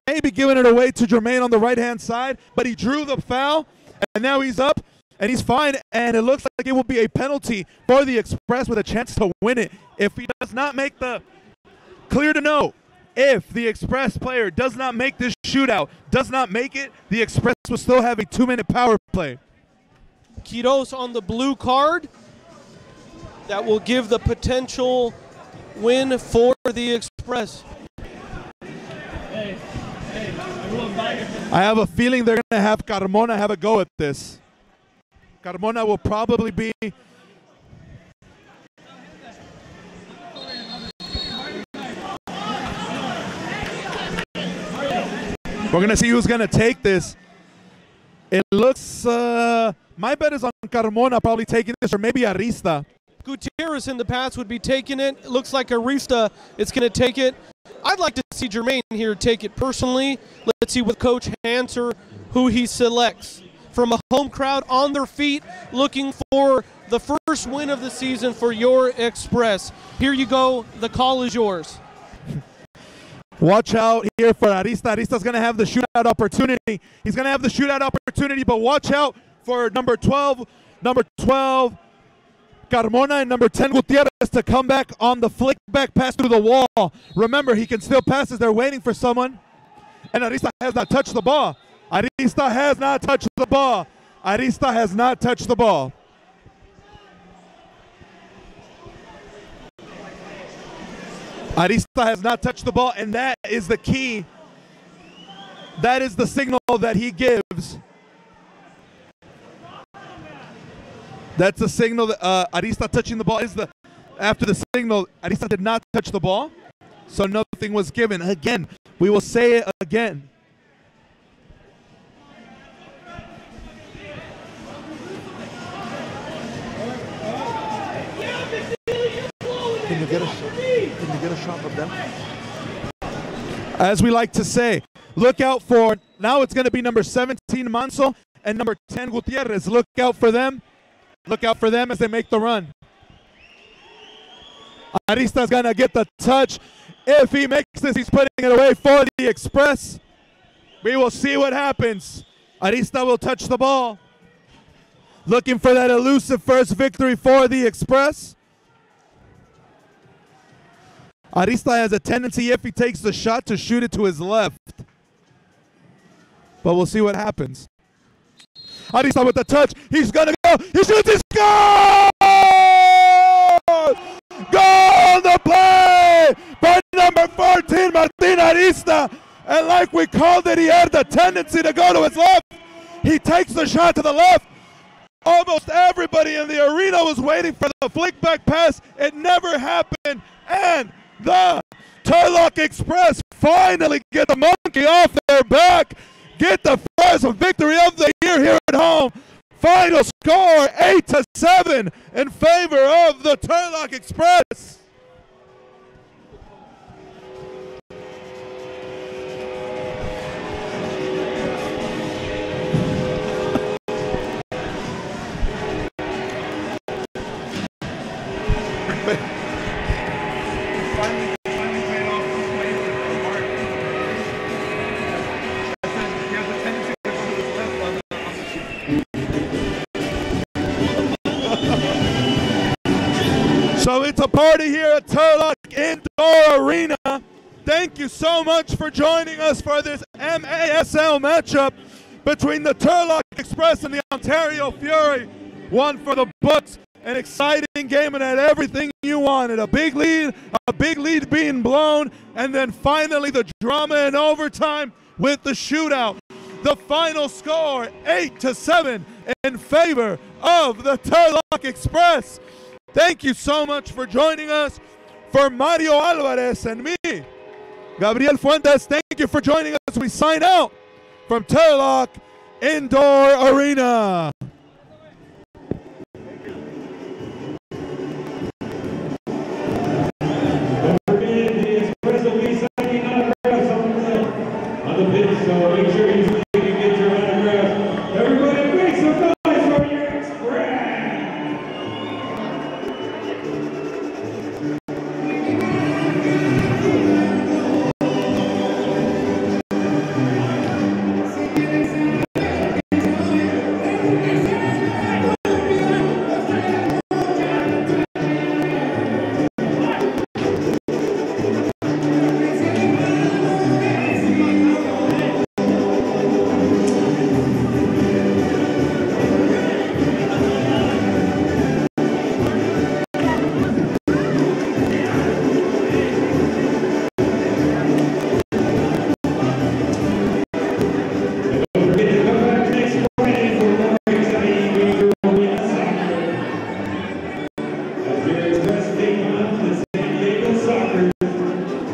[SPEAKER 2] Maybe giving it away to Jermaine on the right-hand side. But he drew the foul, and now he's up, and he's fine. And it looks like it will be a penalty for the Express with a chance to win it. If he does not make the clear to know, if the Express player does not make this shootout, does not make it, the Express will still have a 2-minute power play.
[SPEAKER 1] Quiros on the blue card. That will give the potential win for the Express.
[SPEAKER 2] I have a feeling they're going to have Carmona have a go at this. Carmona will probably be... We're going to see who's going to take this. It looks... my bet is on Carmona probably taking this, or maybe Arista.
[SPEAKER 1] Gutierrez in the past would be taking it. It looks like Arista is going to take it. I'd like to see Jermaine here take it personally. Let's see with Coach Hanser who he selects. From a home crowd on their feet, looking for the first win of the season for your Express. Here you go. The call is yours.
[SPEAKER 2] Watch out here for Arista. Arista's going to have the shootout opportunity. He's going to have the shootout opportunity, but watch out for number 12, Carmona, and number 10, Gutierrez, to come back on the flick back pass through the wall. Remember, he can still pass as they're waiting for someone. And Arista has not touched the ball. Arista has not touched the ball. Arista has not touched the ball. Arista has not touched the ball, and that is the key. That is the signal that he gives. That's the signal that Arista touching the ball is the. After the signal, Arista did not touch the ball, so nothing was given. Again, we will say it again. get a shot of them? As we like to say, look out for, now it's going to be number 17, Manso, and number 10, Gutierrez. Look out for them. Look out for them as they make the run. Arista's going to get the touch. If he makes this, he's putting it away for the Express. We will see what happens. Arista will touch the ball. Looking for that elusive first victory for the Express. Arista has a tendency, if he takes the shot, to shoot it to his left. But we'll see what happens. Arista with the touch. He's going to go. He shoots. His goal! Goal! The play by number 14, Martin Arista. And like we called it, he had the tendency to go to his left. He takes the shot to the left. Almost everybody in the arena was waiting for the flick back pass. It never happened. And the Turlock Express finally get the monkey off their back. Get the first victory of the year here at home. Final score 8-7 in favor of the Turlock Express. So it's a party here at Turlock Indoor Arena. Thank you so much for joining us for this MASL matchup between the Turlock Express and the Ontario Fury. One for the books, an exciting game and had everything you wanted. A big lead being blown, and then finally the drama in overtime with the shootout. The final score, 8-7 in favor of the Turlock Express. Thank you so much for joining us. For Mario Alvarez and me, Gabriel Fuentes, thank you for joining us. We sign out from Turlock Indoor Arena.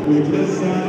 [SPEAKER 3] With the sun.